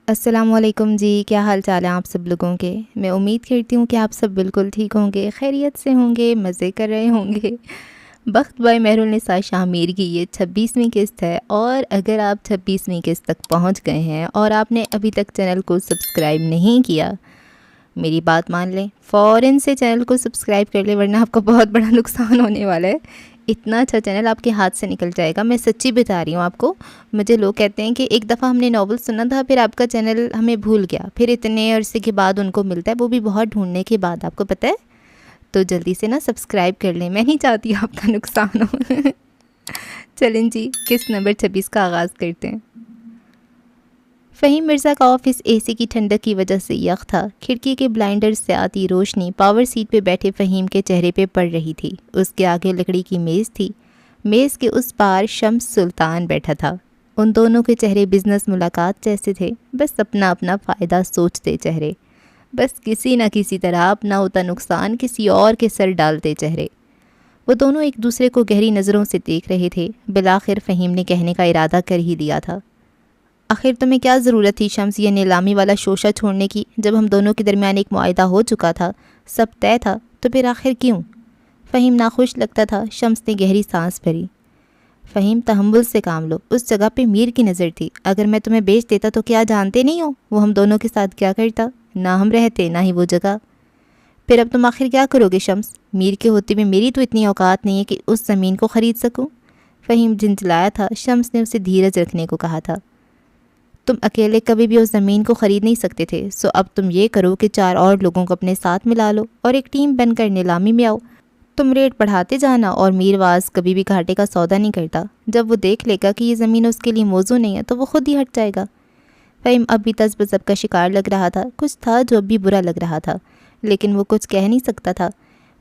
السلام علیکم جی، کیا حال چال ہیں آپ سب لوگوں کے؟ میں امید کرتی ہوں کہ آپ سب بالکل ٹھیک ہوں گے، خیریت سے ہوں گے، مزے کر رہے ہوں گے۔ بخت بائی مہر النساء شاہ میر کی یہ 26ویں قسط ہے، اور اگر آپ 26ویں قسط تک پہنچ گئے ہیں اور آپ نے ابھی تک چینل کو سبسکرائب نہیں کیا، میری بات مان لیں، فوراً سے چینل کو سبسکرائب کر لیں، ورنہ آپ کو بہت بڑا نقصان ہونے والا ہے۔ اتنا اچھا چینل آپ کے ہاتھ سے نکل جائے گا، میں سچی بتا رہی ہوں آپ کو۔ مجھے لوگ کہتے ہیں کہ ایک دفعہ ہم نے ناول سنا تھا، پھر آپ کا چینل ہمیں بھول گیا، پھر اتنے عرصے کے بعد ان کو ملتا ہے، وہ بھی بہت ڈھونڈنے کے بعد، آپ کو پتہ ہے؟ تو جلدی سے نا سبسکرائب کر لیں، میں نہیں چاہتی آپ کا نقصان ہو۔ چلیں جی، قسط نمبر 26 کا آغاز کرتے ہیں۔ فہیم مرزا کا آفس اے سی کی ٹھنڈک کی وجہ سے یخ تھا۔ کھڑکی کے بلائنڈر سے آتی روشنی پاور سیٹ پہ بیٹھے فہیم کے چہرے پہ پڑ رہی تھی۔ اس کے آگے لکڑی کی میز تھی، میز کے اس پار شمس سلطان بیٹھا تھا۔ ان دونوں کے چہرے بزنس ملاقات جیسے تھے، بس اپنا اپنا فائدہ سوچتے چہرے، بس کسی نہ کسی طرح اپنا ہوتا نقصان کسی اور کے سر ڈالتے چہرے۔ وہ دونوں ایک دوسرے کو گہری نظروں سے دیکھ رہے تھے۔ بالآخر فہیم نے کہنے کا ارادہ کر ہی دیا تھا۔ آخر تمہیں کیا ضرورت تھی شمس یہ نیلامی والا شوشہ چھوڑنے کی؟ جب ہم دونوں کے درمیان ایک معاہدہ ہو چکا تھا، سب طے تھا، تو پھر آخر کیوں؟ فہیم ناخوش لگتا تھا۔ شمس نے گہری سانس بھری۔ فہیم تحمل سے کام لو، اس جگہ پہ میر کی نظر تھی، اگر میں تمہیں بیچ دیتا تو کیا جانتے نہیں ہو وہ ہم دونوں کے ساتھ کیا کرتا؟ نہ ہم رہتے نہ ہی وہ جگہ۔ پھر اب تم آخر کیا کرو گے شمس؟ میر کے ہوتے ہوئے میری تو اتنی اوقات نہیں ہے کہ اس زمین کو خرید سکوں۔ فہیم جھنجھلایا تھا۔ شمس نے اسے دھیرج رکھنے کو کہا تھا۔ تم اکیلے کبھی بھی اس زمین کو خرید نہیں سکتے تھے، سو اب تم یہ کرو کہ 4 اور لوگوں کو اپنے ساتھ ملا لو اور ایک ٹیم بن کر نیلامی میں آؤ۔ تم ریٹ بڑھاتے جانا، اور میرواز کبھی بھی گھاٹے کا سودا نہیں کرتا۔ جب وہ دیکھ لے گا کہ یہ زمین اس کے لیے موزوں نہیں ہے تو وہ خود ہی ہٹ جائے گا۔ فہیم اب بھی تذبذب کا شکار لگ رہا تھا۔ کچھ تھا جو اب بھی برا لگ رہا تھا، لیکن وہ کچھ کہہ نہیں سکتا تھا۔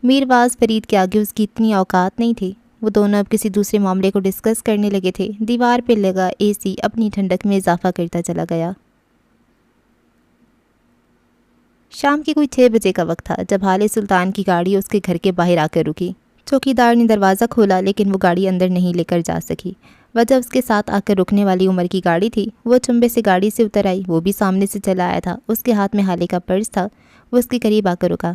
میرواز فرید کے آگے اس کی اتنی اوقات نہیں تھی۔ وہ دونوں اب کسی دوسرے معاملے کو ڈسکس کرنے لگے تھے۔ دیوار پہ لگا اے سی اپنی ٹھنڈک میں اضافہ کرتا چلا گیا۔ شام کی کوئی 6 بجے کا وقت تھا جب حال سلطان کی گاڑی اس کے گھر کے باہر آ کر رکی۔ چوکیدار نے دروازہ کھولا، لیکن وہ گاڑی اندر نہیں لے کر جا سکی۔ وجہ اس کے ساتھ آ کر رکنے والی عمر کی گاڑی تھی۔ وہ چنبے سے گاڑی سے اتر آئی، وہ بھی سامنے سے چلا آیا تھا۔ اس کے ہاتھ میں حالے کا پرس تھا۔ وہ اس کے قریب آ کر رکا۔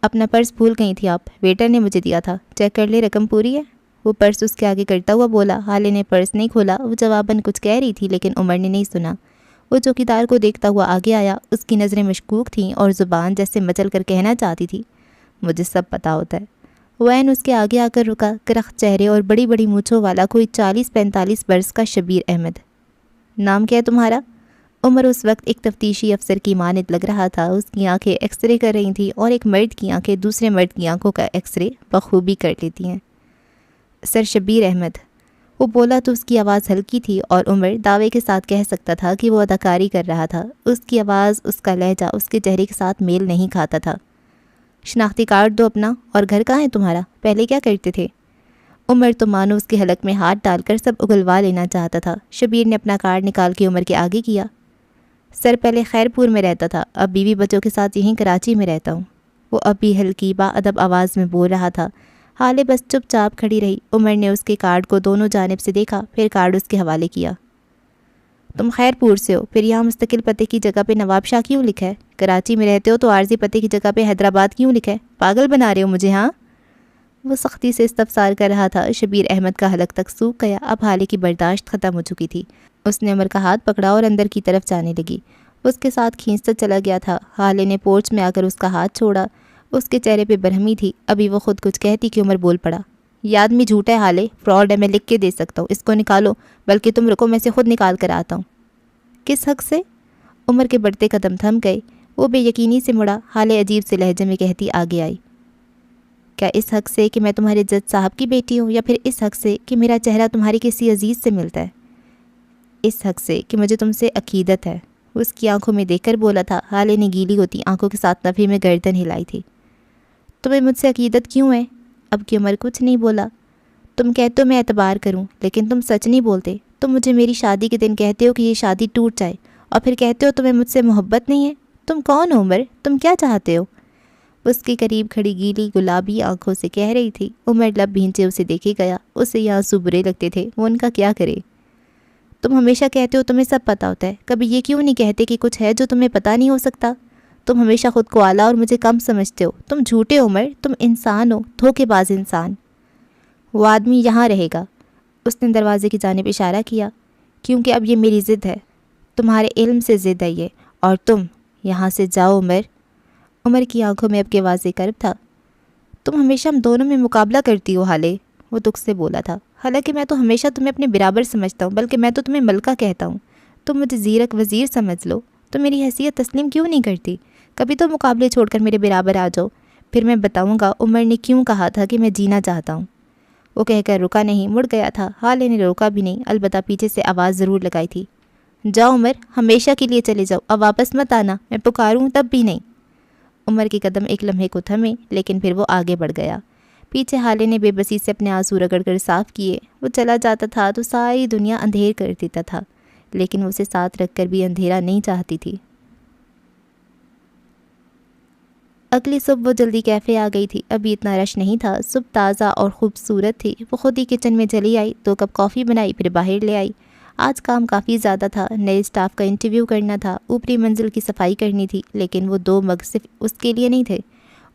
اپنا پرس بھول گئی تھی آپ، ویٹر نے مجھے دیا تھا، چیک کر لے رقم پوری ہے؟ وہ پرس اس کے آگے کرتا ہوا بولا۔ حالے نے پرس نہیں کھولا۔ وہ جواباً کچھ کہہ رہی تھی، لیکن عمر نے نہیں سنا۔ وہ چوکیدار کو دیکھتا ہوا آگے آیا۔ اس کی نظریں مشکوک تھیں اور زبان جیسے مچل کر کہنا چاہتی تھی، مجھے سب پتہ ہوتا ہے۔ وہ عین اس کے آگے آ کر رکا۔ کرخت چہرے اور بڑی بڑی مونچھوں والا کوئی 40-45 برس کا شبیر احمد۔ نام کیا ہے تمہارا؟ عمر اس وقت ایک تفتیشی افسر کی مانند لگ رہا تھا۔ اس کی آنکھیں ایکس رے کر رہی تھیں، اور ایک مرد کی آنکھیں دوسرے مرد کی آنکھوں کا ایکس رے بخوبی کر لیتی ہیں۔ سر شبیر احمد، وہ بولا تو اس کی آواز ہلکی تھی، اور عمر دعوے کے ساتھ کہہ سکتا تھا کہ وہ اداکاری کر رہا تھا۔ اس کی آواز، اس کا لہجہ اس کے چہرے کے ساتھ میل نہیں کھاتا تھا۔ شناختی کارڈ دو اپنا، اور گھر کہاں ہے تمہارا؟ پہلے کیا کرتے تھے؟ عمر تو مانو اس کے حلق میں ہاتھ ڈال کر سب اگلوا لینا چاہتا تھا۔ شبیر نے اپنا کارڈ نکال کے عمر کے آگے کیا۔ سر پہلے خیر پور میں رہتا تھا، اب بیوی بچوں کے ساتھ یہیں کراچی میں رہتا ہوں۔ وہ اب بھی ہلکی با ادب آواز میں بول رہا تھا۔ حالے بس چپ چاپ کھڑی رہی۔ عمر نے اس کے کارڈ کو دونوں جانب سے دیکھا، پھر کارڈ اس کے حوالے کیا۔ تم خیر پور سے ہو، پھر یہاں مستقل پتے کی جگہ پہ نواب شاہ کیوں لکھا ہے؟ کراچی میں رہتے ہو تو عارضی پتے کی جگہ پہ حیدرآباد کیوں لکھا ہے؟ پاگل بنا رہے ہو مجھے ہاں؟ وہ سختی سے استفسار کر رہا تھا۔ شبیر احمد کا حلق تک سوکھ گیا، اب حالے کی برداشت ختم ہو چکی تھی۔ اس نے عمر کا ہاتھ پکڑا اور اندر کی طرف جانے لگی۔ اس کے ساتھ کھینچتا چلا گیا تھا۔ حالے نے پورچ میں آ کر اس کا ہاتھ چھوڑا۔ اس کے چہرے پہ برہمی تھی۔ ابھی وہ خود کچھ کہتی کہ عمر بول پڑا۔ یہ آدمی جھوٹا ہے حالے، فراڈ ہے، میں لکھ کے دے سکتا ہوں، اس کو نکالو، بلکہ تم رکو، میں سے خود نکال کر آتا ہوں۔ کس حق سے؟ عمر کے بڑھتے قدم تھم گئے۔ وہ بے یقینی سے مڑا۔ حالے عجیب سے لہجے میں کہتی آگے آئی۔ کیا اس حق سے کہ میں تمہارے جج صاحب کی بیٹی ہوں، یا پھر اس حق سے کہ میرا چہرہ تمہاری کسی عزیز سے ملتا ہے؟ اس حق سے کہ مجھے تم سے عقیدت ہے، اس کی آنکھوں میں دیکھ کر بولا تھا۔ حالے نے گیلی ہوتی آنکھوں کے ساتھ نفی میں گردن ہلائی تھی۔ تمہیں مجھ سے عقیدت کیوں ہے؟ اب کی عمر کچھ نہیں بولا۔ تم کہتے ہو میں اعتبار کروں، لیکن تم سچ نہیں بولتے۔ تم مجھے میری شادی کے دن کہتے ہو کہ یہ شادی ٹوٹ جائے، اور پھر کہتے ہو تمہیں مجھ سے محبت نہیں ہے۔ تم کون ہو عمر؟ تم کیا چاہتے ہو؟ اس کے قریب کھڑی گیلی گلابی آنکھوں سے کہہ رہی تھی۔ عمر لب بھینچے اسے دیکھے گیا۔ اسے یہ آنسو برے لگتے تھے، وہ ان کا کیا کرے؟ تم ہمیشہ کہتے ہو تمہیں سب پتہ ہوتا ہے، کبھی یہ کیوں نہیں کہتے کہ کچھ ہے جو تمہیں پتہ نہیں ہو سکتا؟ تم ہمیشہ خود کو اعلیٰ اور مجھے کم سمجھتے ہو۔ تم جھوٹے عمر، تم انسان ہو، دھوکے باز انسان۔ وہ آدمی یہاں رہے گا، اس نے دروازے کی جانب اشارہ کیا، کیونکہ اب یہ میری ضد ہے، تمہارے علم سے ضد ہے یہ، اور تم یہاں سے جاؤ عمر۔ عمر کی آنکھوں میں اب کے واضح کرب تھا۔ تم ہمیشہ ہم دونوں میں مقابلہ کرتی ہو حالے، وہ دکھ سے بولا تھا۔ حالانکہ میں تو ہمیشہ تمہیں اپنے برابر سمجھتا ہوں، بلکہ میں تو تمہیں ملکہ کہتا ہوں۔ تم مجھے زیرک وزیر سمجھ لو، تو میری حیثیت تسلیم کیوں نہیں کرتی؟ کبھی تو مقابلے چھوڑ کر میرے برابر آ جاؤ، پھر میں بتاؤں گا عمر نے کیوں کہا تھا کہ میں جینا چاہتا ہوں۔ وہ کہہ کر رکا نہیں، مڑ گیا تھا۔ حالے نے روکا بھی نہیں، البتہ پیچھے سے آواز ضرور لگائی تھی، جاؤ عمر، ہمیشہ کے لیے چلے جاؤ، اب واپس مت آنا، میں پکاروں تب بھی نہیں۔ عمر کے قدم ایک لمحے کو تھمے، لیکن پھر وہ آگے بڑھ گیا۔ پیچھے حالے نے بے بسی سے اپنے آنسو رگڑ کر صاف کیے۔ وہ چلا جاتا تھا تو ساری دنیا اندھیر کر دیتا تھا، لیکن وہ اسے ساتھ رکھ کر بھی اندھیرا نہیں چاہتی تھی۔ اگلی صبح وہ جلدی کیفے آ گئی تھی۔ ابھی اتنا رش نہیں تھا، صبح تازہ اور خوبصورت تھی۔ وہ خود ہی کچن میں چلی آئی، 2 کپ کافی بنائی، پھر باہر لے آئی۔ آج کام کافی زیادہ تھا، نئے اسٹاف کا انٹرویو کرنا تھا، اوپری منزل کی صفائی کرنی تھی، لیکن وہ 2 مگ صرف اس کے لیے نہیں تھے۔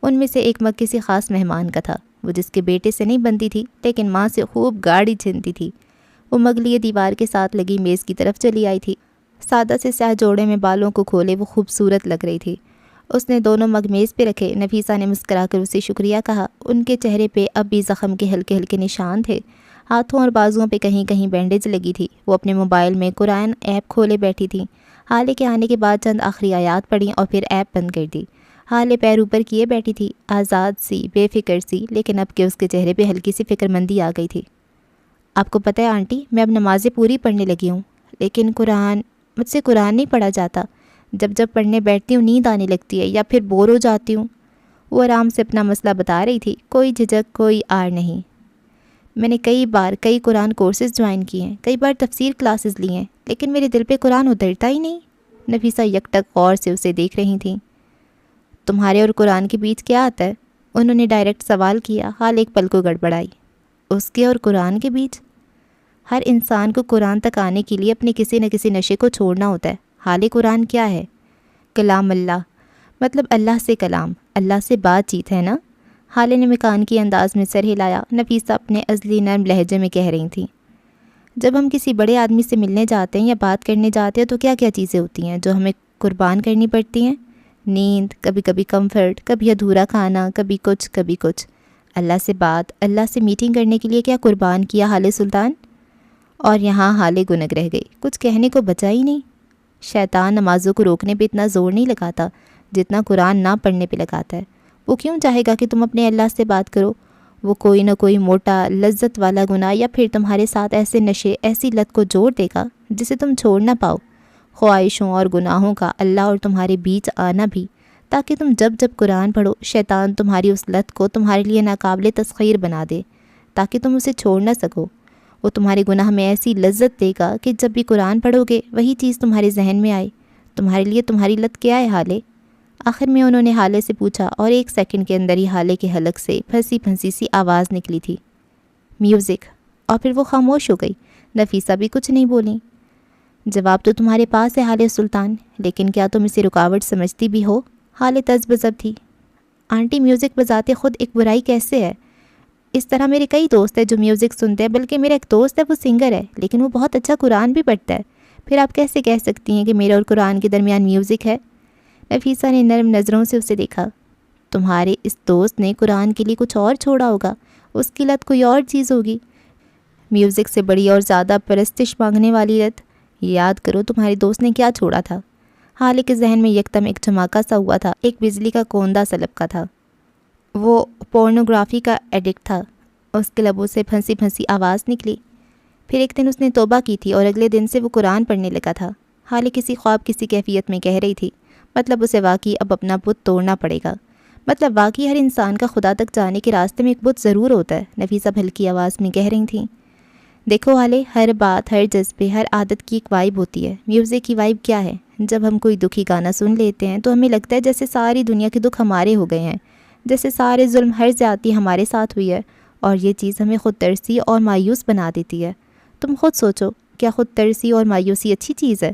ان میں سے ایک مگ کسی خاص مہمان کا تھا، وہ جس کے بیٹے سے نہیں بنتی تھی، لیکن ماں سے خوب گاڑی چھنتی تھی۔ وہ مگ لیے دیوار کے ساتھ لگی میز کی طرف چلی آئی تھی۔ سادہ سے سیاہ جوڑے میں بالوں کو کھولے وہ خوبصورت لگ رہی تھی۔ اس نے دونوں مگ میز پہ رکھے۔ نفیسہ نے مسکرا کر اسے شکریہ کہا۔ ان کے چہرے پہ اب بھی زخم کے ہلکے ہلکے نشان تھے، ہاتھوں اور بازوؤں پہ کہیں کہیں بینڈیج لگی تھی۔ وہ اپنے موبائل میں قرآن ایپ کھولے بیٹھی تھی۔ حالے کے آنے کے بعد چند آخری آیات پڑھیں اور پھر ایپ بند کر دی۔ حالے پیر اوپر کیے بیٹھی تھی، آزاد سی، بے فکر سی، لیکن اب کہ اس کے چہرے پہ ہلکی سی فکر مندی آ گئی تھی۔ آپ کو پتہ ہے آنٹی، میں اب نمازیں پوری پڑھنے لگی ہوں، لیکن مجھ سے قرآن نہیں پڑھا جاتا۔ جب پڑھنے بیٹھتی ہوں نیند آنے لگتی ہے یا پھر بور ہو جاتی ہوں۔ وہ آرام سے اپنا مسئلہ بتا رہی تھی، کوئی جھجک، کوئی آر نہیں۔ میں نے کئی قرآن کورسز جوائن کیے ہیں، کئی بار تفسیر کلاسز لی ہیں، لیکن میرے دل پہ قرآن اترتا ہی نہیں۔ نفیسہ یکٹک غور سے اسے دیکھ رہی تھیں۔ تمہارے اور قرآن کے بیچ کیا آتا ہے؟ انہوں نے ڈائریکٹ سوال کیا۔ حال ایک پل کو گڑبڑائی۔ اس کے اور قرآن کے بیچ؟ ہر انسان کو قرآن تک آنے کے لیے اپنے کسی نہ کسی نشے کو چھوڑنا ہوتا ہے۔ حال قرآن کیا ہے؟ کلام اللہ، مطلب اللہ سے کلام، اللہ سے بات چیت ہے نا؟ حالے نے مکان کی انداز میں سر ہلایا۔ نفیسہ اپنے ازلی نرم لہجے میں کہہ رہی تھیں، جب ہم کسی بڑے آدمی سے ملنے جاتے ہیں یا بات کرنے جاتے ہیں تو کیا کیا چیزیں ہوتی ہیں جو ہمیں قربان کرنی پڑتی ہیں؟ نیند، کبھی کبھی کمفرٹ، کبھی ادھورا کھانا، کبھی کچھ۔ اللہ سے بات، اللہ سے میٹنگ کرنے کے لیے کیا قربان کیا حالے سلطان؟ اور یہاں حالے گنگ رہ گئی، کچھ کہنے کو بچا ہی نہیں۔ شیطان نمازوں کو روکنے پہ اتنا زور نہیں لگاتا جتنا قرآن نہ پڑھنے پہ لگاتا ہے۔ وہ کیوں چاہے گا کہ تم اپنے اللہ سے بات کرو؟ وہ کوئی نہ کوئی موٹا لذت والا گناہ یا پھر تمہارے ساتھ ایسے نشے، ایسی لت کو جوڑ دے گا جسے تم چھوڑ نہ پاؤ۔ خواہشوں اور گناہوں کا اللہ اور تمہارے بیچ آنا بھی، تاکہ تم جب قرآن پڑھو شیطان تمہاری اس لت کو تمہارے لیے ناقابل تسخیر بنا دے، تاکہ تم اسے چھوڑ نہ سکو۔ وہ تمہارے گناہ میں ایسی لذت دے گا کہ جب بھی قرآن پڑھو گے وہی چیز تمہارے ذہن میں آئے۔ تمہارے لیے تمہاری لت کیا ہے حالے؟ آخر میں انہوں نے حالے سے پوچھا، اور 1 سیکنڈ کے اندر ہی حالے کے حلق سے پھنسی سی آواز نکلی تھی، میوزک۔ اور پھر وہ خاموش ہو گئی۔ نفیسہ بھی کچھ نہیں بولی۔ جواب تو تمہارے پاس ہے حالے سلطان، لیکن کیا تم اسے رکاوٹ سمجھتی بھی ہو؟ حالے تذبذب تھی۔ آنٹی، میوزک بجاتے خود ایک برائی کیسے ہے؟ اس طرح میرے کئی دوست ہیں جو میوزک سنتے ہیں، بلکہ میرا ایک دوست ہے وہ سنگر ہے، لیکن وہ بہت اچھا قرآن بھی پڑھتا ہے۔ پھر آپ کیسے کہہ سکتی ہیں کہ میرے اور قرآن کے درمیان میوزک ہے؟ نفیسہ نے نرم نظروں سے اسے دیکھا۔ تمہارے اس دوست نے قرآن کے لیے کچھ اور چھوڑا ہوگا، اس کی لت کوئی اور چیز ہوگی۔ میوزک سے بڑی اور زیادہ پرستش مانگنے والی لت؟ یاد کرو تمہارے دوست نے کیا چھوڑا تھا۔ حالے کے ذہن میں یکدم ایک دھماکہ سا ہوا تھا، ایک بجلی کا کوندہ سا لپکا تھا۔ وہ پورنوگرافی کا ایڈکٹ تھا۔ اس کے لبوں سے پھنسی آواز نکلی۔ پھر ایک دن اس نے توبہ کی تھی اور اگلے دن سے وہ قرآن پڑھنے لگا تھا۔ حالے کسی خواب کسی کیفیت میں کہہ رہی تھی، مطلب اسے واقعی اب اپنا بت توڑنا پڑے گا۔ مطلب واقعی ہر انسان کا خدا تک جانے کے راستے میں ایک بت ضرور ہوتا ہے، نفیسہ ہلکی آواز میں کہہ رہی تھیں۔ دیکھو حالے، ہر بات، ہر جذبے، ہر عادت کی ایک وائب ہوتی ہے۔ میوزک کی وائب کیا ہے؟ جب ہم کوئی دکھی گانا سن لیتے ہیں تو ہمیں لگتا ہے جیسے ساری دنیا کے دکھ ہمارے ہو گئے ہیں، جیسے سارے ظلم، ہر زیادتی ہمارے ساتھ ہوئی ہے، اور یہ چیز ہمیں خود ترسی اور مایوس بنا دیتی ہے۔ تم خود سوچو، کیا خود ترسی اور مایوسی اچھی چیز ہے؟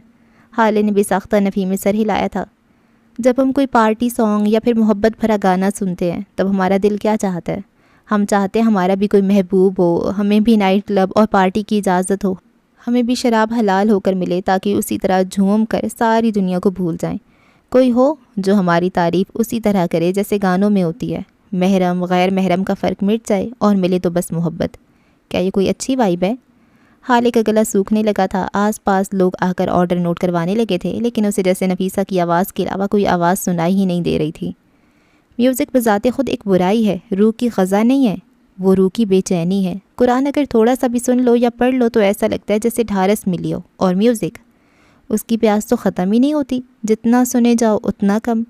حالے نے بے ساختہ نفی میں سر ہلایا تھا۔ جب ہم کوئی پارٹی سانگ یا پھر محبت بھرا گانا سنتے ہیں تب ہمارا دل کیا چاہتا ہے؟ ہم چاہتے ہیں ہمارا بھی کوئی محبوب ہو، ہمیں بھی نائٹ کلب اور پارٹی کی اجازت ہو، ہمیں بھی شراب حلال ہو کر ملے تاکہ اسی طرح جھوم کر ساری دنیا کو بھول جائیں۔ کوئی ہو جو ہماری تعریف اسی طرح کرے جیسے گانوں میں ہوتی ہے، محرم غیر محرم کا فرق مٹ جائے اور ملے تو بس محبت۔ کیا یہ کوئی اچھی وائب ہے؟ حالے کا گلا سوکھنے لگا تھا۔ آس پاس لوگ آ کر آرڈر نوٹ کروانے لگے تھے، لیکن اسے جیسے نفیسہ کی آواز کے علاوہ کوئی آواز سنائی ہی نہیں دے رہی تھی۔ میوزک بذات خود ایک برائی ہے، روح کی غذا نہیں ہے، وہ روح کی بے چینی ہے۔ قرآن اگر تھوڑا سا بھی سن لو یا پڑھ لو تو ایسا لگتا ہے جیسے ڈھارس ملی ہو، اور میوزک، اس کی پیاس تو ختم ہی نہیں ہوتی، جتنا سنے جاؤ اتنا کم۔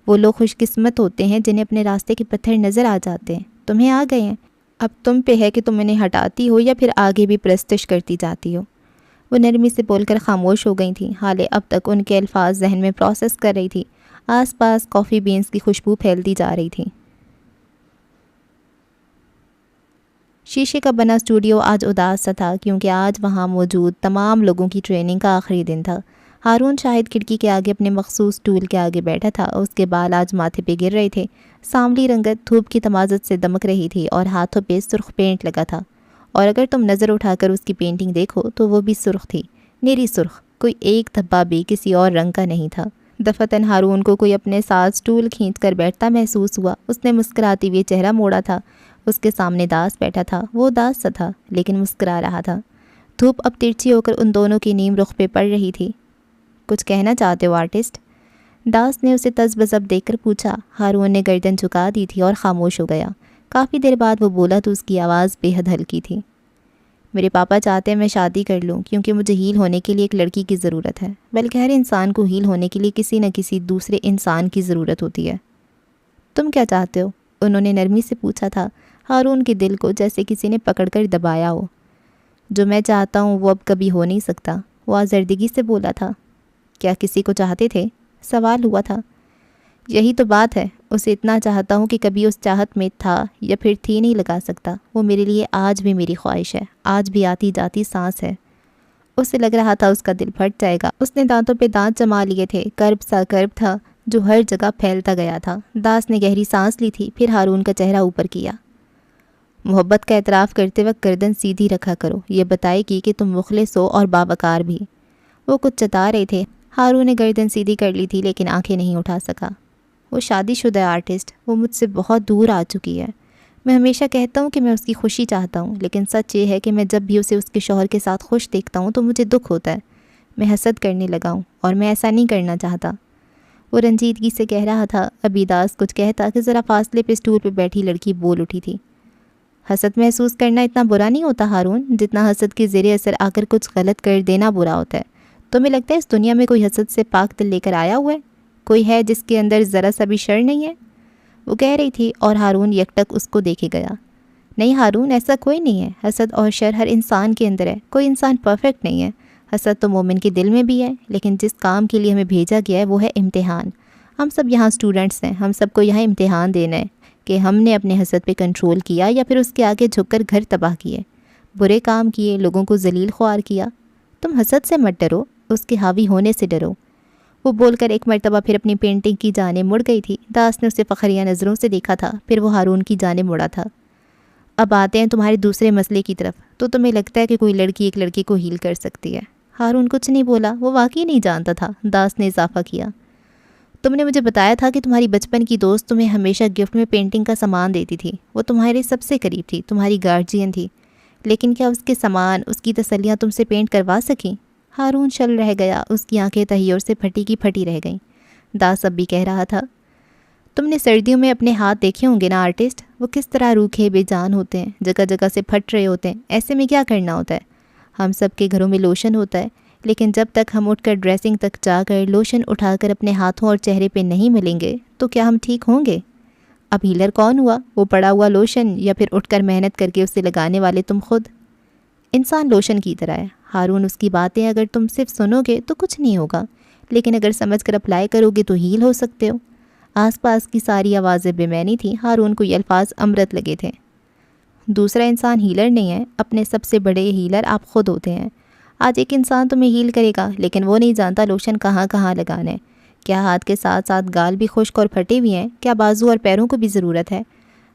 وہ لوگ خوش قسمت ہوتے ہیں جنہیں اپنے راستے کے پتھر نظر آ جاتے ہیں۔ تمہیں آ گئے ہیں، اب تم پہ ہے کہ تم انہیں ہٹاتی ہو یا پھر آگے بھی پرستش کرتی جاتی ہو۔ وہ نرمی سے بول کر خاموش ہو گئی تھیں۔ حالے اب تک ان کے الفاظ ذہن میں پروسیس کر رہی تھی۔ آس پاس کافی بینز کی خوشبو پھیلتی جا رہی تھی۔ شیشے کا بنا اسٹوڈیو آج اداس سا تھا کیونکہ آج وہاں موجود تمام لوگوں کی ٹریننگ کا آخری دن تھا۔ ہارون شاہد کھڑکی کے آگے اپنے مخصوص ٹول کے آگے بیٹھا تھا۔ اس کے بال آج ماتھے پہ گر رہے تھے، سانولی رنگت دھوپ کی تمازت سے دمک رہی تھی اور ہاتھوں پہ سرخ پینٹ لگا تھا، اور اگر تم نظر اٹھا کر اس کی پینٹنگ دیکھو تو وہ بھی سرخ تھی، نیری سرخ، کوئی ایک دھبا بھی کسی اور رنگ کا نہیں تھا۔ دفتن ہارون کو کوئی اپنے ساتھ سٹول کھینچ کر بیٹھتا محسوس ہوا۔ اس نے مسکراتے ہوئے چہرہ موڑا تھا۔ اس کے سامنے داس بیٹھا تھا، وہ اداس سا تھا لیکن مسکرا رہا تھا۔ دھوپ اب ترچھی ہو کر ان دونوں کی نیم رخ پہ پڑ رہی تھی۔ کچھ کہنا چاہتے ہو آرٹسٹ؟ داس نے اسے تذبذب دیکھ کر پوچھا۔ ہارون نے گردن جھکا دی تھی اور خاموش ہو گیا۔ کافی دیر بعد وہ بولا تو اس کی آواز بے حد ہلکی تھی۔ میرے پاپا چاہتے ہیں میں شادی کر لوں کیونکہ مجھے ہیل ہونے کے لیے ایک لڑکی کی ضرورت ہے، بلکہ ہر انسان کو ہیل ہونے کے لیے کسی نہ کسی دوسرے انسان کی ضرورت ہوتی ہے۔ تم کیا چاہتے ہو؟ انہوں نے نرمی سے پوچھا تھا، ہارون کے دل کو جیسے کسی نے پکڑ کر دبایا ہو۔ جو میں چاہتا ہوں وہ اب کبھی ہو نہیں سکتا، وہ آزردگی سے بولا تھا۔ کیا کسی کو چاہتے تھے؟ سوال ہوا تھا۔ یہی تو بات ہے، اسے اتنا چاہتا ہوں کہ کبھی اس چاہت میں تھا یا پھر تھی نہیں لگا سکتا۔ وہ میرے لیے آج بھی میری خواہش ہے، آج بھی آتی جاتی سانس ہے۔ اسے لگ رہا تھا اس کا دل پھٹ جائے گا۔ اس نے دانتوں پہ دانت جما لیے تھے، کرب سا کرب تھا جو ہر جگہ پھیلتا گیا تھا۔ داس نے گہری سانس لی تھی، پھر ہارون کا چہرہ اوپر کیا۔ محبت کا اعتراف کرتے وقت گردن سیدھی رکھا کرو، یہ بتائے گی کہ تم مخلص ہو اور باوقار بھی۔ وہ کچھ چتا رہے تھے۔ ہارون نے گردن سیدھی کر لی تھی لیکن آنکھیں نہیں اٹھا سکا۔ وہ شادی شدہ آرٹسٹ، وہ مجھ سے بہت دور آ چکی ہے۔ میں ہمیشہ کہتا ہوں کہ میں اس کی خوشی چاہتا ہوں، لیکن سچ یہ ہے کہ میں جب بھی اسے اس کے شوہر کے ساتھ خوش دیکھتا ہوں تو مجھے دکھ ہوتا ہے۔ میں حسد کرنے لگا ہوں اور میں ایسا نہیں کرنا چاہتا۔ وہ رنجیدگی سے کہہ رہا تھا۔ ابھی داس کچھ کہتا کہ ذرا فاصلے پہ اسٹول پہ بیٹھی لڑکی بول اٹھی تھی۔ حسد محسوس کرنا اتنا برا نہیں ہوتا ہارون، جتنا حسد کے زیر اثر آ کر کچھ غلط کر دینا برا ہوتا ہے۔ تمہیں لگتا ہے اس دنیا میں کوئی حسد سے پاک دل لے کر آیا ہوا ہے؟ کوئی ہے جس کے اندر ذرا سا بھی شر نہیں ہے؟ وہ کہہ رہی تھی اور ہارون یکٹک اس کو دیکھے گیا۔ نہیں ہارون، ایسا کوئی نہیں ہے۔ حسد اور شر ہر انسان کے اندر ہے، کوئی انسان پرفیکٹ نہیں ہے۔ حسد تو مومن کے دل میں بھی ہے، لیکن جس کام کے لیے ہمیں بھیجا گیا ہے وہ ہے امتحان۔ ہم سب یہاں اسٹوڈنٹس ہیں، ہم سب کو یہاں امتحان دینا ہے کہ ہم نے اپنے حسد پہ کنٹرول کیا یا پھر اس کے آگے جھک کر گھر تباہ کیے، برے کام کیے، لوگوں کو ذلیل خوار کیا۔ تم حسد سے مت ڈرو، اس کے حاوی ہونے سے ڈرو۔ وہ بول کر ایک مرتبہ پھر اپنی پینٹنگ کی جانب مڑ گئی تھی۔ داس نے اسے فخریہ نظروں سے دیکھا تھا، پھر وہ ہارون کی جانب مڑا تھا۔ اب آتے ہیں تمہارے دوسرے مسئلے کی طرف۔ تو تمہیں لگتا ہے کہ کوئی لڑکی ایک لڑکی کو ہیل کر سکتی ہے؟ ہارون کچھ نہیں بولا، وہ واقعی نہیں جانتا تھا۔ داس نے اضافہ کیا، تم نے مجھے بتایا تھا کہ تمہاری بچپن کی دوست تمہیں ہمیشہ گفٹ میں پینٹنگ کا سامان دیتی تھی، وہ تمہارے سب سے قریب تھی، تمہاری گارجین تھی، لیکن کیا اس کے سامان، اس کی تسلیاں تم سے پینٹ کروا سکیں؟ ہارون شل رہ گیا، اس کی آنکھیں تہیور سے پھٹی کی پھٹی رہ گئیں۔ داس اب بھی کہہ رہا تھا، تم نے سردیوں میں اپنے ہاتھ دیکھے ہوں گے نا آرٹسٹ، وہ کس طرح روکھے بے جان ہوتے ہیں، جگہ جگہ سے پھٹ رہے ہوتے ہیں۔ ایسے میں کیا کرنا ہوتا ہے؟ ہم سب کے گھروں میں لوشن ہوتا ہے، لیکن جب تک ہم اٹھ کر ڈریسنگ تک جا کر لوشن اٹھا کر اپنے ہاتھوں اور چہرے پہ نہیں ملیں گے تو کیا ہم ٹھیک ہوں گے؟ اب ہیلر کون ہوا، وہ پڑا ہوا لوشن یا پھر اٹھ کر محنت کر کے اسے لگانے والے تم خود؟ انسان لوشن کی طرح ہے ہارون، اس کی باتیں اگر تم صرف سنو گے تو کچھ نہیں ہوگا، لیکن اگر سمجھ کر اپلائی کرو گے تو ہیل ہو سکتے ہو۔ آس پاس کی ساری آوازیں بے معنی تھیں، ہارون کو یہ الفاظ امرت لگے تھے۔ دوسرا انسان ہیلر نہیں ہے، اپنے سب سے بڑے ہیلر آپ خود ہوتے ہیں۔ آج ایک انسان تمہیں ہیل کرے گا لیکن وہ نہیں جانتا لوشن کہاں کہاں لگانا ہے۔ کیا ہاتھ کے ساتھ ساتھ گال بھی خشک اور پھٹے ہوئے ہیں؟ کیا بازو اور پیروں کو بھی ضرورت ہے؟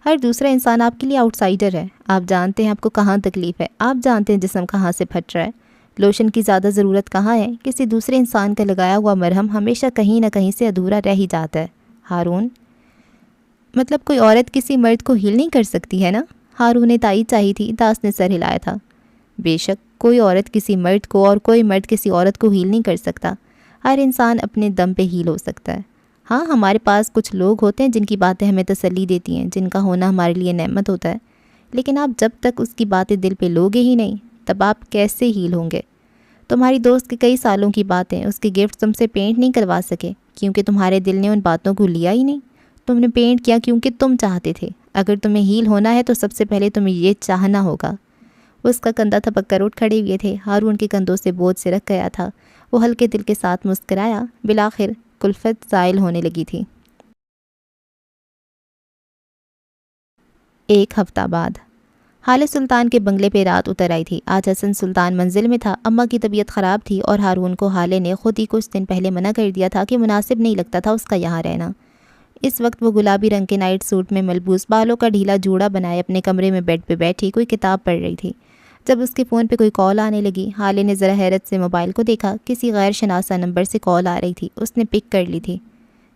ہر دوسرا انسان آپ کے لیے آؤٹ سائڈر ہے۔ آپ جانتے ہیں آپ کو کہاں تکلیف ہے، آپ جانتے ہیں جسم کہاں سے پھٹ رہا ہے۔ لوشن کی زیادہ ضرورت کہاں ہے؟ کسی دوسرے انسان کا لگایا ہوا مرہم ہمیشہ کہیں نہ کہیں سے ادھورا رہ ہی جاتا ہے۔ ہارون، مطلب کوئی عورت کسی مرد کو ہیل نہیں کر سکتی ہے نا؟ ہارون نے تائید چاہی تھی، داس نے سر ہلایا تھا۔ بے شک کوئی عورت کسی مرد کو اور کوئی مرد کسی عورت کو ہیل نہیں کر سکتا۔ ہر انسان اپنے دم پہ ہیل ہو سکتا ہے۔ ہاں، ہمارے پاس کچھ لوگ ہوتے ہیں جن کی باتیں ہمیں تسلی دیتی ہیں، جن کا ہونا ہمارے لیے نعمت ہوتا ہے، لیکن آپ جب تک اس کی باتیں دل پہ لوگے ہی نہیں تب آپ کیسے ہیل ہوں گے؟ تمہاری دوست کے کئی سالوں کی باتیں، اس کے گفٹ تم سے پینٹ نہیں کروا سکے کیونکہ تمہارے دل نے ان باتوں کو لیا ہی نہیں۔ تم نے پینٹ کیا کیونکہ تم چاہتے تھے۔ اگر تمہیں ہیل ہونا ہے تو سب سے پہلے تمہیں یہ چاہنا ہوگا۔ اس کا کندھا تھپک کر اٹھ کھڑے ہوئے تھے۔ ہارون کے کندھوں سے بوجھ سے رکھ گیا تھا۔ وہ ہلکے دل کے ساتھ مسکرایا۔ بالآخر کلفت زائل ہونے لگی تھی۔ ایک ہفتہ بعد حال سلطان کے بنگلے پہ رات اتر آئی تھی۔ آج حسن سلطان منزل میں تھا۔ اماں کی طبیعت خراب تھی اور ہارون کو حالے نے خود ہی کچھ دن پہلے منع کر دیا تھا کہ مناسب نہیں لگتا تھا اس کا یہاں رہنا۔ اس وقت وہ گلابی رنگ کے نائٹ سوٹ میں ملبوس، بالوں کا ڈھیلا جوڑا بنائے اپنے کمرے میں بیڈ پہ بیٹھی کوئی کتاب پڑھ رہی تھی۔ جب اس کے فون پہ کوئی کال آنے لگی، حالے نے ذرا حیرت سے موبائل کو دیکھا۔ کسی غیر شناسا نمبر سے کال آ رہی تھی۔ اس نے پک کر لی تھی۔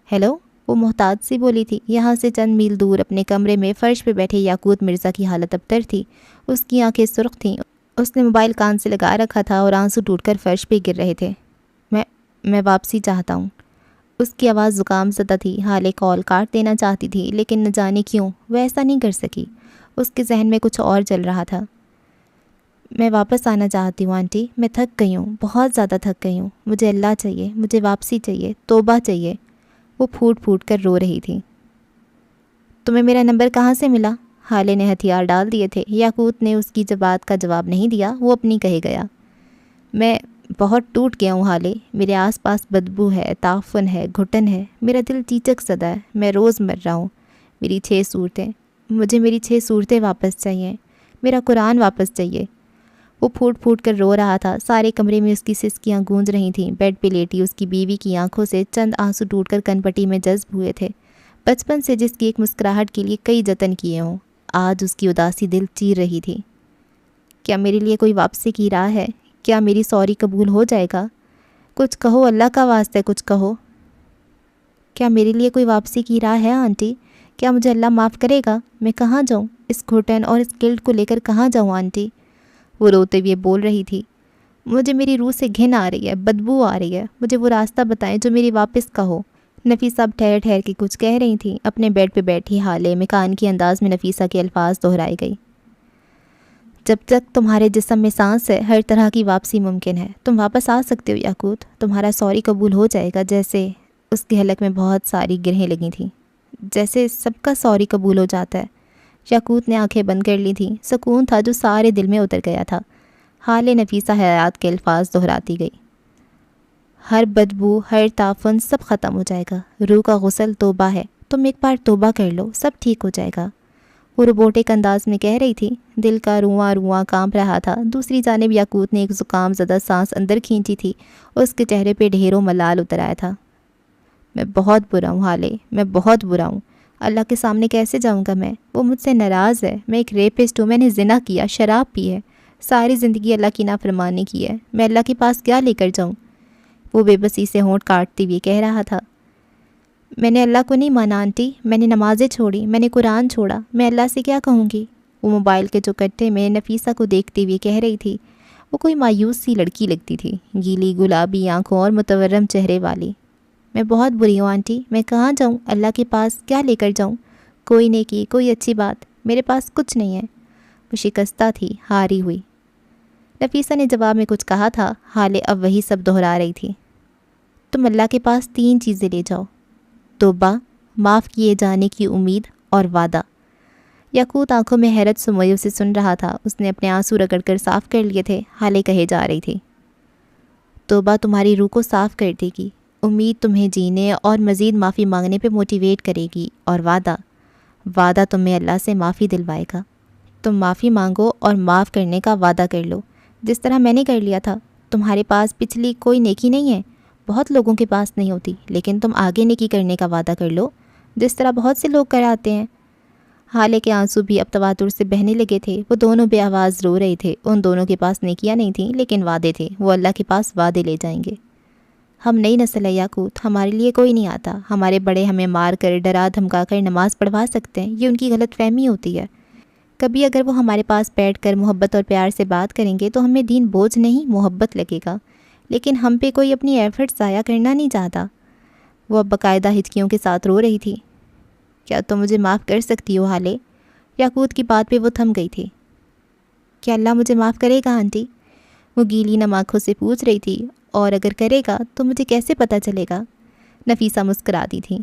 ہیلو، وہ محتاط سی بولی تھی۔ یہاں سے چند میل دور اپنے کمرے میں فرش پہ بیٹھے یاقوت مرزا کی حالت ابتر تھی۔ اس کی آنکھیں سرخ تھیں۔ اس نے موبائل کان سے لگا رکھا تھا اور آنسو ٹوٹ کر فرش پہ گر رہے تھے۔ میں واپسی چاہتا ہوں۔ اس کی آواز زکام زدہ تھی۔ حالے کال کاٹ دینا چاہتی تھی لیکن نہ جانے کیوں وہ ایسا نہیں کر سکی۔ اس کے ذہن میں کچھ اور چل رہا تھا۔ میں واپس آنا چاہتی ہوں آنٹی، میں تھک گئی ہوں، بہت زیادہ تھک گئی ہوں۔ مجھے اللہ چاہیے، مجھے واپسی چاہیے، توبہ چاہیے۔ وہ پھوٹ پھوٹ کر رو رہی تھی۔ تمہیں میرا نمبر کہاں سے ملا؟ حالے نے ہتھیار ڈال دیے تھے۔ یاقوت نے اس کی بات کا جواب نہیں دیا، وہ اپنی کہے گیا۔ میں بہت ٹوٹ گیا ہوں حالے، میرے آس پاس بدبو ہے، تعفن ہے، گھٹن ہے، میرا دل چیچک زدہ ہے، میں روز مر رہا ہوں۔ میری 6 صورتیں، مجھے میری 6 صورتیں واپس چاہیے، میرا قرآن واپس چاہیے۔ وہ پھوٹ پھوٹ کر رو رہا تھا۔ سارے کمرے میں اس کی سسکیاں گونج رہی تھیں۔ بیڈ پہ لیٹی اس کی بیوی کی آنکھوں سے چند آنسو ٹوٹ کر کن پٹی میں جذب ہوئے تھے۔ بچپن سے جس کی ایک مسکراہٹ کے لیے کئی جتن کیے ہوں، آج اس کی اداسی دل چیر رہی تھی۔ کیا میرے لیے کوئی واپسی کی راہ ہے؟ کیا میری سوری قبول ہو جائے گا؟ کچھ کہو، اللہ کا واسطہ ہے کچھ کہو۔ کیا میرے لیے کوئی واپسی کی راہ ہے آنٹی؟ کیا مجھے اللہ معاف کرے گا؟ میں کہاں جاؤں؟ اس گھٹن اور اس گلٹ کو لے کر کہاں جاؤں آنٹی؟ وہ روتے ہوئے بول رہی تھی۔ مجھے میری روح سے گھن آ رہی ہے، بدبو آ رہی ہے، مجھے وہ راستہ بتائیں جو میری واپس کا ہو۔ نفیسہ اب ٹھہر ٹھہر کے کچھ کہہ رہی تھی۔ اپنے بیڈ پہ بیٹھی حالے میں کان کی انداز میں نفیسہ کے الفاظ دہرائی گئی۔ جب تک تمہارے جسم میں سانس ہے ہر طرح کی واپسی ممکن ہے۔ تم واپس آ سکتے ہو یاقوت، تمہارا سوری قبول ہو جائے گا۔ جیسے اس کے حلق میں بہت ساری گرہیں لگی تھیں، جیسے سب کا سوری قبول ہو جاتا ہے۔ یاقوت نے آنکھیں بند کر لی تھیں۔ سکون تھا جو سارے دل میں اتر گیا تھا۔ حالے نفیسہ حیات کے الفاظ دہراتی گئی۔ ہر بدبو، ہر تعفن سب ختم ہو جائے گا۔ روح کا غسل توبہ ہے، تم ایک بار توبہ کر لو، سب ٹھیک ہو جائے گا۔ وہ روبوٹک انداز میں کہہ رہی تھی۔ دل کا رواں رواں کانپ رہا تھا۔ دوسری جانب یاقوت نے ایک زکام زدہ سانس اندر کھینچی تھی۔ اس کے چہرے پہ ڈھیروں ملال اتر آیا تھا۔ میں بہت برا ہوں حالے، میں بہت برا ہوں۔ اللہ کے سامنے کیسے جاؤں گا میں؟ وہ مجھ سے ناراض ہے۔ میں ایک ریپسٹ ہوں، میں نے زنا کیا، شراب پی ہے، ساری زندگی اللہ کی نافرمانی کی ہے۔ میں اللہ کے پاس کیا لے کر جاؤں؟ وہ بے بسی سے ہونٹ کاٹتے ہوئے کہہ رہا تھا۔ میں نے اللہ کو نہیں مانا آنٹی، میں نے نمازیں چھوڑی، میں نے قرآن چھوڑا، میں اللہ سے کیا کہوں گی؟ وہ موبائل کے چوکٹے میں نفیسہ کو دیکھتے ہوئے کہہ رہی تھی۔ وہ کوئی مایوس سی لڑکی لگتی تھی، گیلی گلابی آنکھوں اور متورم چہرے والی۔ میں بہت بری ہوں آنٹی، میں کہاں جاؤں؟ اللہ کے پاس کیا لے کر جاؤں؟ کوئی نیکی، کوئی اچھی بات، میرے پاس کچھ نہیں ہے۔ وہ شکستہ تھی، ہاری ہوئی۔ نفیسہ نے جواب میں کچھ کہا تھا۔ حالے اب وہی سب دہرا رہی تھی۔ تم اللہ کے پاس 3 چیزیں لے جاؤ: توبہ، معاف کیے جانے کی امید اور وعدہ۔ یاقوت آنکھوں میں حیرت سموئے اسے سن رہا تھا۔ اس نے اپنے آنسو رگڑ کر صاف کر لیے تھے۔ حالے کہے جا رہی تھی۔ توبہ تمہاری روح کو صاف کر دے گی، امید تمہیں جینے اور مزید معافی مانگنے پہ موٹیویٹ کرے گی، اور وعدہ تمہیں اللہ سے معافی دلوائے گا۔ تم معافی مانگو اور معاف کرنے کا وعدہ کر لو، جس طرح میں نے کر لیا تھا۔ تمہارے پاس پچھلی کوئی نیکی نہیں ہے؟ بہت لوگوں کے پاس نہیں ہوتی، لیکن تم آگے نیکی کرنے کا وعدہ کر لو، جس طرح بہت سے لوگ کراتے ہیں۔ حالے کے آنسو بھی اب تواتر سے بہنے لگے تھے۔ وہ دونوں بے آواز رو رہے تھے۔ ان دونوں کے پاس نیکیاں نہیں تھیں، لیکن وعدے تھے۔ وہ اللہ کے پاس وعدے لے جائیں گے۔ ہم نئی نسل ہے یاقوت، ہمارے لیے کوئی نہیں آتا۔ ہمارے بڑے ہمیں مار کر، ڈرا دھمکا کر نماز پڑھوا سکتے ہیں، یہ ان کی غلط فہمی ہوتی ہے۔ کبھی اگر وہ ہمارے پاس بیٹھ کر محبت اور پیار سے بات کریں گے تو ہمیں دین بوجھ نہیں، محبت لگے گا، لیکن ہم پہ کوئی اپنی ایفرٹ ضائع کرنا نہیں چاہتا۔ وہ اب باقاعدہ ہچکیوں کے ساتھ رو رہی تھی۔ کیا تم مجھے معاف کر سکتی ہو حالے؟ یاقوت کی بات پہ وہ تھم گئی تھی۔ کیا اللہ مجھے معاف کرے گا آنٹی؟ وہ گیلی نم آنکھوں سے پوچھ رہی تھی۔ اور اگر کرے گا تو مجھے کیسے پتہ چلے گا؟ نفیسہ مسکراتی تھی۔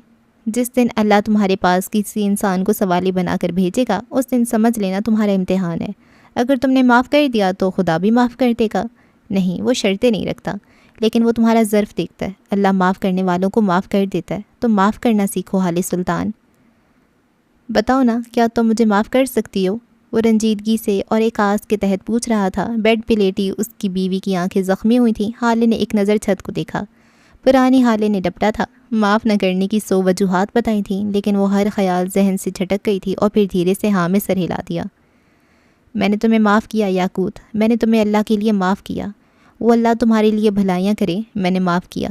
جس دن اللہ تمہارے پاس کسی انسان کو سوالی بنا کر بھیجے گا، اس دن سمجھ لینا تمہارا امتحان ہے۔ اگر تم نے معاف کر دیا تو خدا بھی معاف کر دے گا۔ نہیں، وہ شرطیں نہیں رکھتا، لیکن وہ تمہارا ظرف دیکھتا ہے۔ اللہ معاف کرنے والوں کو معاف کر دیتا ہے۔ تم معاف کرنا سیکھو حال سلطان۔ بتاؤ نا، کیا تم مجھے معاف کر سکتی ہو؟ وہ رنجیدگی سے اور ایک آس کے تحت پوچھ رہا تھا۔ بیڈ پہ لیٹی اس کی بیوی کی آنکھیں زخمی ہوئی تھیں۔ حالے نے ایک نظر چھت کو دیکھا۔ پرانی حالے نے ڈپٹا تھا۔ معاف نہ کرنے کی 100 وجوہات بتائی تھیں، لیکن وہ ہر خیال ذہن سے جھٹک گئی تھی اور پھر دھیرے سے ہاں میں سر ہلا دیا۔ میں نے تمہیں معاف کیا یاقوت، میں نے تمہیں اللہ کے لیے معاف کیا۔ وہ اللہ تمہارے لیے بھلائیاں کرے، میں نے معاف کیا۔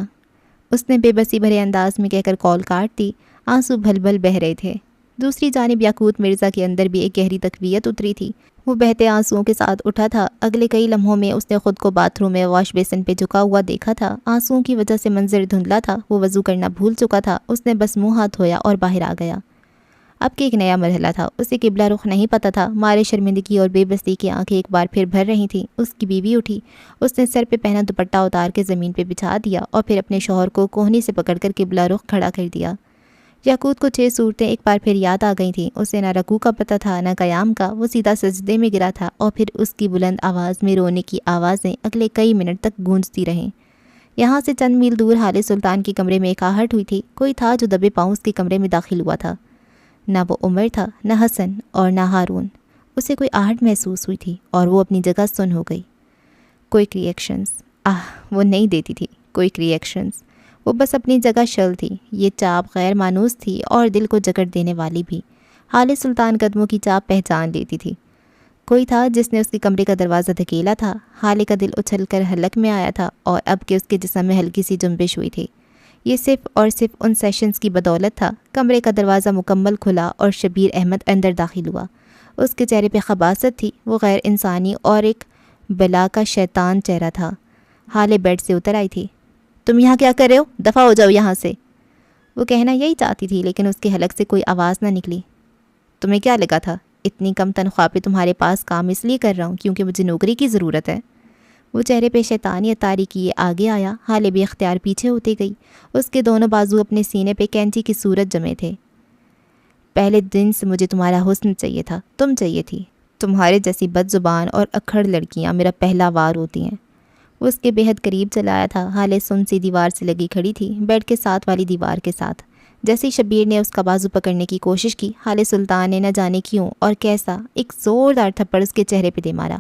اس نے بے بسی بھرے انداز میں کہہ کر کال کاٹ دی۔ آنسو بھل بھل بہہ رہے تھے۔ دوسری جانب یاقوت مرزا کے اندر بھی ایک گہری تقویت اتری تھی۔ وہ بہتے آنسوؤں کے ساتھ اٹھا تھا۔ اگلے کئی لمحوں میں اس نے خود کو باتھ روم میں واش بیسن پہ جھکا ہوا دیکھا تھا۔ آنسوؤں کی وجہ سے منظر دھندلا تھا۔ وہ وضو کرنا بھول چکا تھا۔ اس نے بس منہ ہاتھ دھویا اور باہر آ گیا۔ اب کے ایک نیا مرحلہ تھا۔ اسے قبلہ رخ نہیں پتہ تھا۔ مارے شرمندگی اور بے بسی کی آنکھیں ایک بار پھر بھر رہی تھیں۔ اس کی بیوی اٹھی۔ اس نے سر پہ پہنا دوپٹہ اتار کے زمین پہ بچھا دیا اور پھر اپنے شوہر کو کوہنی سے پکڑ کر قبلہ رخ کھڑا کر دیا۔ یاقوت کو 6 صورتیں ایک بار پھر یاد آ گئی تھیں۔ اسے نہ رکوع کا پتہ تھا نہ قیام کا۔ وہ سیدھا سجدے میں گرا تھا اور پھر اس کی بلند آواز میں رونے کی آوازیں اگلے کئی منٹ تک گونجتی رہیں۔ یہاں سے چند میل دور حال سلطان کے کمرے میں ایک آہٹ ہوئی تھی۔ کوئی تھا جو دبے پاؤں اس کے کمرے میں داخل ہوا تھا۔ نہ وہ عمر تھا، نہ حسن اور نہ ہارون۔ اسے کوئی آہٹ محسوس ہوئی تھی اور وہ اپنی جگہ سن ہو گئی۔ کوئی ریئیکشنز، وہ نہیں دیتی تھی کوئی ریئیکشنز۔ وہ بس اپنی جگہ شل تھی۔ یہ چاپ غیر مانوس تھی اور دل کو جکڑ دینے والی بھی۔ حال سلطان قدموں کی چاپ پہچان لیتی تھی۔ کوئی تھا جس نے اس کے کمرے کا دروازہ دھکیلا تھا۔ حالے کا دل اچھل کر حلق میں آیا تھا اور اب کہ اس کے جسم میں ہلکی سی جنبش ہوئی تھی۔ یہ صرف اور صرف ان سیشنز کی بدولت تھا۔ کمرے کا دروازہ مکمل کھلا اور شبیر احمد اندر داخل ہوا۔ اس کے چہرے پہ خباثت تھی۔ وہ غیر انسانی اور ایک بلا کا شیطان چہرہ تھا۔ حالے بیڈ سے اتر آئی تھی۔ تم یہاں کیا کر رہے ہو؟ دفع ہو جاؤ یہاں سے۔ وہ کہنا یہی چاہتی تھی، لیکن اس کے حلق سے کوئی آواز نہ نکلی۔ تمہیں کیا لگا تھا اتنی کم تنخواہ پہ تمہارے پاس کام اس لیے کر رہا ہوں کیونکہ مجھے نوکری کی ضرورت ہے؟ وہ چہرے پہ شیطانیت طاری کیے آگے آیا۔ حالے بے اختیار پیچھے ہوتے گئی۔ اس کے دونوں بازو اپنے سینے پہ کینچی کی صورت جمے تھے۔ پہلے دن سے مجھے تمہارا حسن چاہیے تھا، تم چاہیے تھی۔ تمہارے جیسی بد زبان اور اکھڑ لڑکیاں میرا پہلا وار ہوتی ہیں۔ وہ اس کے بے حد قریب چلایا تھا۔ حالے سن سی دیوار سے لگی کھڑی تھی، بیڈ کے ساتھ والی دیوار کے ساتھ۔ جیسے شبیر نے اس کا بازو پکڑنے کی کوشش کی، حال سلطان نے نہ جانے کیوں اور کیسا ایک زوردار تھپڑ اس کے چہرے پہ دے مارا۔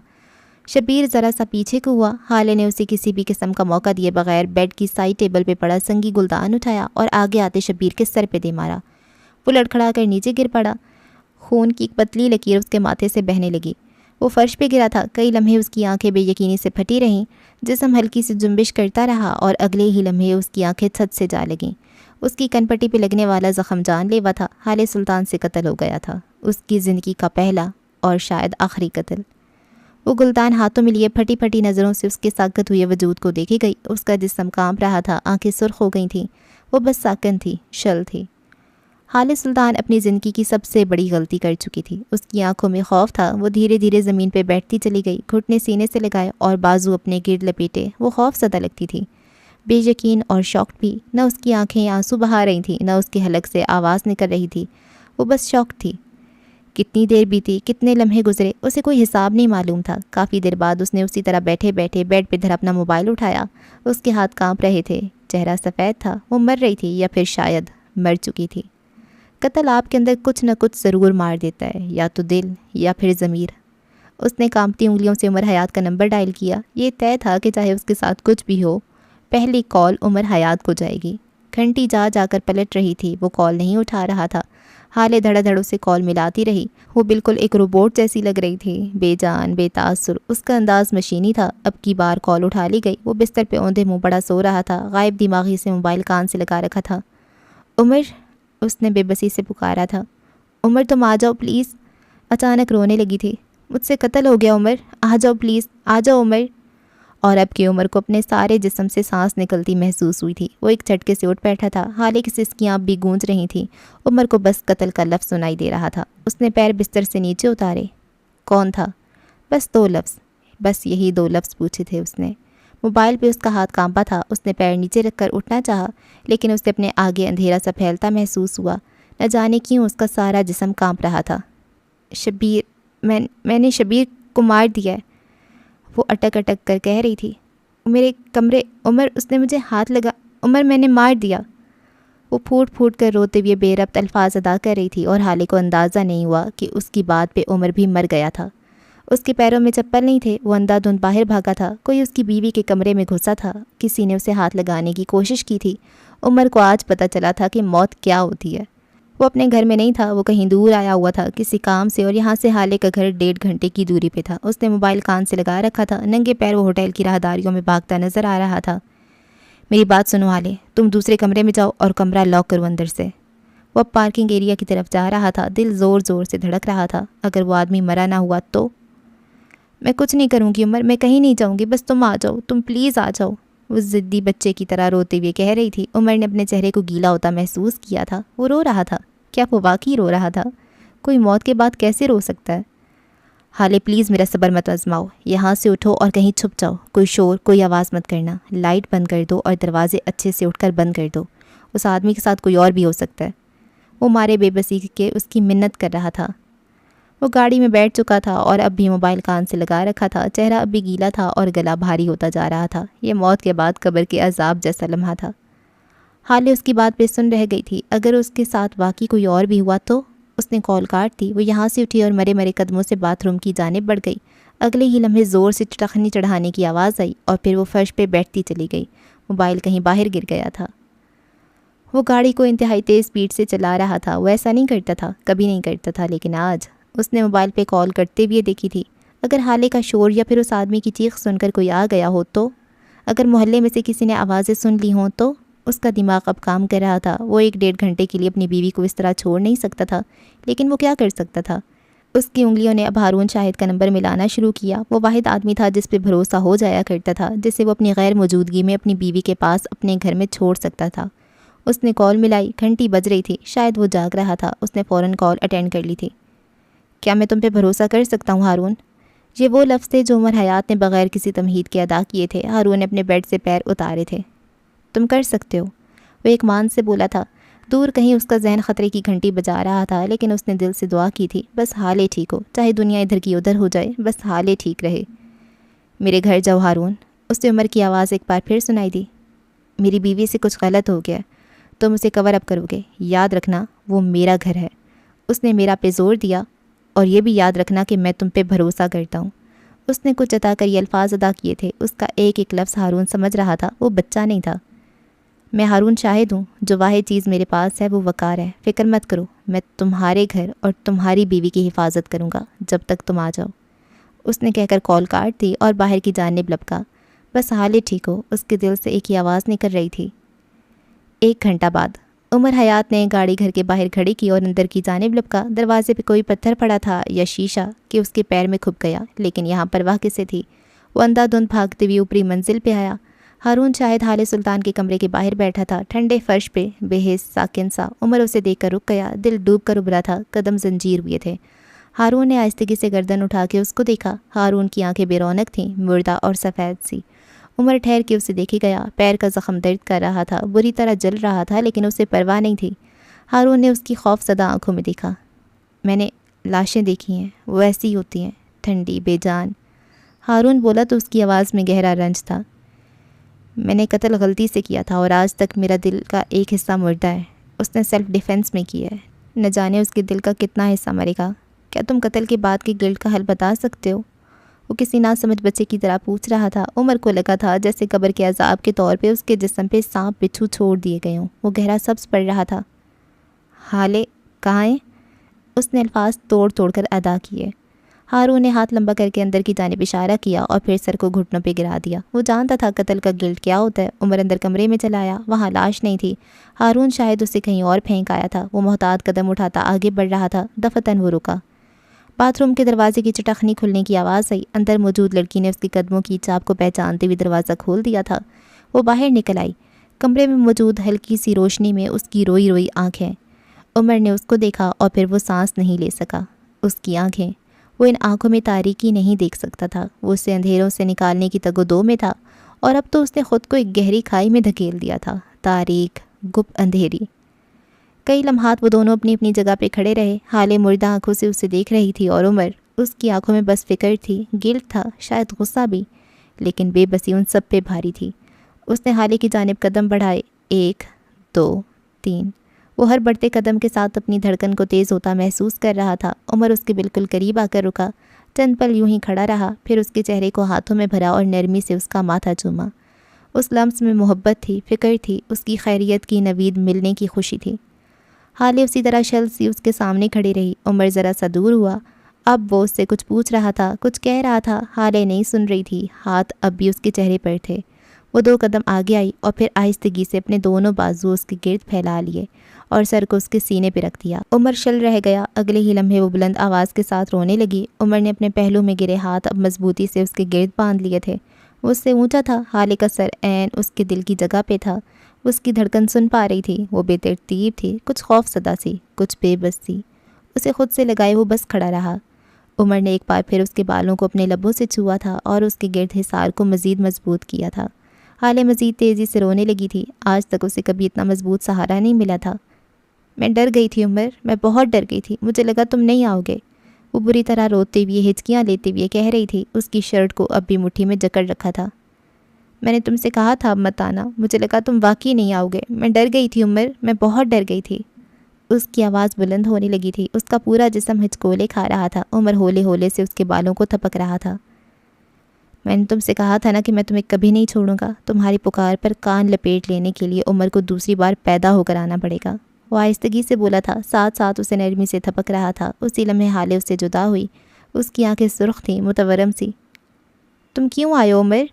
شبیر ذرا سا پیچھے کو ہوا۔ حالے نے اسے کسی بھی قسم کا موقع دیے بغیر بیڈ کی سائڈ ٹیبل پہ پڑا سنگی گلدان اٹھایا اور آگے آتے شبیر کے سر پہ دے مارا۔ وہ لڑکھڑا کر نیچے گر پڑا۔ خون کی ایک پتلی لکیر اس کے ماتھے سے بہنے لگی۔ وہ فرش پہ گرا تھا۔ کئی لمحے اس کی آنکھیں بے یقینی سے پھٹی رہیں۔ جسم ہلکی سی جنبش کرتا رہا اور اگلے ہی لمحے اس کی آنکھیں چھت سے جا لگیں۔ اس کی کن پٹی پہ لگنے والا زخم جان لیوا تھا۔ حال سلطان سے قتل ہو گیا تھا، اس کی زندگی کا پہلا اور شاید آخری قتل۔ وہ گلدان ہاتھوں میں لیے پھٹی پھٹی نظروں سے اس کے ساکت ہوئے وجود کو دیکھی گئی۔ اس کا جسم کانپ رہا تھا، آنکھیں سرخ ہو گئی تھیں۔ وہ بس ساکن تھی، شل تھی۔ حال سلطان اپنی زندگی کی سب سے بڑی غلطی کر چکی تھی۔ اس کی آنکھوں میں خوف تھا۔ وہ دھیرے دھیرے زمین پہ بیٹھتی چلی گئی، گھٹنے سینے سے لگائے اور بازو اپنے گرد لپیٹے۔ وہ خوف زدہ لگتی تھی، بے یقین اور شاکڈ بھی۔ نہ اس کی آنکھیں آنسو بہا رہی تھیں، نہ اس کے حلق سے آواز نکل رہی تھی۔ وہ بس شاکڈ تھی۔ کتنی دیر بیتی، کتنے لمحے گزرے، اسے کوئی حساب نہیں معلوم تھا۔ کافی دیر بعد اس نے اسی طرح بیٹھے بیٹھے بیڈ پہ دھر اپنا موبائل اٹھایا۔ اس کے ہاتھ کانپ رہے تھے، چہرہ سفید تھا۔ وہ مر رہی تھی یا پھر شاید مر چکی تھی۔ قتل آپ کے اندر کچھ نہ کچھ ضرور مار دیتا ہے، یا تو دل یا پھر ضمیر۔ اس نے کانپتی انگلیوں سے عمر حیات کا نمبر ڈائل کیا۔ یہ طے تھا کہ چاہے اس کے ساتھ کچھ بھی ہو، پہلی کال عمر حیات کو جائے گی۔ گھنٹی جا جا کر پلٹ رہی تھی، وہ کال نہیں اٹھا رہا تھا۔ حالے دھڑا دھڑ اسے کال ملاتی رہی۔ وہ بالکل ایک روبوٹ جیسی لگ رہی تھی، بے جان، بے تاثر۔ اس کا انداز مشینی تھا۔ اب کی بار کال اٹھا لی گئی۔ وہ بستر پہ اوندھے منہ بڑا سو رہا تھا، غائب دماغی سے موبائل کان سے لگا رکھا تھا۔ عمر، اس نے بے بسی سے پکارا تھا۔ عمر تم آ جاؤ پلیز۔ اچانک رونے لگی تھی۔ مجھ سے قتل ہو گیا عمر، آ جاؤ پلیز، آ جاؤ عمر۔ اور اب کی عمر کو اپنے سارے جسم سے سانس نکلتی محسوس ہوئی تھی۔ وہ ایک جھٹکے سے اٹھ بیٹھا تھا، حالے کی سسکیاں بھی گونج رہی تھیں۔ عمر کو بس قتل کا لفظ سنائی دے رہا تھا۔ اس نے پیر بستر سے نیچے اتارے۔ کون تھا؟ بس 2 لفظ، بس یہی 2 لفظ پوچھے تھے اس نے۔ موبائل پہ اس کا ہاتھ کانپا تھا۔ اس نے پیر نیچے رکھ کر اٹھنا چاہا، لیکن اسے اپنے آگے اندھیرا سا پھیلتا محسوس ہوا۔ نہ جانے کیوں اس کا سارا جسم کانپ رہا تھا۔ شبیر، میں نے شبیر کو مار دیا ہے، وہ اٹک اٹک کر کہہ رہی تھی۔ میرے کمرے، عمر، اس نے مجھے ہاتھ لگا، عمر میں نے مار دیا۔ وہ پھوٹ پھوٹ کر روتے ہوئے بے ربط الفاظ ادا کر رہی تھی، اور حالے کو اندازہ نہیں ہوا کہ اس کی بات پہ عمر بھی مر گیا تھا۔ اس کے پیروں میں چپل نہیں تھے، وہ اندھا دھند باہر بھاگا تھا۔ کوئی اس کی بیوی کے کمرے میں گھسا تھا، کسی نے اسے ہاتھ لگانے کی کوشش کی تھی۔ عمر کو آج پتہ چلا تھا کہ موت کیا ہوتی ہے۔ وہ اپنے گھر میں نہیں تھا، وہ کہیں دور آیا ہوا تھا کسی کام سے، اور یہاں سے حالے کا گھر 1.5 گھنٹے کی دوری پہ تھا۔ اس نے موبائل کان سے لگا رکھا تھا۔ ننگے پیر وہ ہوٹل کی راہداریوں میں بھاگتا نظر آ رہا تھا۔ میری بات سنو حالے، تم دوسرے کمرے میں جاؤ اور کمرہ لاک کرو اندر سے۔ وہ اب پارکنگ ایریا کی طرف جا رہا تھا، دل زور زور سے دھڑک رہا تھا۔ اگر وہ آدمی مرا نہ ہوا تو؟ میں کچھ نہیں کروں گی عمر، میں کہیں نہیں جاؤں گی، بس تم آ جاؤ، تم پلیز آ جاؤ، وہ ضدی بچے کی طرح روتے ہوئے کہہ رہی تھی۔ عمر نے اپنے چہرے کو گیلا ہوتا محسوس کیا تھا۔ وہ رو رہا تھا۔ کیا وہ واقعی رو رہا تھا؟ کوئی موت کے بعد کیسے رو سکتا ہے؟ حالے پلیز میرا صبر مت آزماؤ، یہاں سے اٹھو اور کہیں چھپ جاؤ، کوئی شور، کوئی آواز مت کرنا، لائٹ بند کر دو اور دروازے اچھے سے اٹھ کر بند کر دو۔ اس آدمی کے ساتھ کوئی اور بھی ہو سکتا ہے۔ وہ مارے بے بسی کے اس کی منت کر رہا تھا۔ وہ گاڑی میں بیٹھ چکا تھا اور اب بھی موبائل کان سے لگا رکھا تھا۔ چہرہ اب بھی گیلا تھا اور گلا بھاری ہوتا جا رہا تھا۔ یہ موت کے بعد قبر کے عذاب جیسا لمحہ تھا۔ حالے اس کی بات پہ سن رہ گئی تھی۔ اگر اس کے ساتھ واقعی کوئی اور بھی ہوا تو؟ اس نے کال کاٹ دی۔ وہ یہاں سے اٹھی اور مرے مرے قدموں سے باتھ روم کی جانب بڑھ گئی۔ اگلے ہی لمحے زور سے ٹخنی چڑھانے کی آواز آئی اور پھر وہ فرش پہ بیٹھتی چلی گئی۔ موبائل کہیں باہر گر گیا تھا۔ وہ گاڑی کو انتہائی تیز سپیڈ سے چلا رہا تھا۔ وہ ایسا نہیں کرتا تھا، کبھی نہیں کرتا تھا، لیکن آج اس نے موبائل پہ کال کرتے ہوئے دیکھی تھی۔ اگر حالے کا شور یا پھر اس آدمی کی چیخ سن کر کوئی آ گیا ہو تو؟ اگر محلے میں سے کسی نے آوازیں سن لی ہوں تو؟ اس کا دماغ اب کام کر رہا تھا۔ وہ 1.5 گھنٹے کے لیے اپنی بیوی کو اس طرح چھوڑ نہیں سکتا تھا، لیکن وہ کیا کر سکتا تھا؟ اس کی انگلیوں نے اب ہارون شاہد کا نمبر ملانا شروع کیا۔ وہ واحد آدمی تھا جس پہ بھروسہ ہو جایا کرتا تھا، جسے وہ اپنی غیر موجودگی میں اپنی بیوی کے پاس اپنے گھر میں چھوڑ سکتا تھا۔ اس نے کال ملائی، گھنٹی بج رہی تھی، شاید وہ جاگ رہا تھا۔ اس نے فوراً کال اٹینڈ کر لی تھی۔ کیا میں تم پہ بھروسہ کر سکتا ہوں ہارون؟ یہ وہ لفظ تھے جو عمر حیات نے بغیر کسی تمہید کے ادا کیے تھے۔ ہارون نے اپنے بیڈ سے پیر اتارے تھے۔ تم کر سکتے ہو، وہ ایک مان سے بولا تھا۔ دور کہیں اس کا ذہن خطرے کی گھنٹی بجا رہا تھا، لیکن اس نے دل سے دعا کی تھی، بس حالے ٹھیک ہو، چاہے دنیا ادھر کی ادھر ہو جائے، بس حالے ٹھیک رہے۔ میرے گھر جاؤ ہارون، اس سے عمر کی آواز ایک بار پھر سنائی دی۔ میری بیوی سے کچھ غلط ہو گیا، تم اسے کور اپ کرو گے، یاد رکھنا وہ میرا گھر ہے۔ اس نے میرا پہ زور دیا، اور یہ بھی یاد رکھنا کہ میں تم پہ بھروسہ کرتا ہوں۔ اس نے کچھ عطا کر یہ الفاظ ادا کیے تھے۔ اس کا ایک ایک لفظ ہارون سمجھ رہا تھا، وہ بچہ نہیں تھا۔ میں ہارون شاہد ہوں، جو واحد چیز میرے پاس ہے وہ وقار ہے۔ فکر مت کرو، میں تمہارے گھر اور تمہاری بیوی کی حفاظت کروں گا جب تک تم آ جاؤ۔ اس نے کہہ کر کال کاٹ دی اور باہر کی جانب لپکا۔ بس حالے ٹھیک ہو، اس کے دل سے ایک ہی آواز نکل رہی تھی۔ 1 گھنٹہ بعد عمر حیات نے گاڑی گھر کے باہر کھڑی کی اور اندر کی جانب لپکا۔ دروازے پہ کوئی پتھر پڑا تھا یا شیشہ کہ اس کے پیر میں کھپ گیا، لیکن یہاں پرواہ کسے تھی؟ وہ اندھا دھند بھاگتے ہوئے اوپری منزل پہ آیا۔ ہارون شاہد حالے سلطان کے کمرے کے باہر بیٹھا تھا، ٹھنڈے فرش پہ، بے حس، ساکن سا۔ عمر اسے دیکھ کر رک گیا، دل ڈوب کر ابھرا تھا، قدم زنجیر ہوئے تھے۔ ہارون نے آہستگی سے گردن اٹھا کے اس کو دیکھا۔ ہارون کی آنکھیں بے رونق تھیں، مردہ اور سفید سی۔ عمر ٹھہر کے اسے دیکھے گیا۔ پیر کا زخم درد کر رہا تھا، بری طرح جل رہا تھا، لیکن اسے پرواہ نہیں تھی۔ ہارون نے اس کی خوف زدہ آنکھوں میں دیکھا۔ میں نے لاشیں دیکھی ہیں، وہ ایسی ہی ہوتی ہیں، ٹھنڈی، بے جان۔ ہارون بولا تو اس کی آواز میں گہرا رنج تھا۔ میں نے قتل غلطی سے کیا تھا اور آج تک میرا دل کا ایک حصہ مردہ ہے۔ اس نے سیلف ڈیفینس میں کیا ہے، نہ جانے اس کے دل کا کتنا حصہ مرے گا۔ کیا تم قتل کے بعد کے گلٹ کا حل بتا سکتے ہو؟ وہ کسی ناسمجھ بچے کی طرح پوچھ رہا تھا۔ عمر کو لگا تھا جیسے قبر کے عذاب کے طور پہ اس کے جسم پہ سانپ بچھو چھوڑ دیے گئے ہوں۔ وہ گہرا سبز پڑ رہا تھا۔ حالے کہاں ہیں؟ اس نے الفاظ توڑ توڑ کر ادا کیے۔ ہارون نے ہاتھ لمبا کر کے اندر کی جانب اشارہ کیا اور پھر سر کو گھٹنوں پہ گرا دیا۔ وہ جانتا تھا قتل کا گلٹ کیا ہوتا ہے۔ عمر اندر کمرے میں چلا آیا۔ وہاں لاش نہیں تھی۔ ہارون شاید اسے کہیں اور پھینک آیا تھا۔ وہ محتاط قدم اٹھاتا آگے بڑھ رہا تھا۔ دفتن وہ رکا۔ باتھ روم کے دروازے کی چٹخنی کھلنے کی آواز آئی۔ اندر موجود لڑکی نے اس کے قدموں کی چاپ کو پہچانتے ہوئے دروازہ کھول دیا تھا۔ وہ باہر نکل آئی۔ کمرے میں موجود ہلکی سی روشنی میں اس کی روئی روئی آنکھیں۔ عمر نے اس کو دیکھا اور پھر وہ سانس نہیں لے سکا۔ اس کی آنکھیں، وہ ان آنکھوں میں تاریکی نہیں دیکھ سکتا تھا۔ وہ اسے اندھیروں سے نکالنے کی تگ و دو میں تھا اور اب تو اس نے خود کو ایک گہری کھائی میں دھکیل دیا تھا، تاریک، گپ اندھیری۔ کئی لمحات وہ دونوں اپنی اپنی جگہ پہ کھڑے رہے۔ حالے مردہ آنکھوں سے اسے دیکھ رہی تھی اور عمر، اس کی آنکھوں میں بس فکر تھی، گلٹ تھا، شاید غصہ بھی، لیکن بے بسی ان سب پہ بھاری تھی۔ اس نے حالے کی جانب قدم بڑھائے۔ 1 2 3۔ وہ ہر بڑھتے قدم کے ساتھ اپنی دھڑکن کو تیز ہوتا محسوس کر رہا تھا۔ عمر اس کے بالکل قریب آ کر رکا، چند پل یوں ہی کھڑا رہا، پھر اس کے چہرے کو ہاتھوں میں بھرا اور نرمی سے اس کا ماتھا چوما۔ اس لمس میں محبت تھی، فکر تھی، اس کی خیریت کی نوید ملنے کی خوشی تھی۔ حالے اسی طرح شل سی اس کے سامنے کھڑی رہی۔ عمر ذرا سا دور ہوا۔ اب وہ اس سے کچھ پوچھ رہا تھا، کچھ کہہ رہا تھا۔ حالے نہیں سن رہی تھی، ہاتھ اب بھی اس کے چہرے پر تھے۔ وہ 2 قدم آگے آئی اور پھر آہستگی سے اپنے دونوں بازو اس کے گرد پھیلا لیے اور سر کو اس کے سینے پہ رکھ دیا۔ عمر شل رہ گیا۔ اگلے ہی لمحے وہ بلند آواز کے ساتھ رونے لگی۔ عمر نے اپنے پہلو میں گرے ہاتھ اب مضبوطی سے اس کے گرد باندھ لیے تھے۔ وہ اس سے اونچا تھا، حالے کا سر عین اس کے دل کی جگہ پہ تھا۔ اس کی دھڑکن سن پا رہی تھی، وہ بے ترتیب تھی، کچھ خوف زدہ سی، کچھ بے بس سی۔ اسے خود سے لگائے وہ بس کھڑا رہا۔ عمر نے ایک بار پھر اس کے بالوں کو اپنے لبوں سے چھوا تھا اور اس کے گرد حصار کو مزید مضبوط کیا تھا۔ حالے مزید تیزی سے رونے لگی تھی۔ آج تک اسے کبھی اتنا مضبوط سہارا نہیں ملا تھا۔ میں ڈر گئی تھی عمر، میں بہت ڈر گئی تھی، مجھے لگا تم نہیں آؤ گے، وہ بری طرح روتے ہوئے ہچکیاں لیتے ہوئے کہہ رہی تھی۔ اس کی شرٹ کو اب بھی مٹھی میں جکڑ رکھا تھا۔ میں نے تم سے کہا تھا اب مت آنا، مجھے لگا تم واقعی نہیں آؤ گے، میں ڈر گئی تھی عمر، میں بہت ڈر گئی تھی۔ اس کی آواز بلند ہونے لگی تھی، اس کا پورا جسم ہچکولے کھا رہا تھا۔ عمر ہولے ہولے سے اس کے بالوں کو تھپک رہا تھا۔ میں نے تم سے کہا تھا نا کہ میں تمہیں کبھی نہیں چھوڑوں گا۔ تمہاری پکار پر کان لپیٹ لینے کے لیے عمر کو دوسری بار پیدا ہو کر آنا پڑے گا، وہ آہستگی سے بولا تھا، ساتھ ساتھ اسے نرمی سے تھپک رہا تھا۔ اسی لمحے حالے اس سے جدا ہوئی۔ اس کی آنکھیں سرخ تھیں، متورم سی۔ تم کیوں آئے ہو عمر؟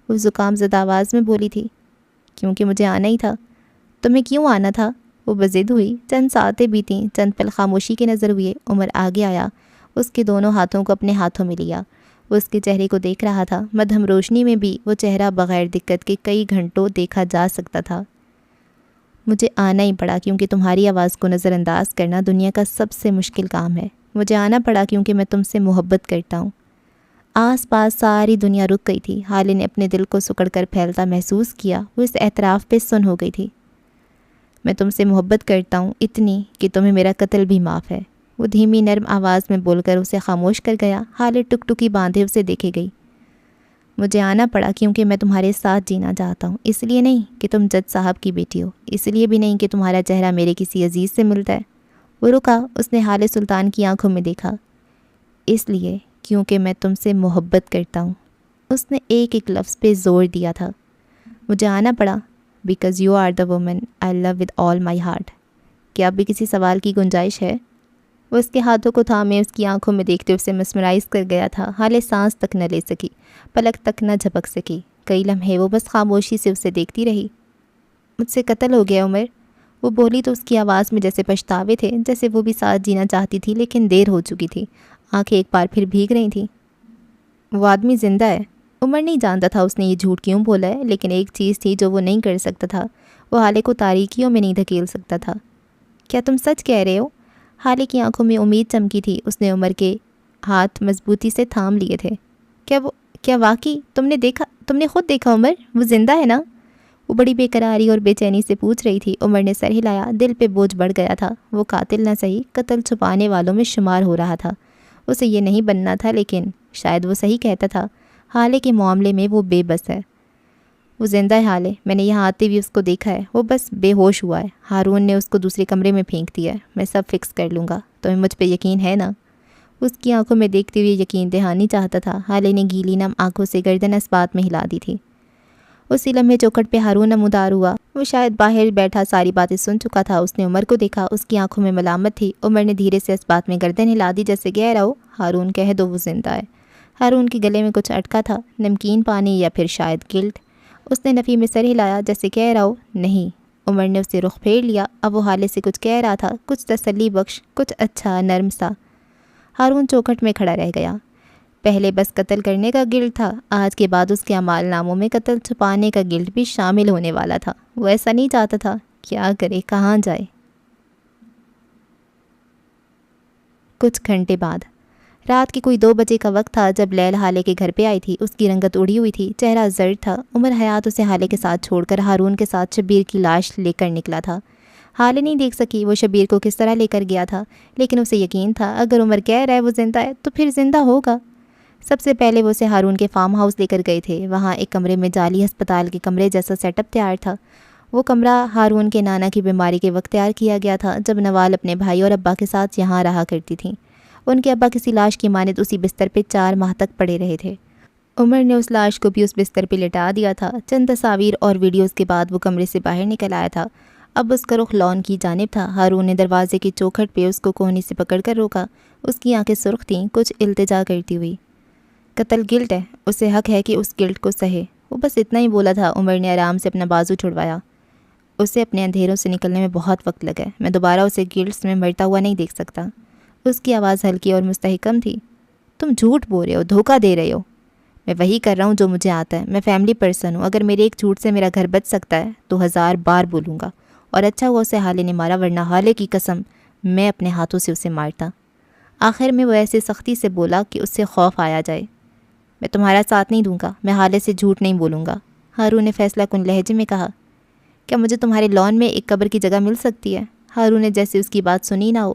وہ زکام زدہ آواز میں بولی تھی۔ کیونکہ مجھے آنا ہی تھا۔ تمہیں کیوں آنا تھا؟ وہ بضد ہوئی۔ چند ساعتیں بیتیں، چند پل خاموشی کے نظر ہوئے۔ عمر آگے آیا، اس کے دونوں ہاتھوں کو اپنے ہاتھوں میں لیا۔ وہ اس کے چہرے کو دیکھ رہا تھا۔ مدھم روشنی میں بھی وہ چہرہ بغیر دقت کے کئی گھنٹوں دیکھا جا سکتا تھا۔ مجھے آنا ہی پڑا کیونکہ تمہاری آواز کو نظر انداز کرنا دنیا کا سب سے مشکل کام ہے۔ مجھے آنا پڑا کیونکہ میں تم سے محبت کرتا ہوں۔ آس پاس ساری دنیا رک گئی تھی۔ حالے نے اپنے دل کو سکڑ کر پھیلتا محسوس کیا۔ وہ اس اعتراف پہ سن ہو گئی تھی۔ میں تم سے محبت کرتا ہوں، اتنی کہ تمہیں میرا قتل بھی معاف ہے، وہ دھیمی نرم آواز میں بول کر اسے خاموش کر گیا۔ حالے ٹک ٹکی باندھے اسے دیکھے گئی۔ مجھے آنا پڑا کیونکہ میں تمہارے ساتھ جینا چاہتا ہوں، اس لیے نہیں کہ تم جج صاحب کی بیٹی ہو، اس لیے بھی نہیں کہ تمہارا چہرہ میرے کسی عزیز سے ملتا ہے۔ وہ رکا، اس نے حالے سلطان کی آنکھوں میں دیکھا۔ اس لیے کیونکہ میں تم سے محبت کرتا ہوں، اس نے ایک ایک لفظ پہ زور دیا تھا۔ مجھے آنا پڑا because you are the woman I love with all my heart. کیا اب بھی کسی سوال کی گنجائش ہے؟ وہ اس کے ہاتھوں کو تھامے اس کی آنکھوں میں دیکھتے اسے مسمرائز کر گیا تھا۔ حالے سانس تک نہ لے سکی، پلک تک نہ جھپک سکی۔ کئی لمحے وہ بس خاموشی سے اسے دیکھتی رہی۔ مجھ سے قتل ہو گیا عمر، وہ بولی تو اس کی آواز میں جیسے پچھتاوے تھے، جیسے وہ بھی ساتھ جینا چاہتی تھی لیکن دیر ہو چکی تھی۔ آنکھیں ایک بار پھر بھیگ رہی تھیں۔ وہ آدمی زندہ ہے۔ عمر نہیں جانتا تھا اس نے یہ جھوٹ کیوں بولا ہے، لیکن ایک چیز تھی جو وہ نہیں کر سکتا تھا، وہ حالے کو تاریکیوں میں نہیں دھکیل سکتا تھا۔ کیا تم سچ کہہ رہے ہو؟ حالے کی آنکھوں میں امید چمکی تھی۔ اس نے عمر کے ہاتھ مضبوطی سے تھام لیے تھے۔ کیا واقعی تم نے خود دیکھا عمر؟ وہ زندہ ہے نا؟ وہ بڑی بے قراری اور بے چینی سے پوچھ رہی تھی۔ عمر نے سر ہلایا، دل پہ بوجھ بڑھ گیا تھا۔ وہ قاتل نہ صحیح، قتل چھپانے والوں میں شمار ہو رہا تھا۔ اسے یہ نہیں بننا تھا، لیکن شاید وہ صحیح کہتا تھا۔ حالے کے معاملے میں وہ بے بس ہے۔ وہ زندہ ہے حالے، میں نے یہاں آتے ہوئے اس کو دیکھا ہے، وہ بس بے ہوش ہوا ہے۔ ہارون نے اس کو دوسرے کمرے میں پھینک دیا ہے، میں سب فکس کر لوں گا، تمہیں مجھ پہ یقین ہے نا؟ اس کی آنکھوں میں دیکھتے ہوئے یقین دہانی چاہتا تھا۔ حالے نے گیلی نم آنکھوں سے گردن اسبات میں ہلا دی تھی۔ اسی لمحے چوکھٹ پہ ہارون نمودار ہوا۔ وہ شاید باہر بیٹھا ساری باتیں سن چکا تھا۔ اس نے عمر کو دیکھا، اس کی آنکھوں میں ملامت تھی۔ عمر نے دھیرے سے اسبات میں گردن ہلا دی جیسے کہہ رہا ہو ہارون کہہ دو وہ زندہ ہے۔ ہارون کے گلے میں کچھ اٹکا تھا، نمکین پانی یا پھر شاید گلٹ۔ اس نے نفی میں سر ہلایا جیسے کہہ رہا ہو نہیں۔ عمر نے اسے رخ پھیر لیا۔ اب وہ حالے سے کچھ کہہ رہا تھا، کچھ تسلی بخش، کچھ اچھا نرم سا۔ ہارون چوکھٹ میں کھڑا رہ گیا۔ پہلے بس قتل کرنے کا گلٹ تھا، آج کے بعد اس کے اعمال ناموں میں قتل چھپانے کا گلٹ بھی شامل ہونے والا تھا۔ وہ ایسا نہیں چاہتا تھا۔ کیا کرے، کہاں جائے؟ کچھ گھنٹے بعد رات کے کوئی 2 بجے کا وقت تھا جب لیل حالے کے گھر پہ آئی تھی۔ اس کی رنگت اڑی ہوئی تھی، چہرہ زرد تھا۔ عمر حیات اسے حالے کے ساتھ چھوڑ کر ہارون کے ساتھ شبیر کی لاش لے کر نکلا تھا۔ حالے نہیں دیکھ سکی وہ شبیر کو کس طرح لے کر گیا تھا، لیکن اسے یقین تھا اگر عمر کہہ رہا ہے وہ زندہ ہے تو پھر زندہ ہوگا۔ سب سے پہلے وہ اسے ہارون کے فارم ہاؤس لے کر گئے تھے۔ وہاں ایک کمرے میں جعلی ہسپتال کے کمرے جیسا سیٹ اپ تیار تھا۔ وہ کمرہ ہارون کے نانا کی بیماری کے وقت تیار کیا گیا تھا جب نوال اپنے بھائی اور ابا کے ساتھ یہاں رہا کرتی تھیں۔ ان کے ابا کسی لاش کی مانند اسی بستر پہ 4 ماہ تک پڑے رہے تھے۔ عمر نے اس لاش کو بھی اس بستر پہ لٹا دیا تھا۔ چند تصاویر اور ویڈیوز کے بعد وہ کمرے سے باہر نکل آیا تھا۔ اب اس کا رخ لان کی جانب تھا۔ ہارون نے دروازے کی چوکھٹ پہ اس کو کوہنی سے پکڑ کر روکا۔ اس کی آنکھیں سرخ تھیں، کچھ التجا کرتی ہوئی۔ قتل گلٹ ہے، اسے حق ہے کہ اس گلٹ کو سہے۔ وہ بس اتنا ہی بولا تھا۔ عمر نے آرام سے اپنا بازو چھڑوایا۔ اسے اپنے اندھیروں سے نکلنے میں بہت وقت لگا ہے، میں دوبارہ اسے گلٹس میں مرتا ہوا نہیں دیکھ سکتا۔ اس کی آواز ہلکی اور مستحکم تھی۔ تم جھوٹ بول رہے ہو، دھوکہ دے رہے ہو۔ میں وہی کر رہا ہوں جو مجھے آتا ہے، میں فیملی پرسن ہوں۔ اگر میرے ایک جھوٹ سے میرا گھر بچ سکتا ہے تو 1000 بار بولوں گا۔ اور اچھا ہوا اسے حالے نے مارا، ورنہ حالے کی قسم میں اپنے ہاتھوں سے اسے مارتا۔ آخر میں وہ ایسے سختی سے بولا کہ اس سے خوف آیا جائے۔ میں تمہارا ساتھ نہیں دوں گا، میں حالے سے جھوٹ نہیں بولوں گا، ہارون نے فیصلہ کن لہجے میں کہا۔ کیا مجھے تمہارے لان میں ایک قبر کی جگہ مل سکتی ہے؟ ہارون نے جیسے اس کی بات سنی نہ ہو۔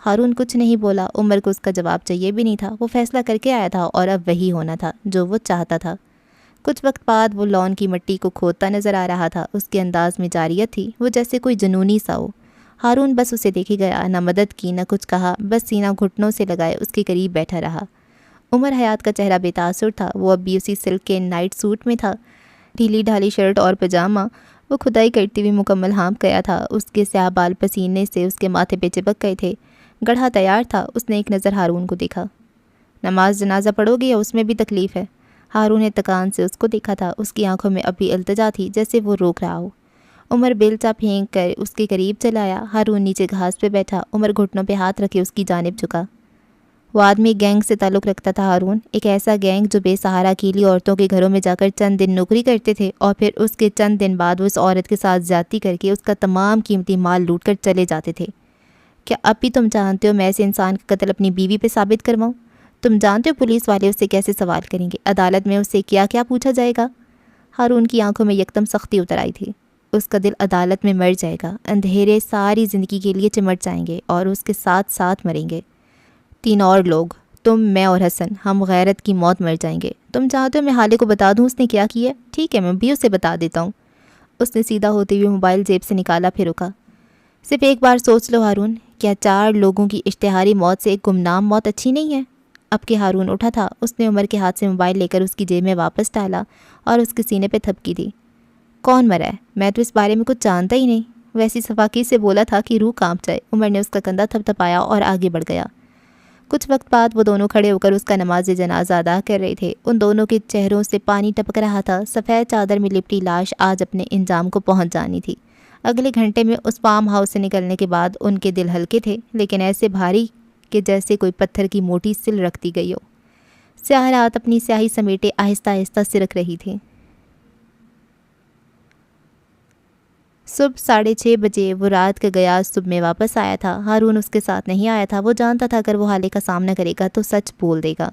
ہارون کچھ نہیں بولا۔ عمر کو اس کا جواب چاہیے بھی نہیں تھا۔ وہ فیصلہ کر کے آیا تھا اور اب وہی ہونا تھا جو وہ چاہتا تھا۔ کچھ وقت بعد وہ لان کی مٹی کو کھودتا نظر آ رہا تھا۔ اس کے انداز میں جاریت تھی، وہ جیسے کوئی جنونی سا ہو۔ ہارون بس اسے دیکھے گیا، نہ مدد کی نہ کچھ کہا، بس سینہ گھٹنوں سے لگائے اس کے قریب بیٹھا رہا۔ عمر حیات کا چہرہ بے تاثر تھا۔ وہ اب بھی اسی سلک کے نائٹ سوٹ میں تھا، ڈھیلی ڈھالی شرٹ اور پجامہ۔ وہ کھدائی کرتے ہوئے مکمل ہانپ گیا تھا۔ اس کے سیاہ بال پسینے سے اس کے ماتھے پہ چپک گئے تھے۔ گڑھا تیار تھا۔ اس نے ایک نظر ہارون کو دیکھا۔ نماز جنازہ پڑھو گے یا اس میں بھی تکلیف ہے؟ ہارون نے تکان سے اس کو دیکھا تھا۔ اس کی آنکھوں میں اب بھی التجا تھی، جیسے وہ روک رہا ہو۔ عمر بیلچا پھینک کر اس کے قریب چلا آیا۔ ہارون نیچے گھاس پہ بیٹھا، عمر گھٹنوں پہ ہاتھ رکھے اس کی جانب جھکا۔ وہ آدمی گینگ سے تعلق رکھتا تھا ہارون، ایک ایسا گینگ جو بے سہارا اکیلی عورتوں کے گھروں میں جا کر چند دن نوکری کرتے تھے اور پھر اس کے چند دن بعد وہ اس عورت کے ساتھ زیادتی کر کے اس کا تمام قیمتی مال لوٹ کر چلے جاتے تھے۔ کیا اب بھی تم چاہتے ہو میں ایسے انسان کا قتل اپنی بیوی پہ ثابت کرواؤں؟ تم جانتے ہو پولیس والے اس سے کیسے سوال کریں گے، عدالت میں اس سے کیا کیا پوچھا جائے گا؟ ہارون کی آنکھوں میں یکدم سختی اتر آئی تھی۔ اس کا دل عدالت میں مر جائے گا، اندھیرے ساری زندگی کے لیے چمٹ جائیں گے اور اس کے ساتھ ساتھ مریں گے 3 اور لوگ، تم، میں اور حسن، ہم غیرت کی موت مر جائیں گے۔ تم چاہتے ہو میں حالے کو بتا دوں اس نے کیا کیا؟ ٹھیک ہے، میں بھی اسے بتا دیتا ہوں۔ اس نے سیدھا ہوتے ہوئے موبائل جیب سے نکالا، پھر رکا۔ صرف ایک بار سوچ لو ہارون، کیا 4 لوگوں کی اشتہاری موت سے ایک گمنام موت اچھی نہیں ہے؟ اب کہ ہارون اٹھا تھا، اس نے عمر کے ہاتھ سے موبائل لے کر اس کی جیب میں واپس ڈالا اور اس کے سینے پہ تھپکی دی۔ کون مرا ہے؟ میں تو اس بارے میں کچھ جانتا ہی نہیں۔ ویسی صفاقی سے بولا تھا کہ روح کانپ جائے۔ عمر نے اس کا کندھا تھپتھپایا اور آگے بڑھ گیا۔ کچھ وقت بعد وہ دونوں کھڑے ہو کر اس کا نماز جنازہ ادا کر رہے تھے۔ ان دونوں کے چہروں سے پانی ٹپک رہا تھا۔ سفید چادر میں لپٹی لاش آج اپنے انجام کو پہنچ جانی تھی۔ اگلے گھنٹے میں اس فارم ہاؤس سے نکلنے کے بعد ان کے دل ہلکے تھے، لیکن ایسے بھاری کہ جیسے کوئی پتھر کی موٹی سل رکھتی گئی ہو۔ سیاہ رات اپنی سیاہی سمیٹے آہستہ آہستہ سرک رہی تھی۔ صبح 6:30 بجے وہ رات کا گیا صبح میں واپس آیا تھا۔ ہارون اس کے ساتھ نہیں آیا تھا۔ وہ جانتا تھا اگر وہ حالے کا سامنا کرے گا تو سچ بول دے گا۔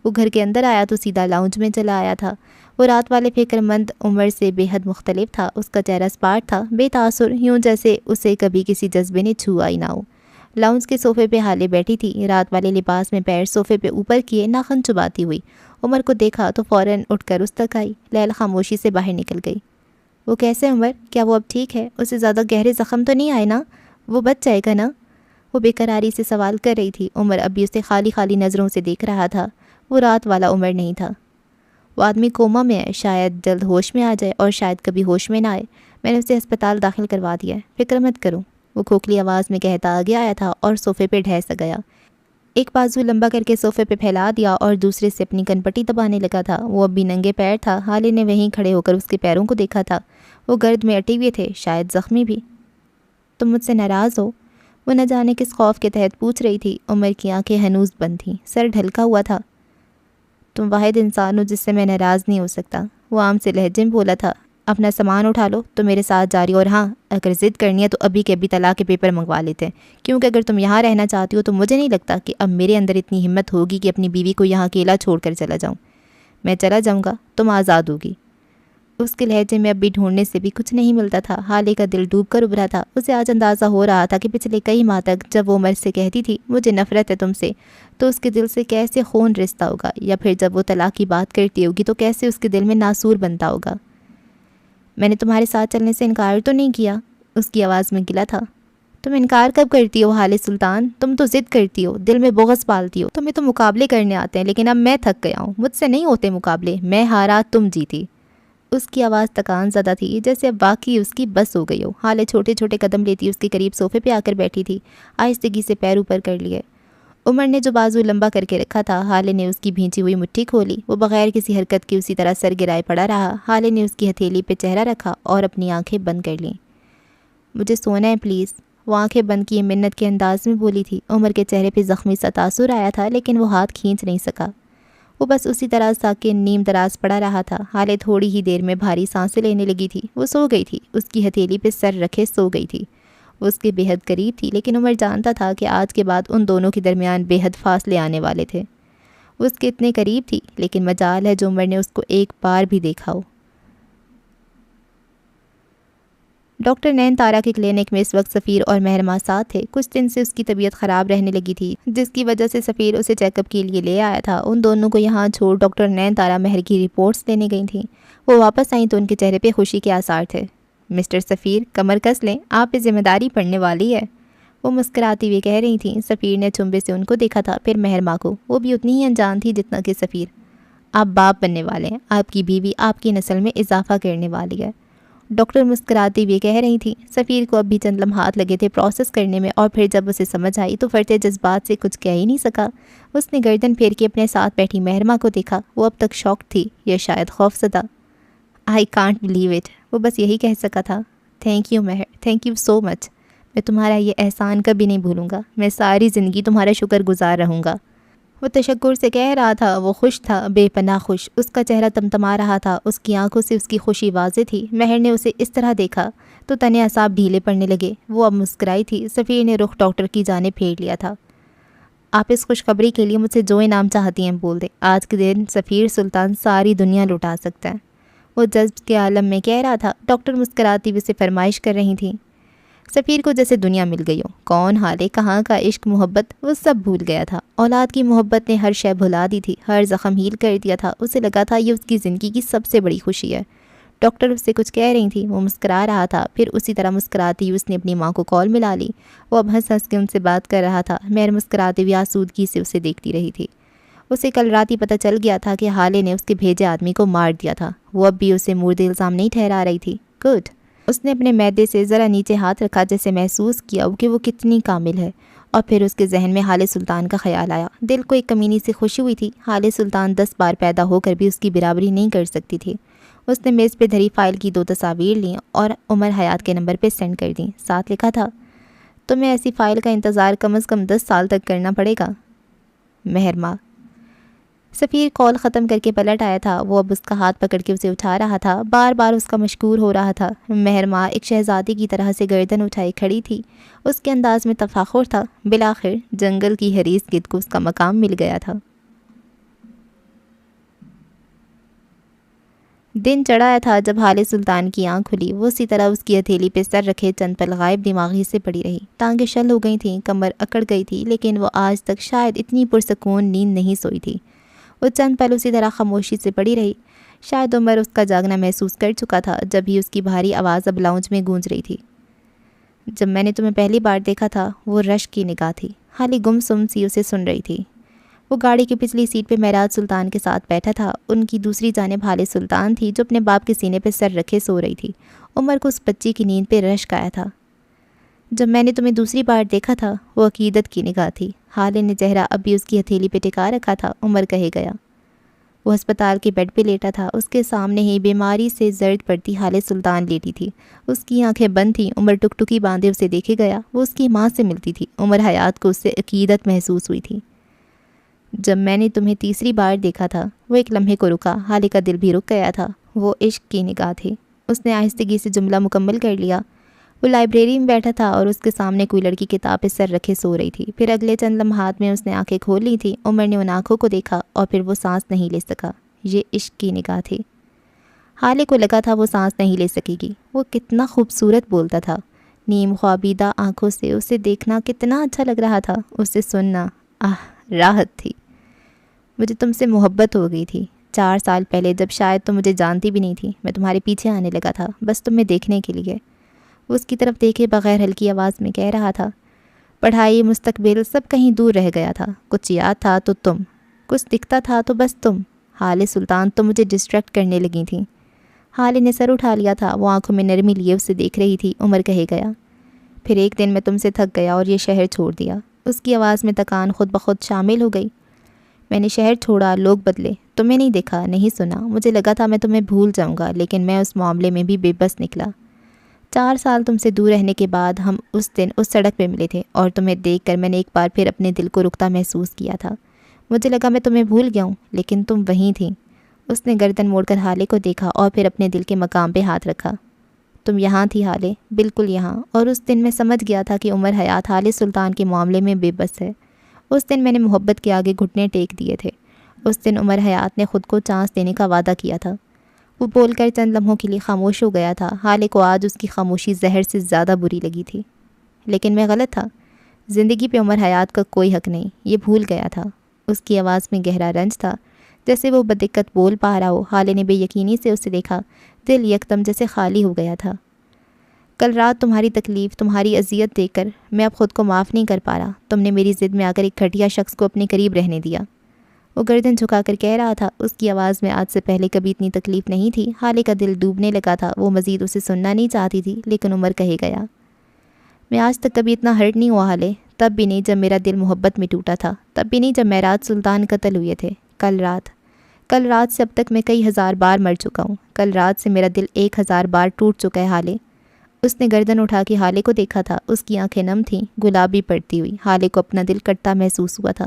وہ گھر کے اندر آیا تو سیدھا لاؤنج میں چلا آیا تھا۔ وہ رات والے فکر مند عمر سے بے حد مختلف تھا۔ اس کا چہرہ سپاٹ تھا، بے تاثر، یوں جیسے اسے کبھی کسی جذبے نے چھوا ہی نہ ہو۔ لاؤنج کے صوفے پہ حالے بیٹھی تھی، رات والے لباس میں پیر صوفے پہ اوپر کیے، ناخن چباتی ہوئی۔ عمر کو دیکھا تو فوراً اٹھ کر اس تک آئی۔ لیل خاموشی سے باہر نکل گئی۔ وہ کیسے عمر؟ کیا وہ اب ٹھیک ہے؟ اسے زیادہ گہرے زخم تو نہیں آئے نا؟ وہ بچ جائے گا نا؟ وہ بے قراری سے سوال کر رہی تھی۔ عمر اب بھی اسے خالی خالی نظروں سے دیکھ رہا تھا۔ وہ رات والا عمر نہیں تھا۔ وہ آدمی کوما میں ہے، شاید جلد ہوش میں آ جائے اور شاید کبھی ہوش میں نہ آئے۔ میں نے اسے ہسپتال داخل کروا دیا ہے، فکر مت کرو، وہ کھوکھلی آواز میں کہتا آگے آیا تھا اور صوفے پہ ڈھہ سا گیا۔ ایک بازو لمبا کر کے صوفے پہ پھیلا دیا اور دوسرے سے اپنی کنپٹی دبانے لگا تھا۔ وہ اب بھی ننگے پیر تھا۔ حالے نے وہیں کھڑے ہو کر اس کے پیروں کو دیکھا تھا۔ وہ گرد میں اٹے ہوئے تھے، شاید زخمی بھی۔ تم مجھ سے ناراض ہو؟ وہ نہ جانے کس خوف کے تحت پوچھ رہی تھی۔ عمر کی آنکھیں ہنوز بند تھیں، سر ڈھلکا ہوا تھا۔ تم واحد انسان ہو جس سے میں ناراض نہیں ہو سکتا، وہ عام سے لہجے میں بولا تھا۔ اپنا سامان اٹھا لو تو میرے ساتھ جا رہی ہو، اور ہاں اگر ضد کرنی ہے تو ابھی کے ابھی طلاق کے پیپر منگوا لیتے ہیں، کیونکہ اگر تم یہاں رہنا چاہتی ہو تو مجھے نہیں لگتا کہ اب میرے اندر اتنی ہمت ہوگی کہ اپنی بیوی کو یہاں اکیلا چھوڑ کر چلا جاؤں۔ میں چلا جاؤں گا، تم آزاد ہوگی۔ اس کے لہجے میں اب بھی ڈھونڈنے سے بھی کچھ نہیں ملتا تھا۔ حالے کا دل ڈوب کر ابھرا تھا۔ اسے آج اندازہ ہو رہا تھا کہ پچھلے کئی ماہ تک جب وہ عمر سے کہتی تھی مجھے نفرت ہے تم سے، تو اس کے دل سے کیسے خون رستا ہوگا، یا پھر جب وہ طلاق کی بات کرتی ہوگی تو کیسے اس کے دل میں ناسور بنتا ہوگا۔ میں نے تمہارے ساتھ چلنے سے انکار تو نہیں کیا، اس کی آواز میں گلا تھا۔ تم انکار کب کرتی ہو حالے سلطان؟ تم تو ضد کرتی ہو، دل میں بغض پالتی ہو۔ تمہیں تو مقابلے کرنے آتے ہیں، لیکن اب میں تھک گیا ہوں، مجھ سے نہیں ہوتے مقابلے، میں ہارا تم جیتی۔ اس کی آواز تکان زدہ تھی، جیسے اب واقعی اس کی بس ہو گئی ہو۔ حالے چھوٹے چھوٹے قدم لیتی اس کے قریب صوفے پہ آ کر بیٹھی تھی، آہستگی سے پیر اوپر کر لیے۔ عمر نے جو بازو لمبا کر کے رکھا تھا، حالے نے اس کی بھینچی ہوئی مٹھی کھولی۔ وہ بغیر کسی حرکت کے اسی طرح سر گرائے پڑا رہا۔ حالے نے اس کی ہتھیلی پہ چہرہ رکھا اور اپنی آنکھیں بند کر لیں۔ مجھے سونا ہے پلیز، وہ آنکھیں بند کیے منت کے انداز میں بولی تھی۔ عمر کے چہرے پہ زخمی سا تاثر آیا تھا، لیکن وہ ہاتھ کھینچ نہیں سکا۔ وہ بس اسی طرح ساکن نیم دراز پڑا رہا تھا۔ حالے تھوڑی ہی دیر میں بھاری سانسیں لینے لگی تھی۔ وہ سو گئی تھی، اس کی ہتھیلی پہ سر رکھے سو گئی تھی۔ وہ اس کے بے حد قریب تھی، لیکن عمر جانتا تھا کہ آج کے بعد ان دونوں کے درمیان بے حد فاصلے آنے والے تھے۔ وہ اس کے اتنے قریب تھی، لیکن مجال ہے جو عمر نے اس کو ایک بار بھی دیکھا ہو۔ ڈاکٹر نین تارا کے کلینک میں اس وقت سفیر اور مہرما ساتھ تھے۔ کچھ دن سے اس کی طبیعت خراب رہنے لگی تھی، جس کی وجہ سے سفیر اسے چیک اپ کے لیے لے آیا تھا۔ ان دونوں کو یہاں چھوڑ ڈاکٹر نین تارا مہر کی رپورٹس لینے گئی تھیں۔ وہ واپس آئیں تو ان کے چہرے پہ خوشی کے آثار تھے۔ مسٹر سفیر، کمر کس لیں، آپ پہ ذمہ داری پڑنے والی ہے، وہ مسکراتی ہوئے کہہ رہی تھیں۔ سفیر نے چنبے سے ان کو دیکھا تھا، پھر مہرما کو۔ وہ بھی اتنی ہی انجان تھی جتنا کہ سفیر۔ آپ باپ بننے والے ہیں، آپ کی بیوی آپ کی نسل میں اضافہ کرنے والی ہے، ڈاکٹر مسکراتی ہوئے کہہ رہی تھی۔ سفیر کو اب بھی چند لمحات لگے تھے پروسیس کرنے میں، اور پھر جب اسے سمجھ آئی تو فرتے جذبات سے کچھ کہہ ہی نہیں سکا۔ اس نے گردن پھیر کے اپنے ساتھ بیٹھی مہرما کو دیکھا۔ وہ اب تک شاکڈ تھی، یا شاید خوف زدہ۔ آئی کانٹ بلیو اٹ، وہ بس یہی کہہ سکا تھا۔ تھینک یو مہر، تھینک یو سو مچ، میں تمہارا یہ احسان کبھی نہیں بھولوں گا، میں ساری زندگی تمہارا شکر گزار رہوں گا، وہ تشکر سے کہہ رہا تھا۔ وہ خوش تھا، بے پناہ خوش۔ اس کا چہرہ تمتما رہا تھا، اس کی آنکھوں سے اس کی خوشی واضح تھی۔ مہر نے اسے اس طرح دیکھا تو تنے اعصاب ڈھیلے پڑنے لگے۔ وہ اب مسکرائی تھی۔ سفیر نے رخ ڈاکٹر کی جانب پھیر لیا تھا۔ آپ اس خوشخبری کے لیے مجھ سے جو انعام چاہتی ہیں بول دیں، آج کے دن سفیر سلطان ساری دنیا لوٹا سکتا ہے، وہ جذب کے عالم میں کہہ رہا تھا۔ ڈاکٹر مسکراتی ہوئے سے فرمائش کر رہی تھیں۔ سفیر کو جیسے دنیا مل گئی ہو، کون، حالے، کہاں کا عشق، محبت، وہ سب بھول گیا تھا۔ اولاد کی محبت نے ہر شے بھلا دی تھی، ہر زخم ہیل کر دیا تھا۔ اسے لگا تھا یہ اس کی زندگی کی سب سے بڑی خوشی ہے۔ ڈاکٹر اس سے کچھ کہہ رہی تھی، وہ مسکرا رہا تھا۔ پھر اسی طرح مسکراتی ہوئی اس نے اپنی ماں کو کال ملا لی۔ وہ اب ہنس ہنس کے ان سے بات کر رہا تھا۔ مہر مسکراتے ہوئے آسودگی سے اسے دیکھتی رہی تھی۔ اسے کل رات ہی پتہ چل گیا تھا کہ حالے نے اس کے بھیجے آدمی کو مار دیا تھا۔ وہ اب بھی اسے مورد الزام نہیں ٹھہرا رہی تھی۔ گڈ، اس نے اپنے معدے سے ذرا نیچے ہاتھ رکھا، جیسے محسوس کیا کہ وہ کتنی کامل ہے، اور پھر اس کے ذہن میں حالے سلطان کا خیال آیا۔ دل کو ایک کمینی سے خوشی ہوئی تھی۔ حالے سلطان 10 بار پیدا ہو کر بھی اس کی برابری نہیں کر سکتی تھی۔ اس نے میز پہ دھری فائل کی 2 تصاویر لیں اور عمر حیات کے نمبر پہ سینڈ کر دیں۔ ساتھ لکھا تھا، تمہیں ایسی فائل کا انتظار کم از کم 10 سال تک کرنا پڑے گا، مہرما۔ سفیر کال ختم کر کے پلٹ آیا تھا۔ وہ اب اس کا ہاتھ پکڑ کے اسے اٹھا رہا تھا، بار بار اس کا مشکور ہو رہا تھا۔ مہرما ایک شہزادی کی طرح سے گردن اٹھائے کھڑی تھی۔ اس کے انداز میں تفاخر تھا۔ بالآخر جنگل کی حریص گدھ کو اس کا مقام مل گیا تھا۔ دن چڑھایا تھا جب حالے سلطان کی آنکھ کھلی۔ وہ اسی طرح اس کی ہتھیلی پہ سر رکھے چند پل غائب دماغی سے پڑی رہی۔ ٹانگیں شل ہو گئی تھیں، کمر اکڑ گئی تھی، لیکن وہ آج تک شاید اتنی پرسکون نیند نہیں سوئی تھی۔ وہ چند پل اسی طرح خاموشی سے پڑی رہی۔ شاید عمر اس کا جاگنا محسوس کر چکا تھا، جب ہی اس کی بھاری آواز اب لاؤنج میں گونج رہی تھی۔ جب میں نے تمہیں پہلی بار دیکھا تھا وہ رشک کی نگاہ تھی۔ حالی گم سم سی اسے سن رہی تھی۔ وہ گاڑی کی پچھلی سیٹ پہ معراج سلطان کے ساتھ بیٹھا تھا۔ ان کی دوسری جانب حالے سلطان تھی جو اپنے باپ کے سینے پہ سر رکھے سو رہی تھی۔ عمر کو اس بچی کی نیند پہ رشک آیا تھا۔ جب میں نے تمہیں دوسری بار دیکھا تھا وہ عقیدت کی نگاہ تھی۔ حالے نے چہرہ اب بھی اس کی ہتھیلی پہ ٹکا رکھا تھا۔ عمر کہے گیا۔ وہ ہسپتال کے بیڈ پہ لیٹا تھا۔ اس کے سامنے ہی بیماری سے زرد پڑتی حالے سلطان لیٹی تھی۔ اس کی آنکھیں بند تھیں۔ عمر ٹک ٹکی باندھے اسے دیکھے گیا۔ وہ اس کی ماں سے ملتی تھی۔ عمر حیات کو اس سے عقیدت محسوس ہوئی تھی۔ جب میں نے تمہیں تیسری بار دیکھا تھا وہ ایک لمحے کو رکا۔ حالے کا دل بھی رک گیا تھا۔ وہ عشق کی نگاہ تھی۔ اس نے آہستگی سے جملہ مکمل کر لیا۔ وہ لائبریری میں بیٹھا تھا اور اس کے سامنے کوئی لڑکی کتاب پہ سر رکھے سو رہی تھی۔ پھر اگلے چند لمحات میں اس نے آنکھیں کھول لی تھیں۔ عمر نے ان آنکھوں کو دیکھا اور پھر وہ سانس نہیں لے سکا۔ یہ عشق کی نگاہ تھی۔ حالے کو لگا تھا وہ سانس نہیں لے سکے گی۔ وہ کتنا خوبصورت بولتا تھا۔ نیم خوابیدہ آنکھوں سے اسے دیکھنا کتنا اچھا لگ رہا تھا۔ اسے سننا راحت تھی۔ مجھے تم سے محبت ہو گئی تھی 4 سال پہلے، جب شاید تم مجھے جانتی بھی نہیں تھی۔ میں تمہارے پیچھے آنے لگا تھا بس تمہیں دیکھنے کے لیے۔ وہ اس کی طرف دیکھے بغیر ہلکی آواز میں کہہ رہا تھا، پڑھائی، مستقبل سب کہیں دور رہ گیا تھا۔ کچھ یاد تھا تو تم، کچھ دکھتا تھا تو بس تم۔ حالے سلطان تو مجھے ڈسٹریکٹ کرنے لگی تھیں۔ حالے نے سر اٹھا لیا تھا۔ وہ آنکھوں میں نرمی لیے اسے دیکھ رہی تھی۔ عمر کہے گیا، پھر ایک دن میں تم سے تھک گیا اور یہ شہر چھوڑ دیا۔ اس کی آواز میں تکان خود بخود شامل ہو گئی۔ میں نے شہر چھوڑا، لوگ بدلے، تمہیں نہیں دیکھا، نہیں سنا۔ مجھے لگا تھا میں تمہیں بھول جاؤں گا، لیکن میں اس معاملے میں بھی بے بس نکلا۔ 4 سال تم سے دور رہنے کے بعد ہم اس دن اس سڑک پہ ملے تھے اور تمہیں دیکھ کر میں نے ایک بار پھر اپنے دل کو رکتا محسوس کیا تھا۔ مجھے لگا میں تمہیں بھول گیا ہوں، لیکن تم وہیں تھیں۔ اس نے گردن موڑ کر حالے کو دیکھا اور پھر اپنے دل کے مقام پہ ہاتھ رکھا۔ تم یہاں تھی حالے، بالکل یہاں، اور اس دن میں سمجھ گیا تھا کہ عمر حیات حالے سلطان کے معاملے میں بے بس ہے۔ اس دن میں نے محبت کے آگے گھٹنے ٹیک دیے تھے۔ اس دن عمر حیات نے خود کو چانس دینے کا وعدہ کیا تھا۔ وہ بول کر چند لمحوں کے لیے خاموش ہو گیا تھا۔ حالے کو آج اس کی خاموشی زہر سے زیادہ بری لگی تھی۔ لیکن میں غلط تھا۔ زندگی پہ عمر حیات کا کوئی حق نہیں، یہ بھول گیا تھا۔ اس کی آواز میں گہرا رنج تھا، جیسے وہ بدقت بول پا رہا ہو۔ حالے نے بے یقینی سے اسے دیکھا۔ دل یکدم جیسے خالی ہو گیا تھا۔ کل رات تمہاری تکلیف، تمہاری اذیت دیکھ کر میں اب خود کو معاف نہیں کر پا رہا۔ تم نے میری ضد میں آ کر ایک گھٹیا شخص کو اپنے قریب رہنے دیا۔ وہ گردن جھکا کر کہہ رہا تھا۔ اس کی آواز میں آج سے پہلے کبھی اتنی تکلیف نہیں تھی۔ حالے کا دل ڈوبنے لگا تھا۔ وہ مزید اسے سننا نہیں چاہتی تھی، لیکن عمر کہے گیا، میں آج تک کبھی اتنا ہرٹ نہیں ہوا حالے، تب بھی نہیں جب میرا دل محبت میں ٹوٹا تھا، تب بھی نہیں جب معراج سلطان قتل ہوئے تھے۔ کل رات سے اب تک میں کئی ہزار بار مر چکا ہوں۔ کل رات سے میرا دل 1000 بار ٹوٹ چکا ہے حالے۔ اس نے گردن اٹھا کے حالے کو دیکھا تھا۔ اس کی آنکھیں نم تھیں، گلابی پڑتی ہوئی۔ حالے کو اپنا دل کٹتا محسوس ہوا تھا۔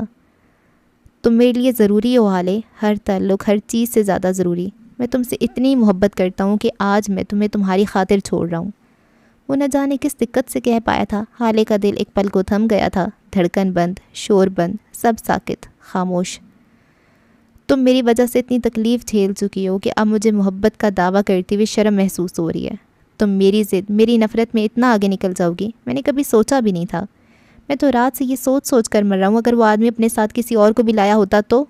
تم میرے لیے ضروری ہو حالے، ہر تعلق، ہر چیز سے زیادہ ضروری۔ میں تم سے اتنی محبت کرتا ہوں کہ آج میں تمہیں تمہاری خاطر چھوڑ رہا ہوں۔ وہ نہ جانے کس دقت سے کہہ پایا تھا۔ حالے کا دل ایک پل کو تھم گیا تھا۔ دھڑکن بند، شور بند، سب ساکت، خاموش۔ تم میری وجہ سے اتنی تکلیف جھیل چکی ہو کہ اب مجھے محبت کا دعویٰ کرتے ہوئے شرم محسوس ہو رہی ہے۔ تم میری ضد، میری نفرت میں اتنا آگے نکل جاؤ گی، میں نے کبھی سوچا بھی نہیں تھا۔ میں تو رات سے یہ سوچ کر مر رہا ہوں، اگر وہ آدمی اپنے ساتھ کسی اور کو بھی لایا ہوتا تو۔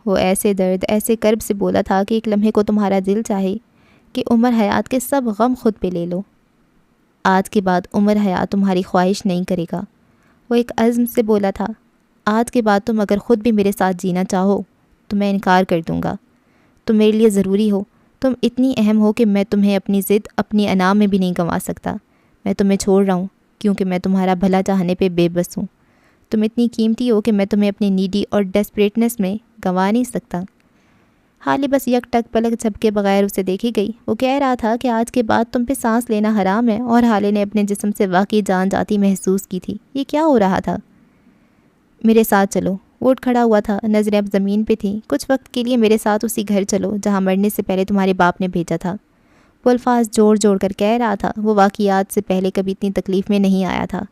وہ ایسے درد، ایسے کرب سے بولا تھا کہ ایک لمحے کو تمہارا دل چاہے کہ عمر حیات کے سب غم خود پہ لے لو۔ آج کے بعد عمر حیات تمہاری خواہش نہیں کرے گا۔ وہ ایک عزم سے بولا تھا، آج کے بعد تم اگر خود بھی میرے ساتھ جینا چاہو تو میں انکار کر دوں گا۔ تم میرے لیے ضروری ہو، تم اتنی اہم ہو کہ میں تمہیں اپنی ضد، اپنی انا میں بھی نہیں گنوا سکتا۔ میں تمہیں چھوڑ رہا ہوں کیونکہ میں تمہارا بھلا چاہنے پہ بے بس ہوں۔ تم اتنی قیمتی ہو کہ میں تمہیں اپنی نیڈی اور ڈیسپریٹنس میں گنوا نہیں سکتا۔ حالے بس یک ٹک پلک جھپکے بغیر اسے دیکھی گئی۔ وہ کہہ رہا تھا کہ آج کے بعد تم پہ سانس لینا حرام ہے، اور حالے نے اپنے جسم سے واقعی جان جاتی محسوس کی تھی۔ یہ کیا ہو رہا تھا؟ میرے ساتھ چلو۔ وہ اٹھ کھڑا ہوا تھا، نظریں اب زمین پہ تھیں۔ کچھ وقت کے لیے میرے ساتھ اسی گھر چلو جہاں مرنے سے پہلے تمہارے باپ نے بھیجا تھا۔ وہ الفاظ جوڑ کر کہہ رہا تھا۔ وہ واقعات سے پہلے کبھی اتنی تکلیف میں نہیں آیا تھا۔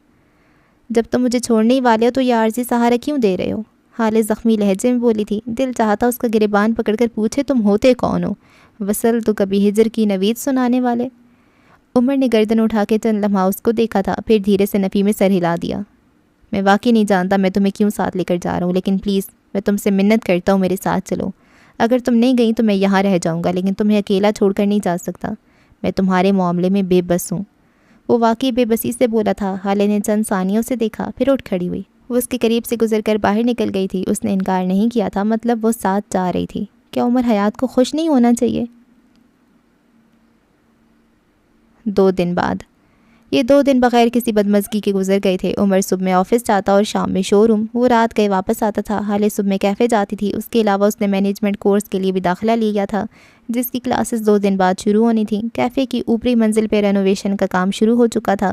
جب تم مجھے چھوڑنے ہی والے ہو تو یہ عارضی سہارا کیوں دے رہے ہو؟ حالے زخمی لہجے میں بولی تھی۔ دل چاہتا اس کا گریبان پکڑ کر پوچھے، تم ہوتے کون ہو؟ وصل تو کبھی ہجر کی نوید سنانے والے؟ عمر نے گردن اٹھا کے چند لمحہ اس کو دیکھا تھا، پھر دھیرے سے نفی میں سر ہلا دیا۔ میں واقعی نہیں جانتا میں تمہیں کیوں ساتھ لے کر جا رہا ہوں، لیکن پلیز میں تم سے منت کرتا ہوں میرے ساتھ چلو۔ اگر تم نہیں گئی تو میں یہاں رہ جاؤں گا، لیکن تمہیں اکیلا چھوڑ کر نہیں جا سکتا۔ میں تمہارے معاملے میں بے بس ہوں۔ وہ واقعی بے بسی سے بولا تھا۔ حالے نے چند ثانیوں سے دیکھا، پھر اٹھ کھڑی ہوئی۔ وہ اس کے قریب سے گزر کر باہر نکل گئی تھی۔ اس نے انکار نہیں کیا تھا، مطلب وہ ساتھ جا رہی تھی۔ کیا عمر حیات کو خوش نہیں ہونا چاہیے؟ 2 دن بعد یہ 2 دن بغیر کسی بدمزگی کے گزر گئے تھے۔ عمر صبح میں آفس جاتا اور شام میں شو روم۔ وہ رات گئے واپس آتا تھا۔ حالے صبح میں کیفے جاتی تھی۔ اس کے علاوہ اس نے مینجمنٹ کورس کے لیے بھی داخلہ لیا تھا، جس کی کلاسز 2 دن بعد شروع ہونی تھیں۔ کیفے کی اوپری منزل پہ رینوویشن کا کام شروع ہو چکا تھا۔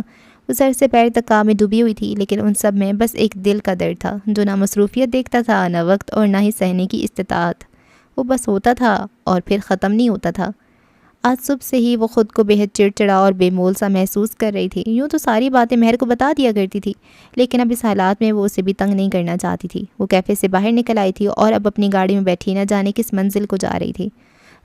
وہ سر سے پیر تک کام میں ڈوبی ہوئی تھی، لیکن ان سب میں بس ایک دل کا درد تھا جو نہ مصروفیت دیکھتا تھا، نہ وقت، اور نہ ہی سہنے کی استطاعت۔ وہ بس ہوتا تھا اور پھر ختم نہیں ہوتا تھا۔ آج صبح سے ہی وہ خود کو بے حد چڑچڑا اور بے مول سا محسوس کر رہی تھی۔ یوں تو ساری باتیں مہر کو بتا دیا کرتی تھی، لیکن اب اس حالات میں وہ اسے بھی تنگ نہیں کرنا چاہتی تھی۔ وہ کیفے سے باہر نکل آئی تھی اور اب اپنی گاڑی میں بیٹھی نہ جانے کس منزل کو جا رہی تھی۔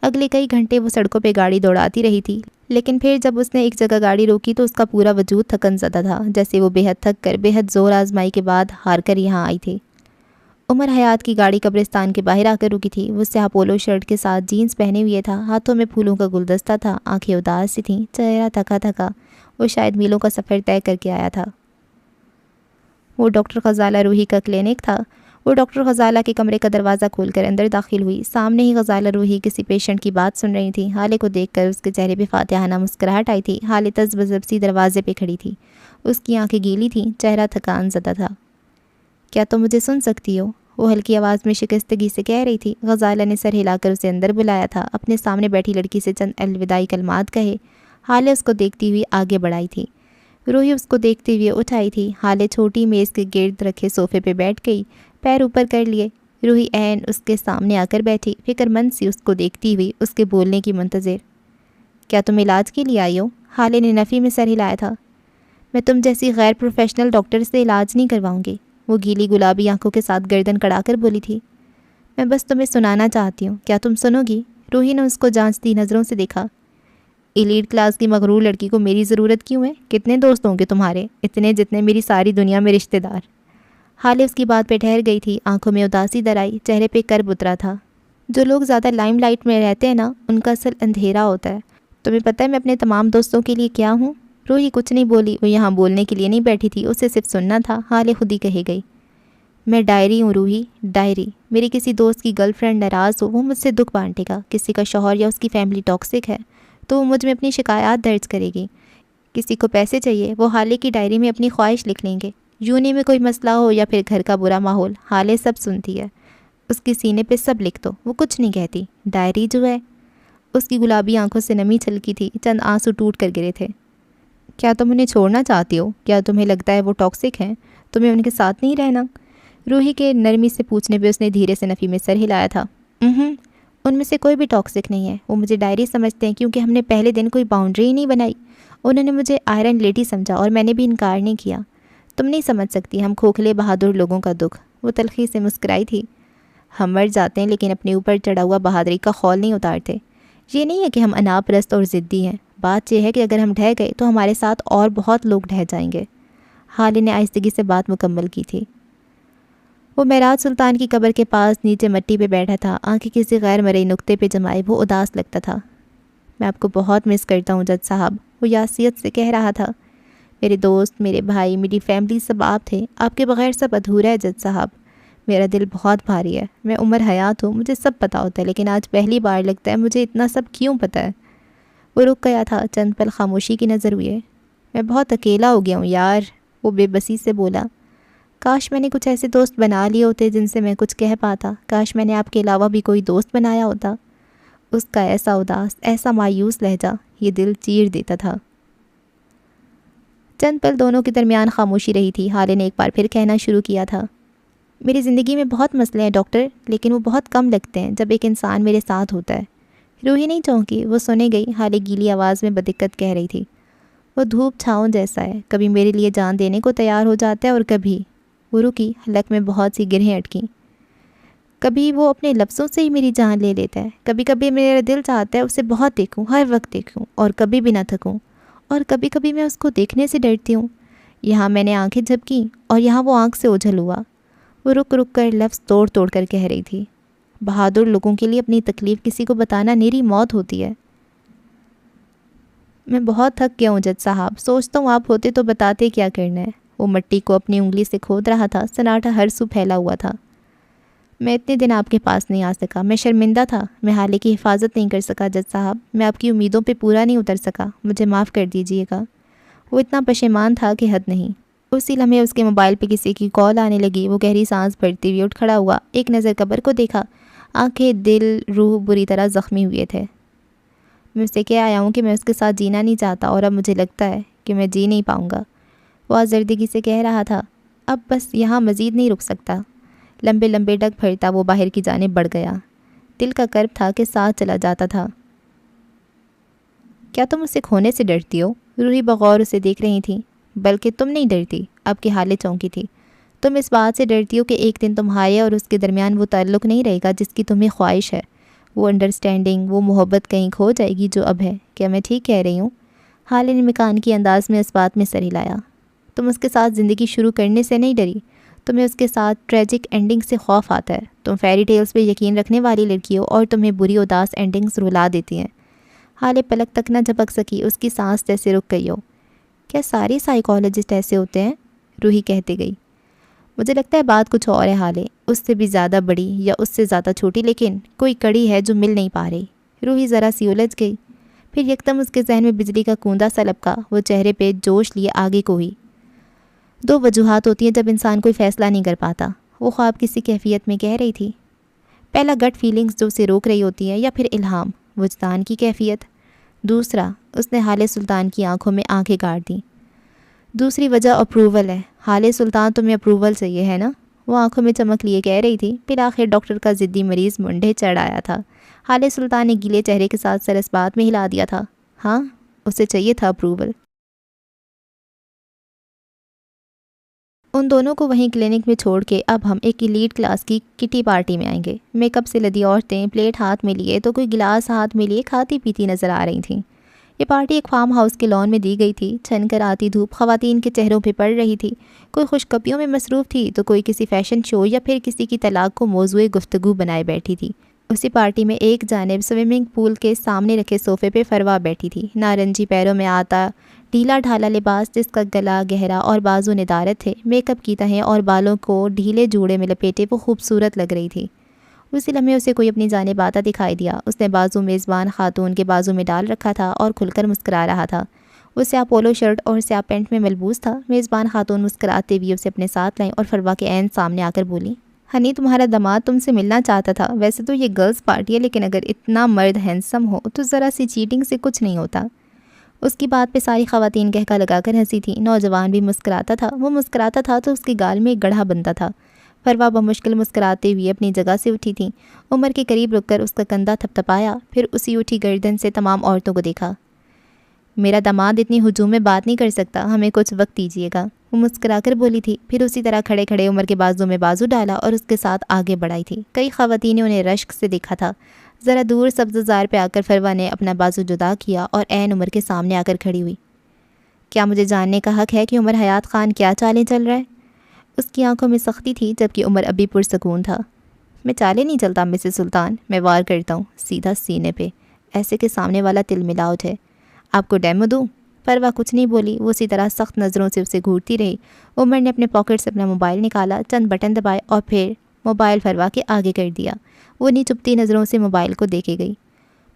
اگلے کئی گھنٹے وہ سڑکوں پہ گاڑی دوڑاتی رہی تھی، لیکن پھر جب اس نے ایک جگہ گاڑی روکی تو اس کا پورا وجود تھکن زدہ تھا، جیسے وہ بے حد تھک کر بے حد زور آزمائی کے بعد ہار کر یہاں آئی تھی۔ عمر حیات کی گاڑی قبرستان کے باہر آ کر رکی تھی۔ وہ سیاہ پولو شرٹ کے ساتھ جینز پہنے ہوئے تھا، ہاتھوں میں پھولوں کا گلدستہ تھا، آنکھیں اداس سی تھیں، چہرہ تھکا تھکا۔ وہ شاید میلوں کا سفر طے کر کے آیا تھا۔ وہ ڈاکٹر غزالہ روحی کا کلینک تھا۔ وہ ڈاکٹر غزالہ کے کمرے کا دروازہ کھول کر اندر داخل ہوئی۔ سامنے ہی غزالہ روحی کسی پیشنٹ کی بات سن رہی تھی۔ حالے کو دیکھ کر اس کے چہرے پہ فاتحانہ مسکراہٹ آئی تھی۔ حالے تذبذب سی دروازے پہ کھڑی تھی، اس کی آنکھیں گیلی تھیں، چہرہ تھکان زدہ تھا۔ کیا تم مجھے سن سکتی ہو؟ وہ ہلکی آواز میں شکستگی سے کہہ رہی تھی۔ غزالہ نے سر ہلا کر اسے اندر بلایا تھا، اپنے سامنے بیٹھی لڑکی سے چند الوداعی کلمات کہے۔ حالے اس کو دیکھتی ہوئی آگے بڑھائی تھی۔ روحی اس کو دیکھتے ہوئے اٹھ آئی تھی۔ حالے چھوٹی میز کے گرد رکھے صوفے پہ بیٹھ گئی، پیر اوپر کر لیے۔ روحی عین اس کے سامنے آ کر بیٹھی، فکر مند سی اس کو دیکھتی ہوئی، اس کے بولنے کی منتظر۔ کیا تم علاج کے لیے آئی ہو؟ حالے نے نفی میں سر ہلایا تھا۔ میں تم جیسی غیر پروفیشنل ڈاکٹر سے علاج نہیں کرواؤں گی، وہ گیلی گلابی آنکھوں کے ساتھ گردن کڑا کر بولی تھی۔ میں بس تمہیں سنانا چاہتی ہوں، کیا تم سنو گی؟ روحی نے اس کو جانچتی نظروں سے دیکھا۔ ایلیٹ کلاس کی مغرور لڑکی کو میری ضرورت کیوں ہے؟ کتنے دوست ہوں گے تمہارے؟ اتنے جتنے میری ساری دنیا میں رشتہ دار۔ حالے اس کی بات پہ ٹھہر گئی تھی، آنکھوں میں اداسی در آئی، چہرے پہ کرب اترا تھا۔ جو لوگ زیادہ لائم لائٹ میں رہتے ہیں نا، ان کا اصل اندھیرا ہوتا ہے۔ تمہیں پتہ ہے میں اپنے تمام دوستوں کے لیے کیا ہوں؟ روحی کچھ نہیں بولی، وہ یہاں بولنے کے لیے نہیں بیٹھی تھی، اسے صرف سننا تھا۔ حالے خود ہی کہے گئی، میں ڈائری ہوں روحی، ڈائری۔ میری کسی دوست کی گرل فرینڈ ناراض ہو، وہ مجھ سے دکھ بانٹے گا۔ کسی کا شوہر یا اس کی فیملی ٹاکسک ہے تو وہ مجھ میں اپنی شکایات درج کرے گی۔ کسی کو پیسے چاہیے، وہ حالے کی ڈائری میں اپنی خواہش لکھ لیں گے۔ یونی میں کوئی مسئلہ ہو یا پھر گھر کا برا ماحول، حالے سب سنتی ہے، اس کے سینے پہ سب لکھ دو، وہ کچھ نہیں کہتی۔ ڈائری جو ہے، اس کی گلابی آنکھوں سے نمی چھلکی تھی، چند آنسو ٹوٹ کر گرے تھے۔ کیا تم انہیں چھوڑنا چاہتی ہو؟ کیا تمہیں لگتا ہے وہ ٹاکسک ہیں؟ تمہیں ان کے ساتھ نہیں رہنا؟ روحی کے نرمی سے پوچھنے پہ اس نے دھیرے سے نفی میں سر ہلایا تھا۔ ان میں سے کوئی بھی ٹاکسک نہیں ہے، وہ مجھے ڈائری سمجھتے ہیں کیونکہ ہم نے پہلے دن کوئی باؤنڈری ہی نہیں بنائی۔ انہوں نے مجھے آئرن لیڈی سمجھا اور میں نے بھی انکار نہیں کیا۔ تم نہیں سمجھ سکتی ہم کھوکھلے بہادر لوگوں کا دکھ۔ وہ تلخی سے مسکرائی تھی۔ ہم مر جاتے ہیں لیکن اپنے اوپر چڑھا ہوا بہادری کا خول نہیں اتارتے۔ یہ نہیں ہے کہ ہم انا پرست اور ضدی ہیں، بات یہ ہے کہ اگر ہم ڈھہ گئے تو ہمارے ساتھ اور بہت لوگ ڈھہ جائیں گے۔ حالے نے آہستگی سے بات مکمل کی تھی۔ وہ معراج سلطان کی قبر کے پاس نیچے مٹی پہ بیٹھا تھا، آنکھیں کسی غیر مرئی نقطے پہ جمائے، وہ اداس لگتا تھا۔ میں آپ کو بہت مس کرتا ہوں جج صاحب، وہ یاسیت سے کہہ رہا تھا۔ میرے دوست، میرے بھائی، میری فیملی سب آپ تھے، آپ کے بغیر سب ادھورا ہے جج صاحب۔ میرا دل بہت بھاری ہے، میں عمر حیات ہوں، مجھے سب پتہ ہوتا ہے، لیکن آج پہلی بار لگتا ہے مجھے اتنا سب کیوں پتہ ہے۔ وہ رک گیا تھا، چند پل خاموشی کی نظر ہوئے۔ میں بہت اکیلا ہو گیا ہوں یار، وہ بے بسی سے بولا۔ کاش میں نے کچھ ایسے دوست بنا لیے ہوتے جن سے میں کچھ کہہ پاتا، کاش میں نے آپ کے علاوہ بھی کوئی دوست بنایا ہوتا۔ اس کا ایسا اداس، ایسا مایوس لہجہ، یہ دل چیر دیتا تھا۔ چند پل دونوں کے درمیان خاموشی رہی تھی۔ حالے نے ایک بار پھر کہنا شروع کیا تھا، میری زندگی میں بہت مسئلے ہیں ڈاکٹر، لیکن وہ بہت کم لگتے ہیں جب ایک انسان میرے ساتھ ہوتا ہے۔ روحی نہیں چونکی، وہ سنے گئی۔ حالے گیلی آواز میں بدقت کہہ رہی تھی، وہ دھوپ چھاؤں جیسا ہے، کبھی میرے لیے جان دینے کو تیار ہو جاتا ہے اور کبھی۔ وہ رکی، حلق میں بہت سی گرہیں اٹکیں۔ کبھی وہ اپنے لفظوں سے ہی میری جان لے لیتا ہے، کبھی کبھی میرا دل چاہتا ہے اسے بہت دیکھوں، ہر وقت دیکھوں اور کبھی بھی نہ تھکوں، اور کبھی کبھی میں اس کو دیکھنے سے ڈرتی ہوں۔ یہاں میں نے آنکھیں جھپکیں اور یہاں وہ آنکھ سے اوجھل ہوا۔ وہ رک رک کر لفظ توڑ توڑ کر کہہ رہی تھی، بہادر لوگوں کے لیے اپنی تکلیف کسی کو بتانا نیری موت ہوتی ہے۔ میں بہت تھک گیا ہوں جج صاحب، سوچتا ہوں آپ ہوتے تو بتاتے کیا کرنا ہے۔ وہ مٹی کو اپنی انگلی سے کھود رہا تھا، سناٹا ہر سو پھیلا ہوا تھا۔ میں اتنے دن آپ کے پاس نہیں آ سکا، میں شرمندہ تھا، میں حالے کی حفاظت نہیں کر سکا جج صاحب، میں آپ کی امیدوں پہ پورا نہیں اتر سکا، مجھے معاف کر دیجیے گا۔ وہ اتنا پشیمان تھا کہ حد نہیں۔ اسی لمحے اس کے موبائل پہ کسی کی کال آنے لگی۔ وہ گہری سانس بھرتے ہوئے اٹھ کھڑا ہوا، ایک نظر قبر کو دیکھا۔ آنکھیں، دل، روح بری طرح زخمی ہوئے تھے۔ میں اسے کہہ آیا ہوں کہ میں اس کے ساتھ جینا نہیں چاہتا، اور اب مجھے لگتا ہے کہ میں جی نہیں پاؤں گا، وہ آزردگی سے کہہ رہا تھا۔ اب بس یہاں مزید نہیں رک سکتا۔ لمبے لمبے ڈگ پھرتا وہ باہر کی جانب بڑھ گیا۔ دل کا کرب تھا کہ ساتھ چلا جاتا تھا۔ کیا تم اسے کھونے سے ڈرتی ہو؟ روحی بغور اسے دیکھ رہی تھی۔ بلکہ تم نہیں ڈرتی، اب کی حالت چونکی تھی۔ تم اس بات سے ڈرتی ہو کہ ایک دن تمہارے اور اس کے درمیان وہ تعلق نہیں رہے گا جس کی تمہیں خواہش ہے، وہ انڈرسٹینڈنگ، وہ محبت کہیں کھو جائے گی جو اب ہے۔ کیا میں ٹھیک کہہ رہی ہوں؟ حالے نے مکان کی انداز میں اس بات میں سر ہلایا۔ تم اس کے ساتھ زندگی شروع کرنے سے نہیں ڈری، تمہیں اس کے ساتھ ٹریجک اینڈنگ سے خوف آتا ہے۔ تم فیری ٹیلز پہ یقین رکھنے والی لڑکی ہو اور تمہیں بری اداس اینڈنگز رلا دیتی ہیں۔ حالے پلک تک نہ جھپک سکی، اس کی سانس جیسے رک گئی ہو۔ کیا سارے سائیکالوجسٹ ایسے ہوتے ہیں؟ روحی کہتے گئی۔ مجھے لگتا ہے بات کچھ اور ہے حالے، اس سے بھی زیادہ بڑی یا اس سے زیادہ چھوٹی، لیکن کوئی کڑی ہے جو مل نہیں پا رہی۔ روحی ذرا سی الجھ گئی، پھر یکدم اس کے ذہن میں بجلی کا کوندا سا لپکا۔ وہ چہرے پہ جوش لیے آگے کو ہوئی۔ دو وجوہات ہوتی ہیں جب انسان کوئی فیصلہ نہیں کر پاتا، وہ خواب کسی کیفیت میں کہہ رہی تھی۔ پہلا گٹ فیلنگز جو اسے روک رہی ہوتی ہے، یا پھر الہام، وجدان کی کیفیت۔ دوسرا، اس نے حالے سلطان کی آنکھوں میں آنکھیں گاڑ دیں۔ دوسری وجہ اپروول ہے۔ حالے سلطان تمہیں اپروول چاہیے ہے نا؟ وہ آنکھوں میں چمک لیے کہہ رہی تھی۔ بالآخر ڈاکٹر کا ضدی مریض منڈے چڑھ آیا تھا۔ حالے سلطان نے گیلے چہرے کے ساتھ سر اس بات میں ہلا دیا تھا۔ ہاں، اسے چاہیے تھا اپروول۔ ان دونوں کو وہیں کلینک میں چھوڑ کے اب ہم ایک ایلیٹ کلاس کی کٹی پارٹی میں آئیں گے۔ میک اپ سے لدی عورتیں پلیٹ ہاتھ میں لیے تو کوئی گلاس ہاتھ میں لیے کھاتی پیتی نظر آ رہی تھیں۔ یہ پارٹی ایک فارم ہاؤس کے لان میں دی گئی تھی۔ چھن کر آتی دھوپ خواتین کے چہروں پہ پڑ رہی تھی۔ کوئی خوشکبیوں میں مصروف تھی تو کوئی کسی فیشن شو یا پھر کسی کی طلاق کو موضوع گفتگو بنائے بیٹھی تھی۔ اسی پارٹی میں ایک جانب سوئمنگ پول کے سامنے رکھے صوفے پہ فروا بیٹھی تھی۔ نارنجی پیروں میں آتا ڈھیلا ڈھالا لباس جس کا گلا گہرا اور بازو ندارت تھے، میک اپ کی تہیں اور بالوں کو ڈھیلے جوڑے میں لپیٹے وہ خوبصورت لگ رہی تھی۔ اسی لمحے اسے کوئی اپنی جانب آتا دکھائی دیا۔ اس نے بازو میزبان خاتون کے بازو میں ڈال رکھا تھا اور کھل کر مسکرا رہا تھا۔ وہ سیاہ پولو شرٹ اور سیاہ پینٹ میں ملبوس تھا۔ میزبان خاتون مسکراتے ہوئے اسے اپنے ساتھ لائیں اور فروا کے عین سامنے آ کر بولی، ہنی تمہارا داماد تم سے ملنا چاہتا تھا۔ ویسے تو یہ گرلز پارٹی ہے، لیکن اگر اتنا مرد ہینسم ہو تو ذرا سی چیٹنگ سے کچھ نہیں ہوتا۔ اس کی بات پہ ساری خواتین کہکا لگا کر ہنسی تھیں۔ نوجوان بھی مسکراتا تھا۔ وہ مسکراتا تھا تو اس کے گال میں ایک گڑھا بنتا تھا۔ فروا بمشکل مسکراتے ہوئے اپنی جگہ سے اٹھی تھیں۔ عمر کے قریب رک کر اس کا کندھا تھپتھپایا، پھر اسی اٹھی گردن سے تمام عورتوں کو دیکھا۔ میرا داماد اتنی ہجوم میں بات نہیں کر سکتا، ہمیں کچھ وقت دیجیے گا، وہ مسکرا کر بولی تھی۔ پھر اسی طرح کھڑے کھڑے عمر کے بازو میں بازو ڈالا اور اس کے ساتھ آگے بڑھائی تھی۔ کئی خواتین نے انہیں رشک سے دیکھا تھا۔ ذرا دور سبززار پہ آ کر فروا نے اپنا بازو جدا کیا اور عین عمر کے سامنے آ کر کھڑی ہوئی۔ کیا مجھے جاننے کا حق ہے کہ عمر حیات خان کیا چالیں چل رہا ہے؟ اس کی آنکھوں میں سختی تھی جبکہ عمر ابھی پرسکون تھا۔ میں چالیں نہیں چلتا مسز سلطان، میں وار کرتا ہوں سیدھا سینے پہ، ایسے کہ سامنے والا تل ملا اٹھے۔ آپ کو ڈیمو دوں؟ فروا کچھ نہیں بولی، وہ اسی طرح سخت نظروں سے اسے گھورتی رہی۔ عمر نے اپنے پاکٹ سے اپنا موبائل نکالا، چند بٹن دبائے اور پھر موبائل فروا کے آگے کر دیا۔ وہ نہیں چپتی نظروں سے موبائل کو دیکھے گئی۔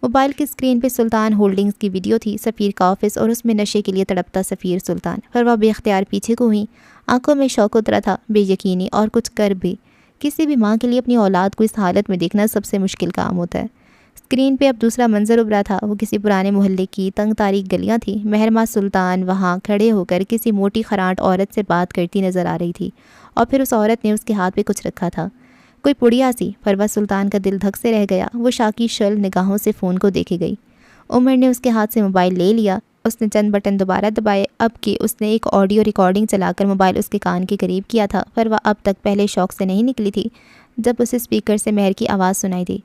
موبائل کی اسکرین پہ سلطان ہولڈنگز کی ویڈیو تھی، سفیر کا آفس اور اس میں نشے کے لیے تڑپتا سفیر سلطان۔ فروا بے اختیار پیچھے کو ہوئی، آنکھوں میں شوق اترا تھا، بے یقینی اور کچھ کر بھی۔ کسی بھی ماں کے لیے اپنی اولاد کو اس حالت میں دیکھنا سب سے مشکل کام ہوتا ہے۔ اسکرین پہ اب دوسرا منظر ابھرا تھا۔ وہ کسی پرانے محلے کی تنگ تاریک گلیاں تھیں۔ مہرمہ سلطان وہاں کھڑے ہو کر کسی موٹی خراٹ عورت سے بات کرتی نظر آ رہی تھی، اور پھر اس عورت نے اس کے ہاتھ پہ کچھ رکھا تھا، کوئی پڑیا سی۔ فروا سلطان کا دل دھک سے رہ گیا۔ وہ شاکی شل نگاہوں سے فون کو دیکھے گئی۔ عمر نے اس کے ہاتھ سے موبائل لے لیا۔ اس نے چند بٹن دوبارہ دبائے، اب کہ اس نے ایک آڈیو ریکارڈنگ چلا کر موبائل اس کے کان کے قریب کیا تھا۔ فروا اب تک پہلے شوق سے نہیں نکلی تھی جب اسے اسپیکر سے مہر کی آواز سنائی دی۔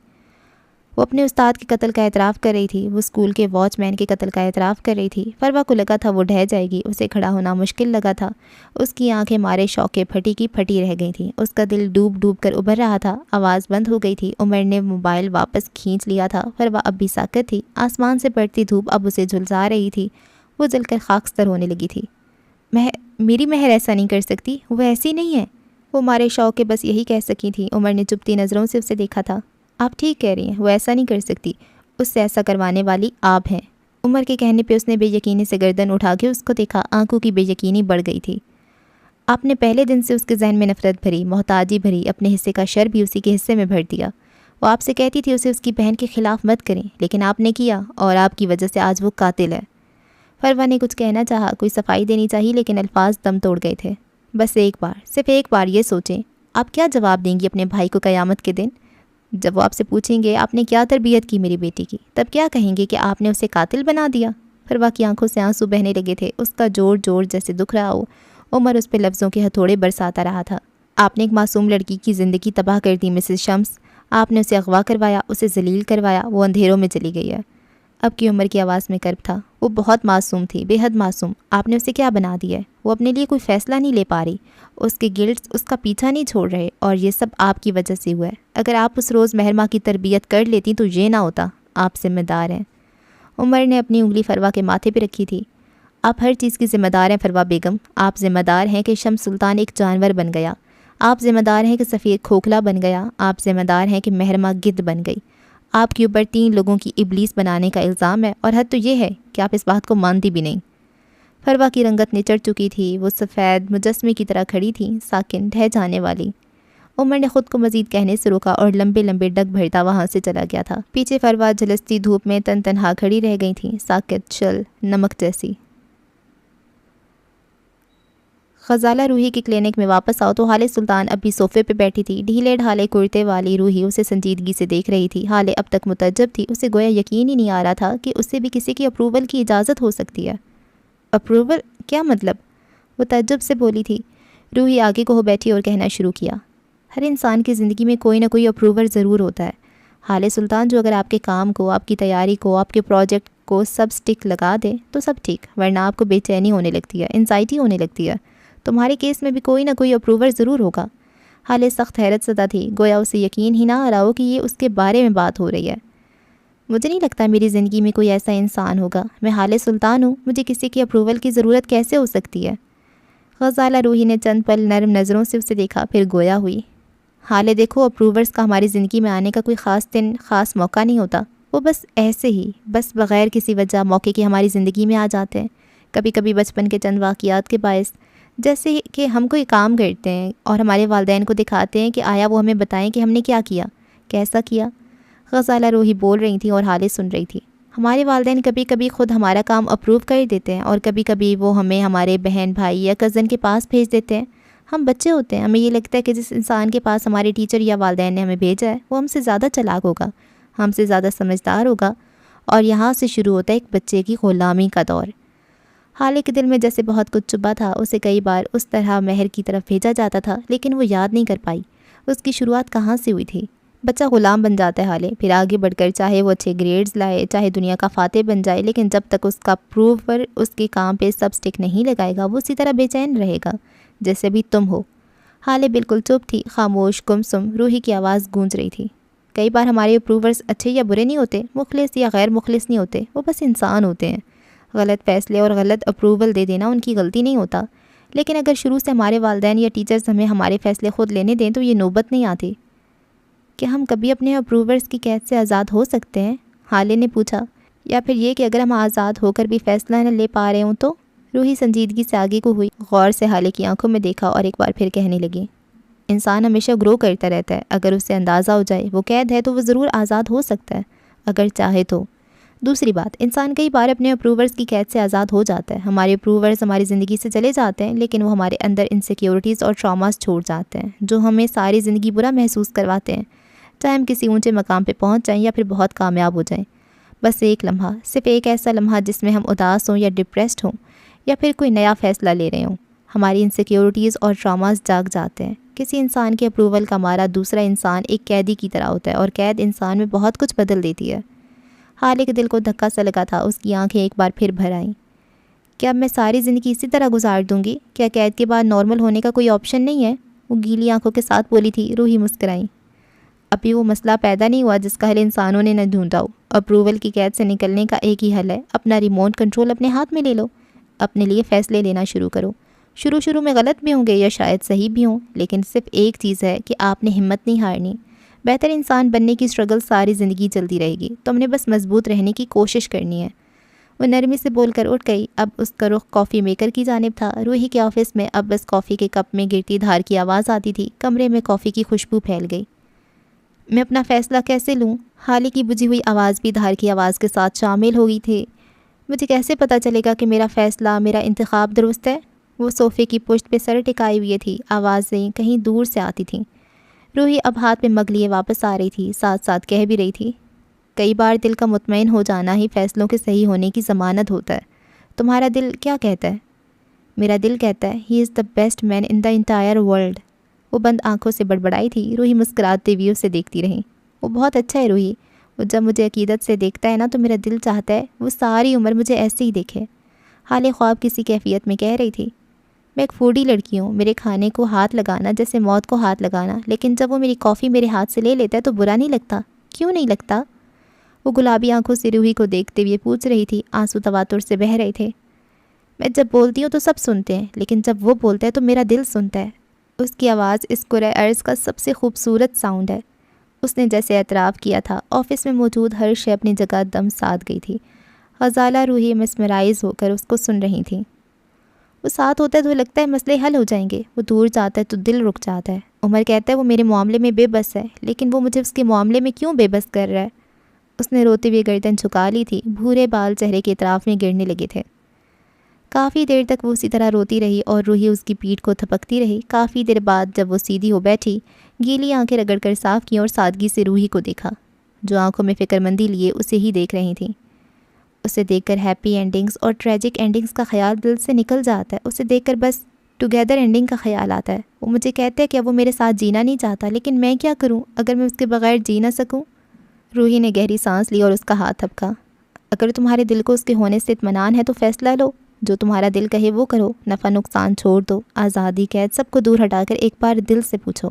وہ اپنے استاد کے قتل کا اعتراف کر رہی تھی، وہ اسکول کے واچ مین کے قتل کا اعتراف کر رہی تھی۔ فروا کو لگا تھا وہ ڈھہ جائے گی، اسے کھڑا ہونا مشکل لگا تھا، اس کی آنکھیں مارے شوق کے پھٹی کی پھٹی رہ گئی تھیں، اس کا دل ڈوب ڈوب کر ابھر رہا تھا۔ آواز بند ہو گئی تھی، عمر نے موبائل واپس کھینچ لیا تھا۔ فروا اب بھی ساکت تھی، آسمان سے پڑتی دھوپ اب اسے جھلسا رہی تھی، وہ جل کر خاکستر ہونے لگی تھی۔ میری مہر ایسا نہیں کر سکتی، وہ ایسی نہیں ہے، وہ مارے شوق کے بس یہی کہہ سکی تھی۔ عمر نے چپتی نظروں سے اسے دیکھا تھا۔ آپ ٹھیک کہہ رہی ہیں، وہ ایسا نہیں کر سکتی، اس سے ایسا کروانے والی آپ ہیں۔ عمر کے کہنے پہ اس نے بے یقینی سے گردن اٹھا کے اس کو دیکھا، آنکھوں کی بے یقینی بڑھ گئی تھی۔ آپ نے پہلے دن سے اس کے ذہن میں نفرت بھری، محتاجی بھری، اپنے حصے کا شر بھی اسی کے حصے میں بھر دیا۔ وہ آپ سے کہتی تھی اسے اس کی بہن کے خلاف مت کریں، لیکن آپ نے کیا، اور آپ کی وجہ سے آج وہ قاتل ہے۔ فروا نے کچھ کہنا چاہا، کوئی صفائی دینی چاہی، لیکن الفاظ دم توڑ گئے تھے۔ بس ایک بار، صرف ایک بار یہ سوچیں، آپ کیا جواب دیں گی اپنے بھائی کو قیامت کے دن؟ جب وہ آپ سے پوچھیں گے آپ نے کیا تربیت کی میری بیٹی کی، تب کیا کہیں گے کہ آپ نے اسے قاتل بنا دیا؟ فروا کی آنکھوں سے آنسو بہنے لگے تھے، اس کا جوڑ جوڑ جیسے دکھ رہا ہو۔ عمر اس پہ لفظوں کے ہتھوڑے برساتا رہا تھا۔ آپ نے ایک معصوم لڑکی کی زندگی تباہ کر دی مسز شمس، آپ نے اسے اغوا کروایا، اسے ذلیل کروایا، وہ اندھیروں میں چلی گئی ہے۔ اب کی عمر کی آواز میں کرب تھا۔ وہ بہت معصوم تھی، بے حد معصوم، آپ نے اسے کیا بنا دیا ہے؟ وہ اپنے لیے کوئی فیصلہ نہیں لے پا رہی، اس کے گلٹس اس کا پیچھا نہیں چھوڑ رہے، اور یہ سب آپ کی وجہ سے ہوا ہے۔ اگر آپ اس روز مہرماں کی تربیت کر لیتی تو یہ نہ ہوتا، آپ ذمہ دار ہیں۔ عمر نے اپنی انگلی فروا کے ماتھے پہ رکھی تھی۔ آپ ہر چیز کی ذمہ دار ہیں فروا بیگم، آپ ذمہ دار ہیں کہ شمس سلطان ایک جانور بن گیا، آپ ذمہ دار ہیں کہ صفی کھوکھلا بن گیا، آپ ذمہ دار ہیں کہ مہرماں گدھ بن گئی۔ آپ کے اوپر 3 لوگوں کی ابلیس بنانے کا الزام ہے، اور حد تو یہ ہے کہ آپ اس بات کو مانتی بھی نہیں۔ فروا کی رنگت نچڑ چکی تھی، وہ سفید مجسمے کی طرح کھڑی تھی، ساکن، ڈھہ جانے والی۔ عمر نے خود کو مزید کہنے سے روکا اور لمبے لمبے ڈگ بھرتا وہاں سے چلا گیا تھا۔ پیچھے فروا جھلستی دھوپ میں تن تنہا کھڑی رہ گئی تھی، ساکت، چل، نمک جیسی۔ غزالہ روحی کے کلینک میں واپس آؤ تو حالِ سلطان اب بھی صوفے پہ بیٹھی تھی۔ ڈھیلے ڈھالے کرتے والی روحی اسے سنجیدگی سے دیکھ رہی تھی۔ حالِ اب تک متعجب تھی، اسے گویا یقین ہی نہیں آ رہا تھا کہ اسے بھی کسی کی اپروول کی اجازت ہو سکتی ہے۔ اپروول؟ کیا مطلب؟ وہ تعجب سے بولی تھی۔ روحی آگے کو ہو بیٹھی اور کہنا شروع کیا، ہر انسان کی زندگی میں کوئی نہ کوئی اپروور ضرور ہوتا ہے حالِ سلطان، جو اگر آپ کے کام کو، آپ کی تیاری کو، آپ کے پروجیکٹ کو سب سٹک لگا دے تو سب ٹھیک، ورنہ آپ کو بے چینی ہونے لگتی ہے، انزائٹی ہونے لگتی ہے۔ تمہارے کیس میں بھی کوئی نہ کوئی اپروور ضرور ہوگا۔ حالِ سخت حیرت زدہ تھی، گویا اسے یقین ہی نہ آ رہا ہو کہ یہ اس کے بارے میں بات ہو رہی ہے۔ مجھے نہیں لگتا میری زندگی میں کوئی ایسا انسان ہوگا، میں حالِ سلطان ہوں، مجھے کسی کی اپروول کی ضرورت کیسے ہو سکتی ہے؟ غزالہ روحی نے چند پل نرم نظروں سے اسے دیکھا، پھر گویا ہوئی، حالے دیکھو، اپروورز کا ہماری زندگی میں آنے کا کوئی خاص دن، خاص موقع نہیں ہوتا، وہ بس ایسے ہی، بس بغیر کسی وجہ موقع کی ہماری زندگی میں آ جاتے ہیں۔ کبھی کبھی بچپن کے چند واقعات کے باعث، جیسے کہ ہم کوئی کام کرتے ہیں اور ہمارے والدین کو دکھاتے ہیں کہ آیا وہ ہمیں بتائیں کہ ہم نے کیا کیا، کیسا کیا۔ غزالہ روحی بول رہی تھی اور حالے سن رہی تھی۔ ہمارے والدین کبھی کبھی خود ہمارا کام اپروو کر دیتے ہیں، اور کبھی کبھی وہ ہمیں ہمارے بہن بھائی یا کزن کے پاس بھیج دیتے ہیں۔ ہم بچے ہوتے ہیں، ہمیں یہ لگتا ہے کہ جس انسان کے پاس ہمارے ٹیچر یا والدین نے ہمیں بھیجا ہے وہ ہم سے زیادہ چالاک ہوگا، ہم سے زیادہ سمجھدار ہوگا، اور یہاں سے شروع ہوتا ہے ایک بچے کی غلامی کا دور۔ حالے کے دل میں جیسے بہت کچھ چبھا تھا، اسے کئی بار اس طرح مہر کی طرف بھیجا جاتا تھا، لیکن وہ یاد نہیں کر پائی اس کی شروعات کہاں سے ہوئی تھی۔ بچہ غلام بن جاتا ہے حالے، پھر آگے بڑھ کر چاہے وہ اچھے گریڈز لائے، چاہے دنیا کا فاتح بن جائے، لیکن جب تک اس کا پروور اس کے کام پہ سب سٹک نہیں لگائے گا، وہ اسی طرح بے چین رہے گا جیسے بھی تم ہو۔ حالے بالکل چپ تھی، خاموش، گمسم۔ روحی کی آواز گونج رہی تھی، کئی بار ہمارے اپروورز اچھے یا برے نہیں ہوتے، مخلص یا غیر مخلص نہیں ہوتے، وہ بس انسان ہوتے ہیں۔ غلط فیصلے اور غلط اپروول دے دینا ان کی غلطی نہیں ہوتا، لیکن اگر شروع سے ہمارے والدین یا ٹیچرز ہمیں ہمارے فیصلے خود لینے دیں تو یہ نوبت نہیں آتی۔ کہ ہم کبھی اپنے اپروورز کی قید سے آزاد ہو سکتے ہیں؟ حالے نے پوچھا، یا پھر یہ کہ اگر ہم آزاد ہو کر بھی فیصلہ نہ لے پا رہے ہوں تو؟ روحی سنجیدگی سے آگے کو ہوئی، غور سے حالے کی آنکھوں میں دیکھا اور ایک بار پھر کہنے لگی، انسان ہمیشہ گرو کرتا رہتا ہے، اگر اسے اندازہ ہو جائے وہ قید ہے تو وہ ضرور آزاد ہو سکتا ہے، اگر چاہے تو۔ دوسری بات، انسان کئی بار اپنے اپروورز کی قید سے آزاد ہو جاتا ہے، ہمارے اپروورز ہماری زندگی سے چلے جاتے ہیں، لیکن وہ ہمارے اندر انسیکیورٹیز اور ٹراماز چھوڑ جاتے ہیں جو ہمیں ساری زندگی برا محسوس کرواتے ہیں، چاہے ہم کسی اونچے مقام پہ پہنچ جائیں یا پھر بہت کامیاب ہو جائیں۔ بس ایک لمحہ، صرف ایک ایسا لمحہ جس میں ہم اداس ہوں یا ڈپریسڈ ہوں یا پھر کوئی نیا فیصلہ لے رہے ہوں، ہماری انسیکیورٹیز اور ٹراماز جاگ جاتے ہیں، کسی انسان کے اپروول کا مارا دوسرا انسان ایک قیدی کی طرح ہوتا ہے، اور قید انسان میں بہت کچھ بدل دیتی ہے۔ حالے کے دل کو دھکا سا لگا تھا، اس کی آنکھیں ایک بار پھر بھر آئیں۔ کیا اب میں ساری زندگی اسی طرح گزار دوں گی؟ کیا قید کے بعد نارمل ہونے کا کوئی آپشن نہیں ہے؟ وہ گیلی آنکھوں کے ساتھ بولی تھی۔ روحی مسکرائیں۔ ابھی وہ مسئلہ پیدا نہیں ہوا جس کا حل انسانوں نے نہ ڈھونڈا ہو۔ اپروول کی قید سے نکلنے کا ایک ہی حل ہے، اپنا ریموٹ کنٹرول اپنے ہاتھ میں لے لو، اپنے لیے فیصلے لینا شروع کرو۔ شروع میں غلط بھی ہوں گے یا شاید صحیح بھی ہوں، لیکن صرف ایک چیز ہے کہ آپ نے ہمت نہیں ہارنی۔ بہتر انسان بننے کی اسٹرگل ساری زندگی چلتی رہے گی، تم نے بس مضبوط رہنے کی کوشش کرنی ہے۔ وہ نرمی سے بول کر اٹھ گئی۔ اب اس کا رخ کافی میکر کی جانب تھا۔ روحی کے آفس میں اب بس کافی کے کپ میں گرتی دھار کی آواز آتی تھی۔ کمرے میں کافی کی خوشبو پھیل گئی۔ میں اپنا فیصلہ کیسے لوں؟ حالی کی بجھی ہوئی آواز بھی دھار کی آواز کے ساتھ شامل ہو گئی تھی۔ مجھے کیسے پتہ چلے گا کہ میرا فیصلہ، میرا انتخاب درست ہے؟ وہ صوفے کی پشت پہ سر ٹکائے ہوئے تھی، آوازیں کہیں دور سے آتی تھیں۔ روحی اب ہاتھ میں مگ لیے واپس آ رہی تھی، ساتھ ساتھ کہہ بھی رہی تھی، کئی بار دل کا مطمئن ہو جانا ہی فیصلوں کے صحیح ہونے کی ضمانت ہوتا ہے۔ تمہارا دل کیا کہتا ہے؟ میرا دل کہتا ہے he is the best man in the entire world. وہ بند آنکھوں سے بڑبڑائی تھی۔ روحی مسکراتے ہوئے اسے دیکھتی رہی۔ وہ بہت اچھا ہے روحی، وہ جب مجھے عقیدت سے دیکھتا ہے نا تو میرا دل چاہتا ہے وہ ساری عمر مجھے ایسے ہی دیکھے۔ حال خواب کسی کیفیت میں کہہ رہی تھی، میں ایک فوڈی لڑکی ہوں، میرے کھانے کو ہاتھ لگانا جیسے موت کو ہاتھ لگانا، لیکن جب وہ میری کافی میرے ہاتھ سے لے لیتا ہے تو برا نہیں لگتا۔ کیوں نہیں لگتا؟ وہ گلابی آنکھوں سے روحی کو دیکھتے ہوئے پوچھ رہی تھی، آنسو تواتر سے بہہ رہے تھے۔ میں جب بولتی ہوں تو سب سنتے ہیں، لیکن جب وہ بولتا ہے تو میرا دل سنتا ہے۔ اس کی آواز اس کرۂ ارض کا سب سے خوبصورت ساؤنڈ ہے۔ اس نے جیسے اعتراف کیا تھا۔ آفس میں موجود ہر شے اپنی جگہ دم ساتھ گئی تھی۔ غزالہ روحی مسمرائز ہو کر اس کو سن رہی تھیں۔ وہ ساتھ ہوتا ہے تو لگتا ہے مسئلے حل ہو جائیں گے، وہ دور جاتا ہے تو دل رک جاتا ہے۔ عمر کہتا ہے وہ میرے معاملے میں بے بس ہے، لیکن وہ مجھے اس کے معاملے میں کیوں بے بس کر رہا ہے؟ اس نے روتے ہوئے گردن جھکا لی تھی، بھورے بال چہرے کے اطراف میں گرنے لگے تھے۔ کافی دیر تک وہ اسی طرح روتی رہی اور روحی اس کی پیٹھ کو تھپکتی رہی۔ کافی دیر بعد جب وہ سیدھی ہو بیٹھی، گیلی آنکھیں رگڑ کر صاف کیں اور سادگی سے روحی کو دیکھا، جو آنکھوں میں فکر مندی لیے اسے ہی دیکھ رہی تھیں۔ اسے دیکھ کر ہیپی اینڈنگز اور ٹریجک اینڈنگز کا خیال دل سے نکل جاتا ہے۔ اسے دیکھ کر بس ٹوگیدر اینڈنگ کا خیال آتا ہے۔ وہ مجھے کہتا ہے کہ وہ میرے ساتھ جینا نہیں چاہتا، لیکن میں کیا کروں اگر میں اس کے بغیر جی نہ سکوں؟ روحی نے گہری سانس لی اور اس کا ہاتھ تھپکا۔ اگر تمہارے دل کو اس کے ہونے سے اطمینان ہے تو فیصلہ لو، جو تمہارا دل کہے وہ کرو، نفع نقصان چھوڑ دو، آزادی قید سب کو دور ہٹا کر ایک بار دل سے پوچھو،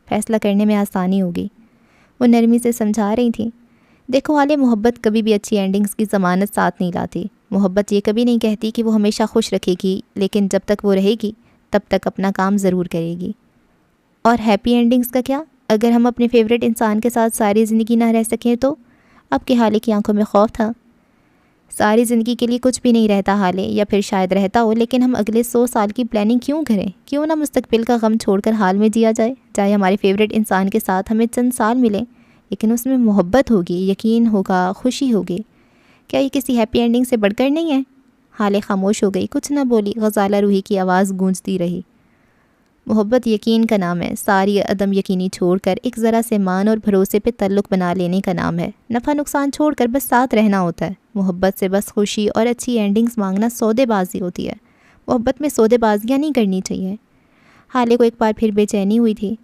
فیصلہ کرنے میں آسانی ہوگی۔ وہ نرمی سے سمجھا رہی تھیں۔ دیکھو حالے، محبت کبھی بھی اچھی اینڈنگز کی ضمانت ساتھ نہیں لاتی۔ محبت یہ کبھی نہیں کہتی کہ وہ ہمیشہ خوش رکھے گی، لیکن جب تک وہ رہے گی تب تک اپنا کام ضرور کرے گی۔ اور ہیپی اینڈنگز کا کیا؟ اگر ہم اپنے فیوریٹ انسان کے ساتھ ساری زندگی نہ رہ سکیں تو؟ اب کے حالے کی آنکھوں میں خوف تھا۔ ساری زندگی کے لیے کچھ بھی نہیں رہتا حالے، یا پھر شاید رہتا ہو، لیکن ہم اگلے 100 سال کی پلاننگ کیوں کریں؟ کیوں نہ مستقبل کا غم چھوڑ کر حال میں جیا جائے؟ چاہے ہمارے فیوریٹ انسان کے ساتھ ہمیں چند سال ملیں، لیکن اس میں محبت ہوگی، یقین ہوگا، خوشی ہوگی۔ کیا یہ کسی ہیپی اینڈنگ سے بڑھ کر نہیں ہے؟ حالے خاموش ہو گئی، کچھ نہ بولی۔ غزالہ روحی کی آواز گونجتی رہی، محبت یقین کا نام ہے، ساری عدم یقینی چھوڑ کر ایک ذرا سے مان اور بھروسے پہ تعلق بنا لینے کا نام ہے۔ نفع نقصان چھوڑ کر بس ساتھ رہنا ہوتا ہے۔ محبت سے بس خوشی اور اچھی اینڈنگز مانگنا سودے بازی ہوتی ہے۔ محبت میں سودے بازیاں نہیں کرنی چاہیے۔ حالے کو ایک بار پھر بے چینی ہوئی تھی۔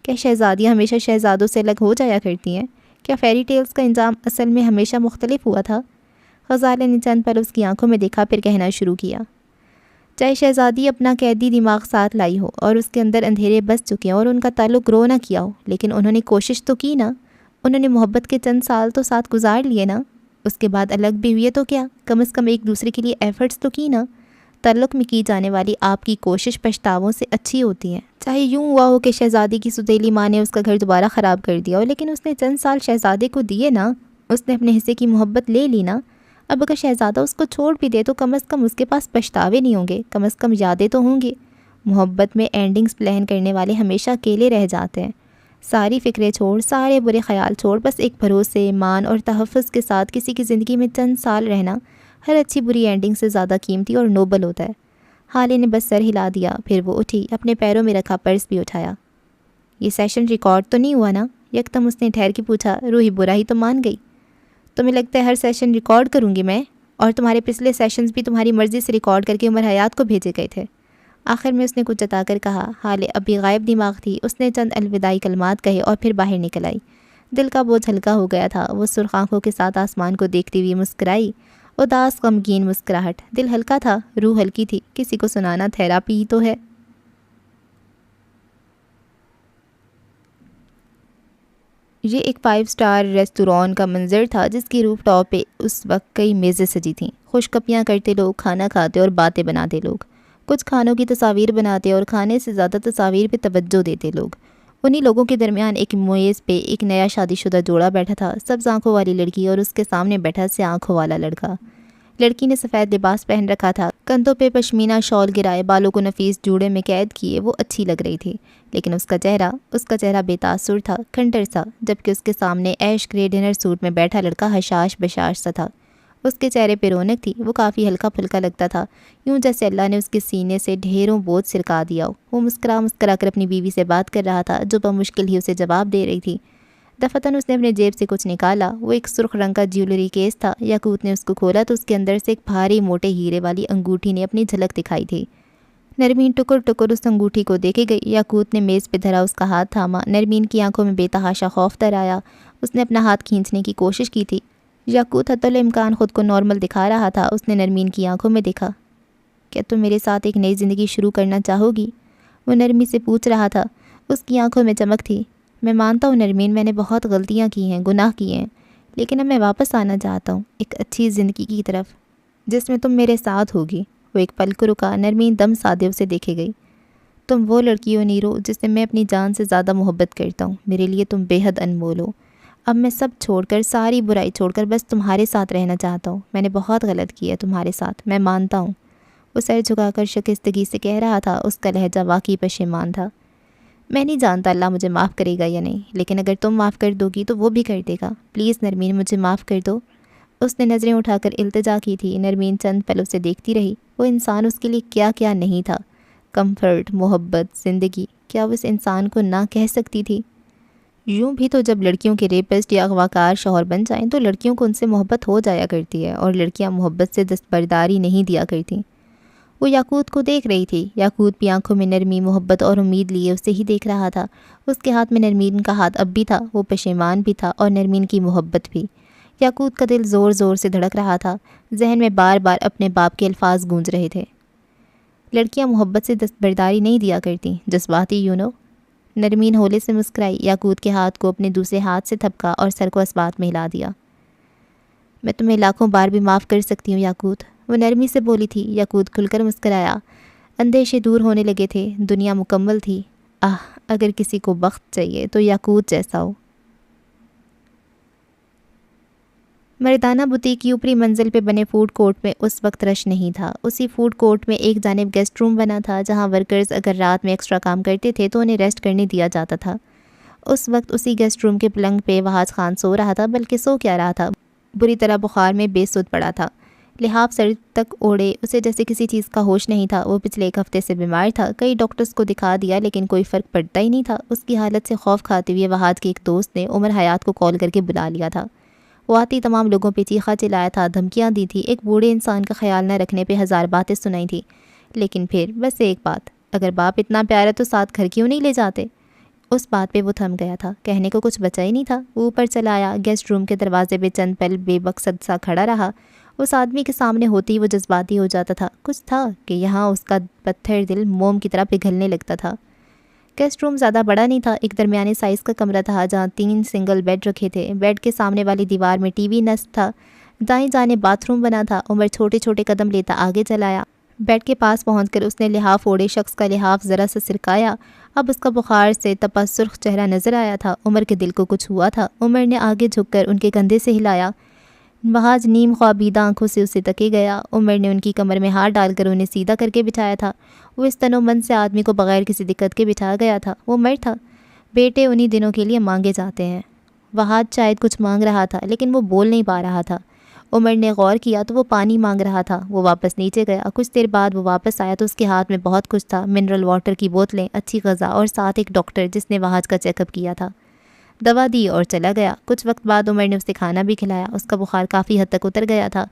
کیا شہزادیاں ہمیشہ شہزادوں سے الگ ہو جایا کرتی ہیں؟ کیا فیری ٹیلز کا انجام اصل میں ہمیشہ مختلف ہوا تھا؟ غزالہ نے چند پل اس کی آنکھوں میں دیکھا، پھر کہنا شروع کیا، چاہے شہزادی اپنا قیدی دماغ ساتھ لائی ہو اور اس کے اندر اندھیرے بس چکے اور ان کا تعلق گرو نہ کیا ہو، لیکن انہوں نے کوشش تو کی نا، انہوں نے محبت کے چند سال تو ساتھ گزار لیے نا، اس کے بعد الگ بھی ہوئے تو کیا، کم از کم ایک دوسرے کے لیے ایفرٹس تو کی نا۔ تعلق میں کی جانے والی آپ کی کوشش پچھتاووں سے اچھی ہوتی ہے۔ چاہے یوں ہوا ہو کہ شہزادی کی سوتیلی ماں نے اس کا گھر دوبارہ خراب کر دیا ہو، لیکن اس نے چند سال شہزادے کو دیے نا، اس نے اپنے حصے کی محبت لے لی نا۔ اب اگر شہزادہ اس کو چھوڑ بھی دے تو کم از کم اس کے پاس پچھتاوے نہیں ہوں گے، کم از کم یادیں تو ہوں گی۔ محبت میں اینڈنگز پلان کرنے والے ہمیشہ اکیلے رہ جاتے ہیں۔ ساری فکریں چھوڑ، سارے برے خیال چھوڑ، بس ایک بھروسے، مان اور تحفظ کے ساتھ کسی کی زندگی میں چند سال رہنا ہر اچھی بری اینڈنگ سے زیادہ قیمتی اور نوبل ہوتا ہے۔ حالے نے بس سر ہلا دیا، پھر وہ اٹھی، اپنے پیروں میں رکھا پرس بھی اٹھایا۔ یہ سیشن ریکارڈ تو نہیں ہوا نا؟ یکدم اس نے ٹھہر کے پوچھا۔ روحی برا ہی تو مان گئی۔ تمہیں لگتا ہے ہر سیشن ریکارڈ کروں گی میں؟ اور تمہارے پچھلے سیشنز بھی تمہاری مرضی سے ریکارڈ کر کے عمر حیات کو بھیجے گئے تھے۔ آخر میں اس نے کچھ جتا کر کہا۔ حالے اب بھی غائب دماغ تھی۔ اس نے چند الوداعی کلمات کہے اور پھر باہر نکل آئی۔ دل کا بوجھ ہلکا ہو گیا تھا۔ وہ سرخ آنکھوں کے ساتھ آسمان کو دیکھتی ہوئی مسکرائی، اداس غمگین مسکراہٹ۔ دل ہلکا تھا، روح ہلکی تھی۔ کسی کو سنانا تھیراپی ہی تو ہے۔ یہ ایک 5 اسٹار ریستوران کا منظر تھا جس کی روف ٹاپ پہ اس وقت کئی میزیں سجی تھیں۔ خوشکپیاں کرتے لوگ، کھانا کھاتے اور باتیں بناتے لوگ۔ کچھ کھانوں کی تصاویر بناتے اور کھانے سے زیادہ تصاویر پہ توجہ دیتے لوگ۔ انہی لوگوں کے درمیان ایک میز پہ ایک نیا شادی شدہ جوڑا بیٹھا تھا، سبز آنکھوں والی لڑکی اور اس کے سامنے بیٹھا سیاہ آنکھوں والا لڑکا۔ لڑکی نے سفید لباس پہن رکھا تھا، کندھوں پہ پشمینہ شال گرائے، بالوں کو نفیس جوڑے میں قید کیے وہ اچھی لگ رہی تھی، لیکن اس کا چہرہ بے تاثر تھا، کھنڈر سا، جبکہ اس کے سامنے ایش گرے ڈنر سوٹ میں بیٹھا لڑکا حشاش بشاش سا تھا۔ اس کے چہرے پہ رونق تھی، وہ کافی ہلکا پھلکا لگتا تھا، یوں جیسے اللہ نے اس کے سینے سے ڈھیروں بوجھ سرکا دیا ہو۔ وہ مسکرا کر اپنی بیوی سے بات کر رہا تھا جو بمشکل ہی اسے جواب دے رہی تھی۔ دفتن اس نے اپنے جیب سے کچھ نکالا، وہ ایک سرخ رنگ کا جیولری کیس تھا۔ یاقوت نے اس کو کھولا تو اس کے اندر سے ایک بھاری موٹے ہیرے والی انگوٹھی نے اپنی جھلک دکھائی تھی۔ نرمین ٹکر ٹکر اس انگوٹھی کو دیکھے گئی۔ یاقوت نے میز پہ دھرا اس کا ہاتھ تھاما۔ نرمین کی آنکھوں میں بے تحاشا خوف در آیا۔ اس نے اپنا ہاتھ کھینچنے کی کوشش کی تھی۔ یاقوت حتی الامکان خود کو نارمل دکھا رہا تھا۔ اس نے نرمین کی آنکھوں میں دیکھا۔ کیا تم میرے ساتھ ایک نئی زندگی شروع کرنا چاہو گی؟ وہ نرمی سے پوچھ رہا تھا۔ اس کی آنکھوں میں چمک تھی۔ میں مانتا ہوں نرمین، میں نے بہت غلطیاں کی ہیں، گناہ کیے ہیں، لیکن اب میں واپس آنا چاہتا ہوں ایک اچھی زندگی کی طرف جس میں تم میرے ساتھ ہوگی۔ وہ ایک پل کو رکا۔ نرمین دم سادے اسے دیکھے گئی۔ تم وہ لڑکی ہو نیرو جس سے میں اپنی جان سے زیادہ محبت کرتا ہوں۔ میرے لیے تم بے حد انمول ہو۔ اب میں سب چھوڑ کر، ساری برائی چھوڑ کر بس تمہارے ساتھ رہنا چاہتا ہوں۔ میں نے بہت غلط کیا ہے تمہارے ساتھ، میں مانتا ہوں۔ وہ سر جھکا کر شکستگی سے کہہ رہا تھا۔ اس کا لہجہ واقعی پشیمان تھا۔ میں نہیں جانتا اللہ مجھے معاف کرے گا یا نہیں، لیکن اگر تم معاف کر دو گی تو وہ بھی کر دے گا۔ پلیز نرمین، مجھے معاف کر دو۔ اس نے نظریں اٹھا کر التجا کی تھی۔ نرمین چند پل اسے دیکھتی رہی۔ وہ انسان اس کے لیے کیا کیا نہیں تھا، کمفرٹ، محبت، زندگی، کیا وہ اس انسان کو نہ کہہ سکتی تھی؟ یوں بھی تو جب لڑکیوں کے ریپسٹ یا اغواکار شوہر بن جائیں تو لڑکیوں کو ان سے محبت ہو جایا کرتی ہے، اور لڑکیاں محبت سے دستبرداری نہیں دیا کرتیں۔ وہ یاقوت کو دیکھ رہی تھی۔ یاقوت بھی آنکھوں میں نرمی، محبت اور امید لیے اسے ہی دیکھ رہا تھا۔ اس کے ہاتھ میں نرمین کا ہاتھ اب بھی تھا، وہ پشیمان بھی تھا اور نرمین کی محبت بھی۔ یاقوت کا دل زور زور سے دھڑک رہا تھا، ذہن میں بار بار اپنے باپ کے الفاظ گونج رہے تھے۔ لڑکیاں محبت سے دستبرداری نہیں دیا کرتی، جذباتی نرمین ہولے سے مسکرائی۔ یاقوت کے ہاتھ کو اپنے دوسرے ہاتھ سے تھپکا اور سر کو اسبات میں ہلا دیا۔ میں تمہیں لاکھوں بار بھی معاف کر سکتی ہوں یاقوت، وہ نرمی سے بولی تھی۔ یاقوت کھل کر مسکرایا۔ اندیشے دور ہونے لگے تھے، دنیا مکمل تھی۔ اگر کسی کو بخت چاہیے تو یاقوت جیسا ہو۔ مردانہ بوتیک کی اوپری منزل پہ بنے فوڈ کورٹ میں اس وقت رش نہیں تھا۔ اسی فوڈ کورٹ میں ایک جانب گیسٹ روم بنا تھا جہاں ورکرز اگر رات میں ایکسٹرا کام کرتے تھے تو انہیں ریسٹ کرنے دیا جاتا تھا۔ اس وقت اسی گیسٹ روم کے پلنگ پہ وحاج خان سو رہا تھا، بلکہ سو کیا رہا تھا، بری طرح بخار میں بے سود پڑا تھا۔ لحاف سر تک اوڑھے، اسے جیسے کسی چیز کا ہوش نہیں تھا۔ وہ پچھلے 1 ہفتے سے بیمار تھا، کئی ڈاکٹرز کو دکھا دیا لیکن کوئی فرق پڑتا ہی نہیں تھا۔ اس کی حالت سے خوف کھاتے ہوئے وحاج کے ایک دوست نے عمر حیات کو کال کر کے بلا لیا تھا۔ وہ آتی تمام لوگوں پہ چیخا چلایا تھا، دھمکیاں دی تھی، ایک بوڑھے انسان کا خیال نہ رکھنے پہ 1000 باتیں سنائی تھی، لیکن پھر بس ایک بات، اگر باپ اتنا پیارا تو ساتھ گھر کیوں نہیں لے جاتے؟ اس بات پہ وہ تھم گیا تھا، کہنے کو کچھ بچا ہی نہیں تھا۔ وہ اوپر چلا آیا، گیسٹ روم کے دروازے پہ چند پل بے مقصد سا کھڑا رہا۔ اس آدمی کے سامنے ہوتی ہی وہ جذباتی ہو جاتا تھا۔ کچھ تھا کہ یہاں اس کا پتھر دل موم کی طرح پگھلنے لگتا تھا۔ گیسٹ روم زیادہ بڑا نہیں تھا، ایک درمیانی سائز کا کمرہ تھا جہاں 3 سنگل بیڈ رکھے تھے۔ بیڈ کے سامنے والی دیوار میں ٹی وی نصب تھا، دائیں جانب باتھ روم بنا تھا۔ عمر چھوٹے چھوٹے قدم لیتا آگے چلایا۔ بیڈ کے پاس پہنچ کر اس نے لحاف اوڑھے شخص کا لحاف ذرا سا سرکایا۔ اب اس کا بخار سے تپا سرخ چہرہ نظر آیا تھا۔ عمر کے دل کو کچھ ہوا تھا۔ عمر نے آگے جھک کر ان کے کندھے سے ہلایا۔ وحاج نیم خوابیدہ آنکھوں سے اسے تکے گیا۔ عمر نے ان کی کمر میں ہاتھ ڈال کر انہیں سیدھا کر کے بٹھایا تھا۔ وہ اس تن و من سے آدمی کو بغیر کسی دقت کے بٹھا گیا تھا۔ وہ مر تھا۔ بیٹے انہی دنوں کے لیے مانگے جاتے ہیں۔ وحاج شاید کچھ مانگ رہا تھا لیکن وہ بول نہیں پا رہا تھا۔ عمر نے غور کیا تو وہ پانی مانگ رہا تھا۔ وہ واپس نیچے گیا۔ کچھ دیر بعد وہ واپس آیا تو اس کے ہاتھ میں بہت کچھ تھا، منرل واٹر کی بوتلیں، اچھی غذا اور ساتھ ایک ڈاکٹر جس نے وحاج کا چیک اپ کیا تھا، دوا دی اور چلا گیا۔ کچھ وقت بعد عمر نے اسے کھانا بھی کھلایا۔ اس کا بخار کافی حد تک اتر گیا تھا۔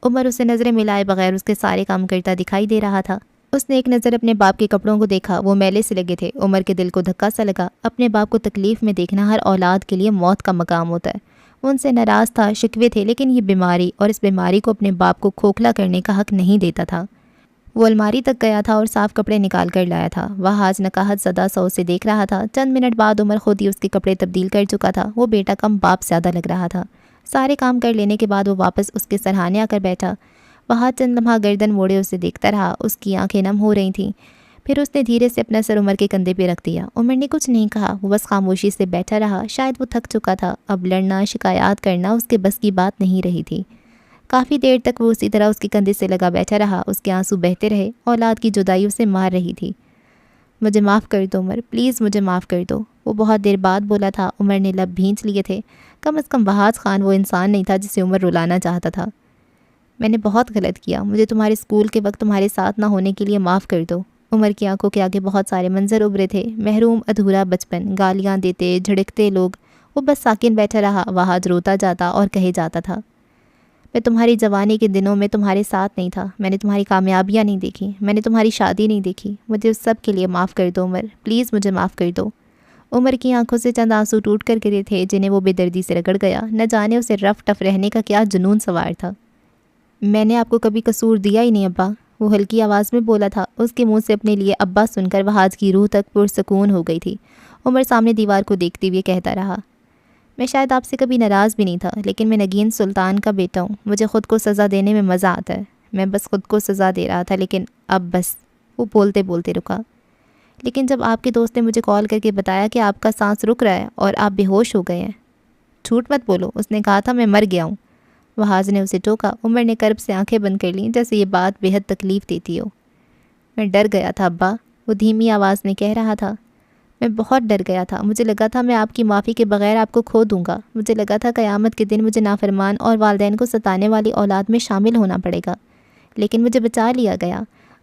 عمر اسے نظریں ملائے بغیر اس کے سارے کام کرتا دکھائی دے رہا تھا۔ اس نے ایک نظر اپنے باپ کے کپڑوں کو دیکھا، وہ میلے سے لگے تھے۔ عمر کے دل کو دھکا سا لگا۔ اپنے باپ کو تکلیف میں دیکھنا ہر اولاد کے لیے موت کا مقام ہوتا ہے۔ وہ ان سے ناراض تھا، شکوے تھے، لیکن یہ بیماری اور اس بیماری کو اپنے باپ کو کھوکھلا کرنے کا حق نہیں دیتا تھا۔ وہ الماری تک گیا تھا اور صاف کپڑے نکال کر لایا تھا۔ وہاج نکاہت زدہ سا اسے دیکھ رہا تھا۔ چند منٹ بعد عمر خود ہی اس کے کپڑے تبدیل کر چکا تھا۔ وہ بیٹا کم باپ زیادہ لگ رہا تھا۔ سارے کام کر لینے کے بعد وہ واپس اس کے سرہانے آ کر بیٹھا۔ وہاج چند لمحہ گردن موڑے اسے دیکھتا رہا۔ اس کی آنکھیں نم ہو رہی تھیں۔ پھر اس نے دھیرے سے اپنا سر عمر کے کندھے پہ رکھ دیا۔ عمر نے کچھ نہیں کہا، وہ بس خاموشی سے بیٹھا رہا۔ شاید وہ تھک چکا تھا، اب لڑنا، شکایات کرنا اس کے بس کی بات نہیں رہی تھی۔ کافی دیر تک وہ اسی طرح اس کے کندھے سے لگا بیٹھا رہا۔ اس کے آنسو بہتے رہے۔ اولاد کی جدائی اسے مار رہی تھی۔ مجھے معاف کر دو عمر، پلیز مجھے معاف کر دو، وہ بہت دیر بعد بولا تھا۔ عمر نے لب بھینچ لیے تھے۔ کم از کم وہاج خان وہ انسان نہیں تھا جسے عمر رلانا چاہتا تھا۔ میں نے بہت غلط کیا، مجھے تمہارے اسکول کے وقت تمہارے ساتھ نہ ہونے کے لیے معاف کر دو۔ عمر کی آنکھوں کے آگے بہت سارے منظر ابھرے تھے۔ محروم ادھورا بچپن، گالیاں دیتے، جھڑکتے لوگ۔ وہ بس ساکن بیٹھا رہا۔ وہاج روتا جاتا اور کہے جاتا تھا، میں تمہاری جوانی کے دنوں میں تمہارے ساتھ نہیں تھا، میں نے تمہاری کامیابیاں نہیں دیکھی، میں نے تمہاری شادی نہیں دیکھی، مجھے اس سب کے لیے معاف کر دو عمر، پلیز مجھے معاف کر دو۔ عمر کی آنکھوں سے چند آنسو ٹوٹ کر گرے تھے جنہیں وہ بے دردی سے رگڑ گیا۔ نہ جانے اسے رف ٹف رہنے کا کیا جنون سوار تھا۔ میں نے آپ کو کبھی قصور دیا ہی نہیں ابا، وہ ہلکی آواز میں بولا تھا۔ اس کے منہ سے اپنے لیے ابا سن کر وہاج کی روح تک پرسکون ہو گئی تھی۔ عمر سامنے دیوار کو دیکھتے ہوئے کہتا رہا، میں شاید آپ سے کبھی ناراض بھی نہیں تھا، لیکن میں نگین سلطان کا بیٹا ہوں، مجھے خود کو سزا دینے میں مزہ آتا ہے۔ میں بس خود کو سزا دے رہا تھا، لیکن اب بس۔ وہ بولتے بولتے رکا۔ لیکن جب آپ کے دوست نے مجھے کال کر کے بتایا کہ آپ کا سانس رک رہا ہے اور آپ بے ہوش ہو گئے ہیں۔ جھوٹ مت بولو، اس نے کہا تھا میں مر گیا ہوں۔ وہاج نے اسے ٹوکا۔ عمر نے کرب سے آنکھیں بند کر لیں جیسے یہ بات بے حد تکلیف دیتی ہو۔ میں ڈر گیا تھا ابا، وہ دھیمی آواز میں کہہ رہا تھا۔ میں بہت ڈر گیا تھا، مجھے لگا تھا میں آپ کی معافی کے بغیر آپ کو کھو دوں گا، مجھے لگا تھا قیامت کے دن مجھے نافرمان اور والدین کو ستانے والی اولاد میں شامل ہونا پڑے گا، لیکن مجھے بچا لیا گیا۔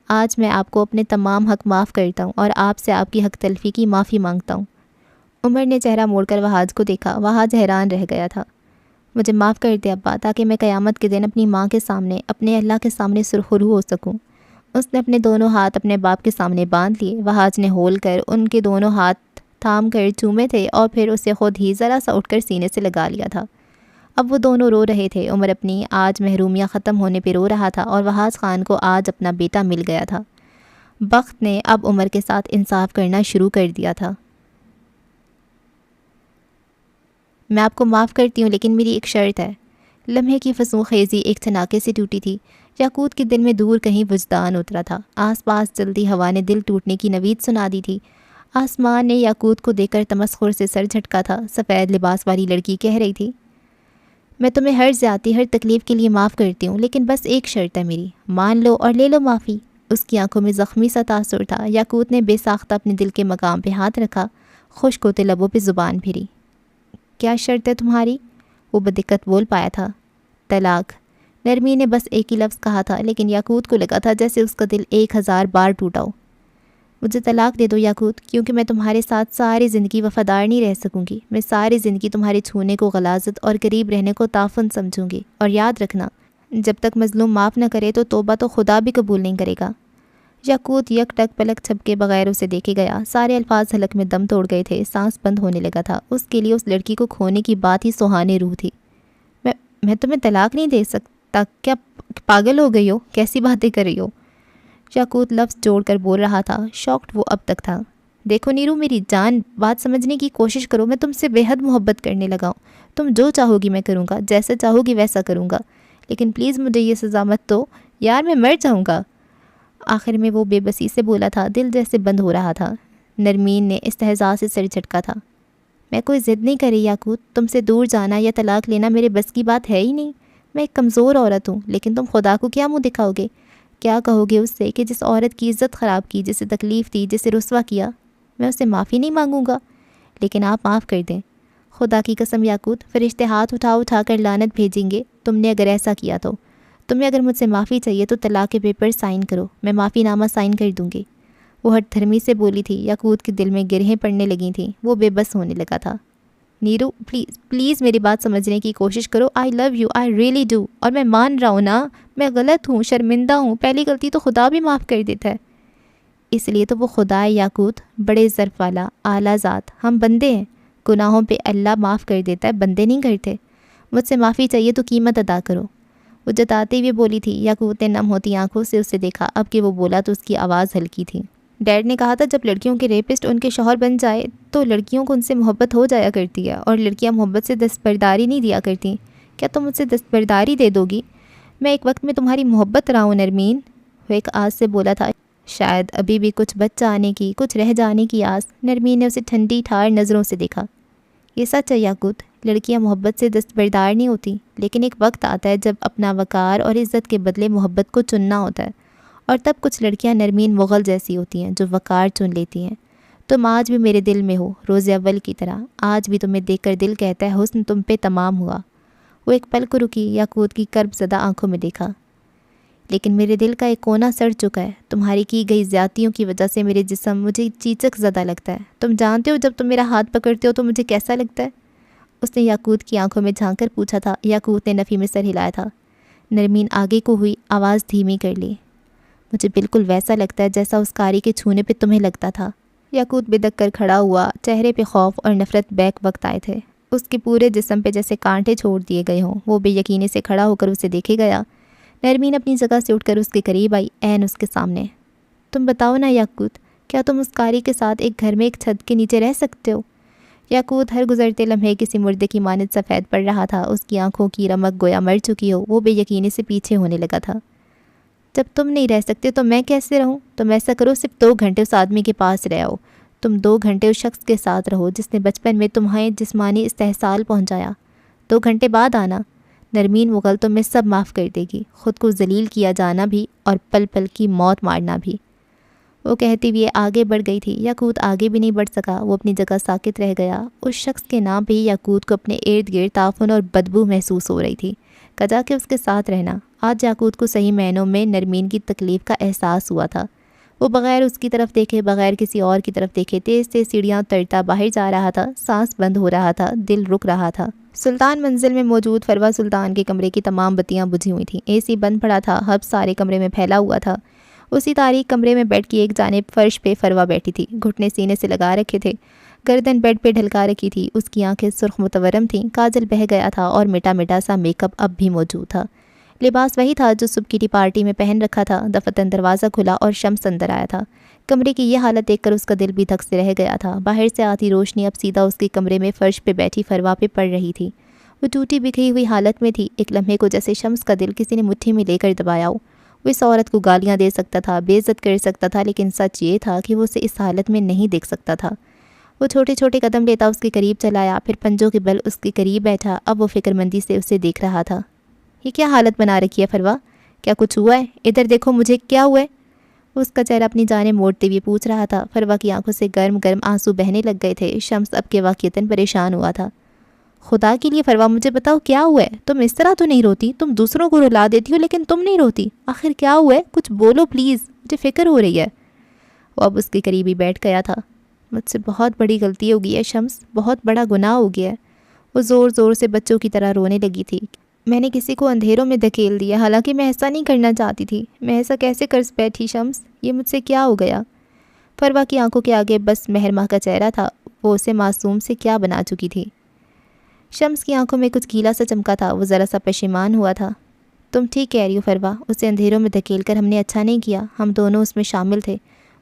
آج میں آپ کو اپنے تمام حق معاف کرتا ہوں اور آپ سے آپ کی حق تلفی کی معافی مانگتا ہوں۔ عمر نے چہرہ موڑ کر وہاج کو دیکھا۔ وہاج حیران رہ گیا تھا۔ مجھے معاف کر دے ابا، تاکہ میں قیامت کے دن اپنی ماں کے سامنے، اپنے اللہ کے سامنے سرخرو ہو سکوں۔ اس نے اپنے دونوں ہاتھ اپنے باپ کے سامنے باندھ لیے۔ وہاج نے ہول کر ان کے دونوں ہاتھ تھام کر چومے تھے اور پھر اسے خود ہی ذرا سا اٹھ کر سینے سے لگا لیا تھا۔ اب وہ دونوں رو رہے تھے۔ عمر اپنی آج محرومیاں ختم ہونے پہ رو رہا تھا اور وہاج خان کو آج اپنا بیٹا مل گیا تھا۔ بخت نے اب عمر کے ساتھ انصاف کرنا شروع کر دیا تھا۔ میں آپ کو معاف کرتی ہوں، لیکن میری ایک شرط ہے۔ لمحے کی فسوں خیزی ایک تھناکے سے ٹوٹی تھی۔ یاقوت کے دل میں دور کہیں وجدان اترا تھا۔ آس پاس چلتی ہوا نے دل ٹوٹنے کی نوید سنا دی تھی۔ آسمان نے یاقوت کو دیکھ کر تمسخر سے سر جھٹکا تھا۔ سفید لباس والی لڑکی کہہ رہی تھی، میں تمہیں ہر زیادتی، ہر تکلیف کے لیے معاف کرتی ہوں، لیکن بس ایک شرط ہے میری، مان لو اور لے لو معافی۔ اس کی آنکھوں میں زخمی سا تاثر تھا۔ یاقوت نے بے ساختہ اپنے دل کے مقام پہ ہاتھ رکھا، خشک ہوتے لبوں پہ زبان پھری۔ کیا شرط ہے تمہاری؟ وہ بدقت بول پایا تھا۔ طلاق۔ نرمی نے بس ایک ہی لفظ کہا تھا، لیکن یاقوت کو لگا تھا جیسے اس کا دل 1000 بار ٹوٹا ہو۔ مجھے طلاق دے دو یاقوت، کیونکہ میں تمہارے ساتھ ساری زندگی وفادار نہیں رہ سکوں گی۔ میں ساری زندگی تمہارے چھونے کو غلاظت اور قریب رہنے کو تعفن سمجھوں گی، اور یاد رکھنا، جب تک مظلوم معاف نہ کرے تو توبہ تو خدا بھی قبول نہیں کرے گا۔ یاقوت یک ٹک پلک چھپکے بغیر اسے دیکھے گیا۔ سارے الفاظ حلق میں دم توڑ گئے تھے، سانس بند ہونے لگا تھا۔ اس کے لیے اس لڑکی کو کھونے کی بات ہی سہانے روح تھی۔ میں تمہیں طلاق نہیں دے سکتا، کیا پاگل ہو گئی ہو؟ کیسی باتیں کر رہی ہو؟ یاقوت لفظ جوڑ کر بول رہا تھا، شاکڈ وہ اب تک تھا۔ دیکھو نیرو میری جان، بات سمجھنے کی کوشش کرو، میں تم سے بے حد محبت کرنے لگا ہوں۔ تم جو چاہو گی میں کروں گا، جیسا چاہو گی ویسا کروں گا، لیکن پلیز مجھے یہ سزا مت دو یار، میں مر جاؤں گا۔ آخر میں وہ بے بسی سے بولا تھا، دل جیسے بند ہو رہا تھا۔ نرمین نے استہزاء سے سر جھٹکا تھا۔ میں کوئی ضد نہیں کری یاقوت، تم سے دور جانا یا طلاق لینا میرے بس کی بات ہے ہی نہیں۔ میں ایک کمزور عورت ہوں، لیکن تم خدا کو کیا منہ دکھاؤ گے؟ کیا کہو گے اس سے کہ جس عورت کی عزت خراب کی، جسے تکلیف دی، جسے رسوا کیا؟ میں اسے معافی نہیں مانگوں گا، لیکن آپ معاف کر دیں۔ خدا کی قسم یاقوت، فرشتے ہاتھ اٹھا کر لعنت بھیجیں گے تم نے اگر ایسا کیا تو۔ تمہیں اگر مجھ سے معافی چاہیے تو طلاق کے پیپر سائن کرو، میں معافی نامہ سائن کر دوں گی۔ وہ ہٹ دھرمی سے بولی تھی۔ یاقوت کے دل میں گرہیں پڑنے لگی تھیں، وہ بے بس ہونے لگا تھا۔ نیرو پلیز میری بات سمجھنے کی کوشش کرو، I love you, I really do, اور میں مان رہا ہوں نا، میں غلط ہوں، شرمندہ ہوں، پہلی غلطی تو خدا بھی معاف کر دیتا ہے۔ اس لیے تو وہ خدا ہے یاقوت، بڑے ظرف والا، اعلیٰ ذات، ہم بندے ہیں، گناہوں پہ اللہ معاف کر دیتا ہے، بندے نہیں کرتے، مجھ سے معافی چاہیے تو قیمت ادا کرو۔ وہ جتاتے ہوئے بولی تھی۔ یاقوت نے نم ہوتی آنکھوں سے اسے دیکھا، اب کہ وہ بولا تو اس کی آواز ہلکی تھی۔ ڈیڈ نے کہا تھا جب لڑکیوں کے ریپسٹ ان کے شوہر بن جائے تو لڑکیوں کو ان سے محبت ہو جایا کرتی ہے، اور لڑکیاں محبت سے دستبرداری نہیں دیا کرتی۔ کیا تم مجھ سے دستبرداری دے دو گی؟ میں ایک وقت میں تمہاری محبت رہا ہوں نرمین، وہ ایک آس سے بولا تھا، شاید ابھی بھی کچھ بچ جانے کی، کچھ رہ جانے کی آس۔ نرمین نے اسے ٹھنڈی ٹھار نظروں سے دیکھا۔ یہ سچ ہے یاقوت، لڑکیاں محبت سے دستبردار نہیں ہوتی، لیکن ایک وقت آتا ہے جب اپنا وقار اور عزت کے بدلے محبت کو چننا ہوتا ہے، اور تب کچھ لڑکیاں نرمین مغل جیسی ہوتی ہیں جو وقار چن لیتی ہیں۔ تم آج بھی میرے دل میں ہو، روز اول کی طرح، آج بھی تمہیں دیکھ کر دل کہتا ہے حسن تم پہ تمام ہوا۔ وہ ایک پل کو رکی، یاقوت کی کرب زدہ آنکھوں میں دیکھا۔ لیکن میرے دل کا ایک کونا سڑ چکا ہے، تمہاری کی گئی زیادتیوں کی وجہ سے میرے جسم مجھے چیچک زدہ لگتا ہے۔ تم جانتے ہو جب تم میرا ہاتھ پکڑتے ہو تو مجھے کیسا لگتا ہے؟ اس نے یاقوت کی آنکھوں میں جھانک کر پوچھا تھا۔ یاقوت نے نفی میں سر ہلایا تھا۔ نرمین آگے کو ہوئی، آواز دھیمی کر لی۔ مجھے بالکل ویسا لگتا ہے جیسا اس کاری کے چھونے پہ تمہیں لگتا تھا۔ یاقوت بدک کر کھڑا ہوا، چہرے پہ خوف اور نفرت بیک وقت آئے تھے۔ اس کے پورے جسم پہ جیسے کانٹے چھوڑ دیے گئے ہوں۔ وہ بے یقینی سے کھڑا ہو کر اسے دیکھے گیا۔ نرمین اپنی جگہ سے اٹھ کر اس کے قریب آئی، عین اس کے سامنے۔ تم بتاؤ نا یاقوت، کیا تم اس کاری کے ساتھ ایک گھر میں ایک چھت کے نیچے رہ سکتے ہو؟ یاقوت ہر گزرتے لمحے کسی مردے کی مانند سفید پڑ رہا تھا، اس کی آنکھوں کی رمق گویا مر چکی ہو۔ وہ بے یقینی سے پیچھے ہونے لگا تھا۔ جب تم نہیں رہ سکتے تو میں کیسے رہوں؟ تم ایسا کرو، صرف 2 گھنٹے اس آدمی کے پاس رہ آؤ۔ تم 2 گھنٹے اس شخص کے ساتھ رہو جس نے بچپن میں تمہیں جسمانی استحصال پہنچایا۔ 2 گھنٹے بعد آنا، نرمین وہ غلطوں میں سب معاف کر دے گی، خود کو ذلیل کیا جانا بھی اور پل پل کی موت مارنا بھی۔ وہ کہتی ہوئے آگے بڑھ گئی تھی۔ یاقوت آگے بھی نہیں بڑھ سکا، وہ اپنی جگہ ساکت رہ گیا۔ اس شخص کے نام پہ ہی یاقوت کو اپنے ارد گرد تعفن اور بدبو محسوس ہو رہی تھی۔ کجا کہ اس کے ساتھ رہنا۔ آج یاقوت کو صحیح معنوں میں نرمین کی تکلیف کا احساس ہوا تھا۔ وہ بغیر اس کی طرف دیکھے، بغیر کسی اور کی طرف دیکھے، تیز تیز سیڑھیاں اترتا باہر جا رہا تھا۔ سانس بند ہو رہا تھا، دل رک رہا تھا۔ سلطان منزل میں موجود فروا سلطان کے کمرے کی تمام بتیاں بجھی ہوئی تھیں۔ اے سی بند پڑا تھا، حب سارے کمرے میں پھیلا ہوا تھا۔ اسی تاریک کمرے میں بیڈ کی ایک جانب فرش پہ فروا بیٹھی تھی، گھٹنے سینے سے لگا رکھے تھے، گردن بیڈ پہ ڈھلکا رکھی تھی۔ اس کی آنکھیں سرخ متورم تھیں، کاجل بہہ گیا تھا اور مٹا مٹا سا میک اپ اب بھی موجود تھا۔ لباس وہی تھا جو صبح کی پارٹی میں پہن رکھا تھا۔ دفتن دروازہ کھلا اور شمس اندر آیا تھا۔ کمرے کی یہ حالت دیکھ کر اس کا دل بھی دھک سے رہ گیا تھا۔ باہر سے آتی روشنی اب سیدھا اس کے کمرے میں فرش پہ بیٹھی فروا پہ پڑ رہی تھی۔ وہ ٹوٹی بکھری ہوئی حالت میں تھی۔ ایک لمحے کو جیسے شمس کا دل کسی نے مٹھی میں لے کر دبایا ہو۔ وہ اس عورت کو گالیاں دے سکتا تھا، بے عزت کر سکتا تھا، لیکن سچ یہ تھا کہ وہ اسے اس حالت میں نہیں دیکھ سکتا تھا۔ وہ چھوٹے چھوٹے قدم لیتا اس کے قریب چلایا، پھر پنجوں کے بل اس کے قریب بیٹھا۔ اب وہ فکر مندی سے اسے دیکھ رہا تھا۔ یہ کیا حالت بنا رکھی ہے فروا؟ کیا کچھ ہوا ہے؟ ادھر دیکھو مجھے، کیا ہوا ہے؟ وہ اس کا چہرہ اپنی جانب موڑتے ہوئے پوچھ رہا تھا۔ فروا کی آنکھوں سے گرم گرم آنسو بہنے لگ گئے تھے۔ شمس اب کے واقعتاً پریشان ہوا تھا۔ خدا کے لیے فروا مجھے بتاؤ کیا ہوا ہے؟ تم اس طرح تو نہیں روتی، تم دوسروں کو رلا دیتی ہو لیکن تم نہیں روتی، آخر کیا ہوا ہے؟ کچھ بولو پلیز، مجھے فکر ہو رہی ہے۔ وہ اب اس کے قریب ہی بیٹھ گیا تھا۔ مجھ سے بہت بڑی غلطی ہو گئی ہے شمس، بہت بڑا گناہ ہو گیا ہے۔ وہ زور زور سے بچوں کی طرح رونے لگی تھی۔ میں نے کسی کو اندھیروں میں دھکیل دیا، حالانکہ میں ایسا نہیں کرنا چاہتی تھی۔ میں ایسا کیسے کر بیٹھی شمس؟ یہ مجھ سے کیا ہو گیا؟ فروا کی آنکھوں کے آگے بس مہرماہ کا چہرہ تھا، وہ اسے معصوم سے کیا بنا چکی تھی۔ شمس کی آنکھوں میں کچھ گیلا سا چمکا تھا، وہ ذرا سا پشیمان ہوا تھا۔ تم ٹھیک کہہ رہی ہو فروا، اسے اندھیروں میں دھکیل کر ہم نے اچھا نہیں کیا، ہم دونوں اس میں شامل تھے،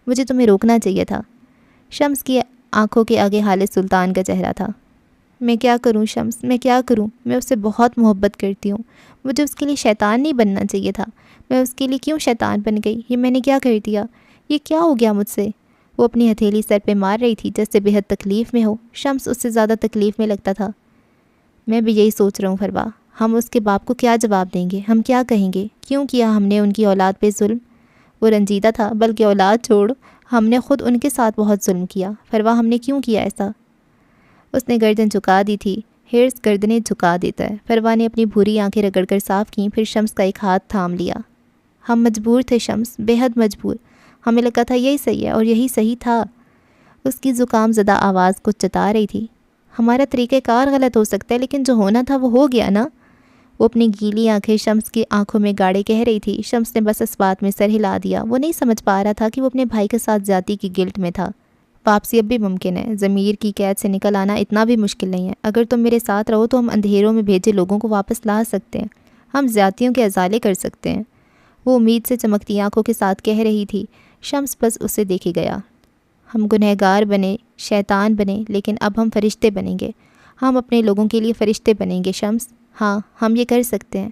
مجھے تمہیں روکنا چاہیے تھا۔ شمس کی آنکھوں کے آگے حالت سلطان کا چہرہ تھا۔ میں کیا کروں شمس، میں کیا کروں؟ میں اس سے بہت محبت کرتی ہوں، مجھے اس کے لیے شیطان نہیں بننا چاہیے تھا۔ میں اس کے لیے کیوں شیطان بن گئی؟ یہ میں نے کیا کر دیا؟ یہ کیا ہو گیا مجھ سے؟ وہ اپنی ہتھیلی سر پہ مار رہی تھی جیسے بے حد تکلیف میں ہو۔ شمس اس سے زیادہ تکلیف میں لگتا تھا۔ میں بھی یہی سوچ رہا ہوں فروا، ہم اس کے باپ کو کیا جواب دیں گے؟ ہم کیا کہیں گے؟ کیوں کیا ہم نے ان کی اولاد پہ ظلم؟ وہ رنجیدہ تھا، بلکہ اولاد چھوڑ، ہم نے خود ان کے ساتھ بہت ظلم کیا۔ فروا ہم نے کیوں کیا ایسا؟ اس نے گردن جھکا دی تھی، ہرس گردنیں جھکا دیتا ہے۔ فروا نے اپنی بھوری آنکھیں رگڑ کر صاف کیں، پھر شمس کا ایک ہاتھ تھام لیا۔ ہم مجبور تھے شمس، بے حد مجبور، ہمیں لگا تھا یہی صحیح ہے اور یہی صحیح تھا۔ اس کی زکام زدہ آواز کچھ جتا رہی تھی۔ ہمارا طریقہ کار غلط ہو سکتا ہے لیکن جو ہونا تھا وہ ہو گیا نا۔ وہ اپنی گیلی آنکھیں شمس کی آنکھوں میں گاڑے کہہ رہی تھی۔ شمس نے بس اس بات میں سر ہلا دیا۔ وہ نہیں سمجھ پا رہا تھا کہ وہ اپنے بھائی کے ساتھ زیادتی کی گلٹ میں تھا۔ واپسی اب بھی ممکن ہے، ضمیر کی قید سے نکل آنا اتنا بھی مشکل نہیں ہے۔ اگر تم میرے ساتھ رہو تو ہم اندھیروں میں بھیجے لوگوں کو واپس لا سکتے ہیں، ہم زیادتیوں کے ازالے کر سکتے ہیں۔ وہ امید سے چمکتی آنکھوں کے ساتھ کہہ رہی تھی۔ شمس بس اسے دیکھے گیا۔ ہم گنہگار بنے، شیطان بنے، لیکن اب ہم فرشتے بنیں گے۔ ہم اپنے لوگوں کے لیے فرشتے بنیں گے شمس، ہاں ہم یہ کر سکتے ہیں۔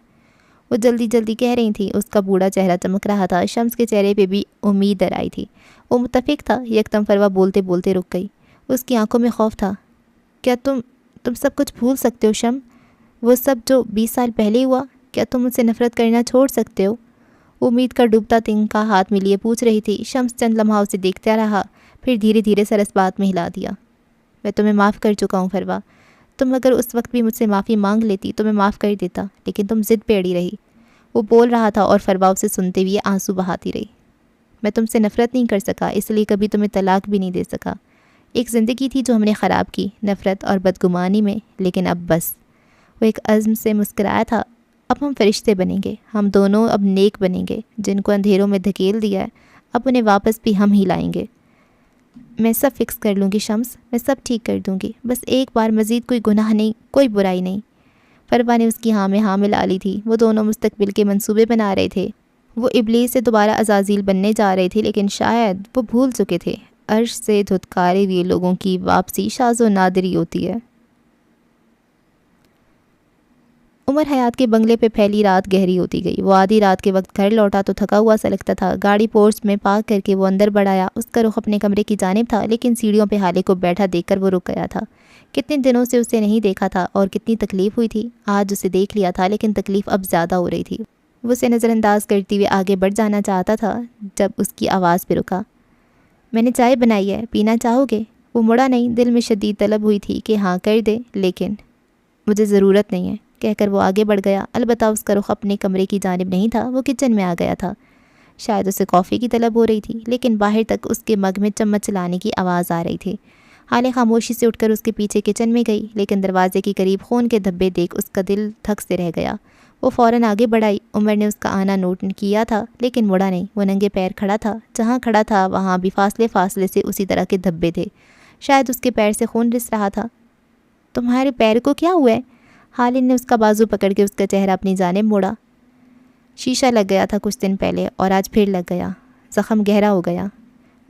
وہ جلدی جلدی کہہ رہی تھی۔ اس کا بوڑھا چہرہ چمک رہا تھا۔ شمس کے چہرے پہ بھی امید در آئی تھی۔ وہ متفق تھا۔ یکدم فروا بولتے بولتے رک گئی۔ اس کی آنکھوں میں خوف تھا۔ کیا تم سب کچھ بھول سکتے ہو شم؟ وہ سب جو 20 سال پہلے ہوا؟ کیا تم مجھ سے نفرت کرنا چھوڑ سکتے ہو؟ امید کا ڈوبتا تنکا ہاتھ میں لیے پوچھ رہی تھی۔ شمس چند لمحہ اسے دیکھتا رہا، پھر دھیرے دھیرے سر اس بات میں ہلا دیا۔ میں تمہیں معاف کر چکا ہوں فروا۔ تم اگر اس وقت بھی مجھ سے معافی مانگ لیتی تو میں معاف کر دیتا، لیکن تم ضد پہ اڑی رہی۔ وہ بول رہا تھا اور فروا اسے سنتے ہوئے آنسو بہاتی رہی۔ میں تم سے نفرت نہیں کر سکا، اس لیے کبھی تمہیں طلاق بھی نہیں دے سکا۔ ایک زندگی تھی جو ہم نے خراب کی، نفرت اور بدگمانی میں، لیکن اب بس۔ وہ ایک عزم سے مسکرایا تھا۔ اب ہم فرشتے بنیں گے، ہم دونوں اب نیک بنیں گے۔ جن کو اندھیروں میں دھکیل دیا ہے، اب انہیں واپس بھی ہم ہی لائیں گے۔ میں سب فکس کر لوں گی شمس، میں سب ٹھیک کر دوں گی، بس ایک بار مزید کوئی گناہ نہیں، کوئی برائی نہیں۔ فروا نے اس کی ہاں میں ہاں ملا لی تھی۔ وہ دونوں مستقبل کے منصوبے بنا رہے تھے۔ وہ ابلیس سے دوبارہ عزازیل بننے جا رہے تھے، لیکن شاید وہ بھول چکے تھے عرش سے دھتکارے ہوئے لوگوں کی واپسی شاذ و نادر ہی ہوتی ہے۔ عمر حیات کے بنگلے پہ پھیلی رات گہری ہوتی گئی۔ وہ آدھی رات کے وقت گھر لوٹا تو تھکا ہوا سا لگتا تھا۔ گاڑی پورچ میں پارک کر کے وہ اندر بڑھ آیا۔ اس کا رخ اپنے کمرے کی جانب تھا، لیکن سیڑھیوں پہ حالے کو بیٹھا دیکھ کر وہ رک گیا تھا۔ کتنے دنوں سے اسے نہیں دیکھا تھا اور کتنی تکلیف ہوئی تھی۔ آج اسے دیکھ لیا تھا، لیکن تکلیف اب زیادہ ہو رہی تھی۔ وہ اسے نظر انداز کرتے ہوئے آگے بڑھ جانا چاہتا تھا جب اس کی آواز پہ رکا۔ میں نے چائے بنائی ہے، پینا چاہو گے؟ وہ مڑا نہیں۔ دل میں شدید طلب ہوئی تھی کہ ہاں کر دے، لیکن مجھے ضرورت نہیں ہے کہہ کر وہ آگے بڑھ گیا۔ البتہ اس کا رخ اپنے کمرے کی جانب نہیں تھا، وہ کچن میں آ گیا تھا۔ شاید اسے کافی کی طلب ہو رہی تھی، لیکن باہر تک اس کے مگ میں چمچ چلانے کی آواز آ رہی تھی۔ حالے خاموشی سے اٹھ کر اس کے پیچھے کچن میں گئی، لیکن دروازے کے قریب خون کے دھبے دیکھ اس کا دل تھک سے رہ گیا۔ وہ فوراً آگے بڑھائی۔ عمر نے اس کا آنا نوٹ کیا تھا، لیکن مڑا نہیں۔ وہ ننگے پیر کھڑا تھا۔ جہاں کھڑا تھا وہاں بھی فاصلے فاصلے سے اسی طرح کے دھبے تھے۔ شاید اس کے پیر سے خون رس رہا تھا۔ تمہارے پیر کو کیا ہوا ہے؟ حالد نے اس کا بازو پکڑ کے اس کا چہرہ اپنی جانب موڑا۔ شیشہ لگ گیا تھا کچھ دن پہلے اور آج پھر لگ گیا۔ زخم گہرا ہو گیا۔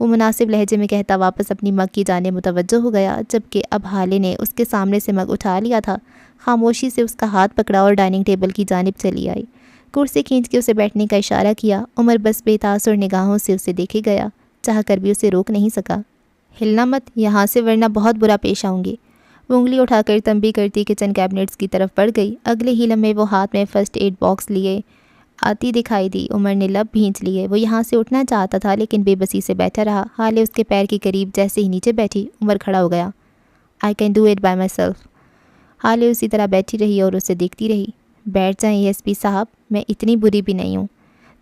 وہ مناسب لہجے میں کہتا واپس اپنی مگ کی جانب متوجہ ہو گیا، جبکہ اب حالد نے اس کے سامنے سے مگ اٹھا لیا تھا۔ خاموشی سے اس کا ہاتھ پکڑا اور ڈائننگ ٹیبل کی جانب چلی آئی۔ کرسی کھینچ کے اسے بیٹھنے کا اشارہ کیا۔ عمر بس بے تاثر نگاہوں سے اسے دیکھے گیا، چاہ کر بھی اسے روک نہیں سکا۔ ہلنا مت یہاں سے، ورنہ بہت برا پیش آؤں گی۔ وہ انگلی اٹھا کر تنبیہ کرتی کچن کیبنٹس کی طرف بڑھ گئی۔ اگلے ہی لمحے وہ ہاتھ میں فرسٹ ایڈ باکس لیے آتی دکھائی دی۔ عمر نے لب بھینچ لیے۔ وہ یہاں سے اٹھنا چاہتا تھا، لیکن بے بسی سے بیٹھا رہا۔ حالے اس کے پیر کے قریب جیسے ہی نیچے بیٹھی، عمر کھڑا ہو گیا۔ I can do it by myself۔ حالے اسی طرح بیٹھی رہی اور اسے دیکھتی رہی۔ بیٹھ جائیں ایس پی صاحب، میں اتنی بری بھی نہیں ہوں۔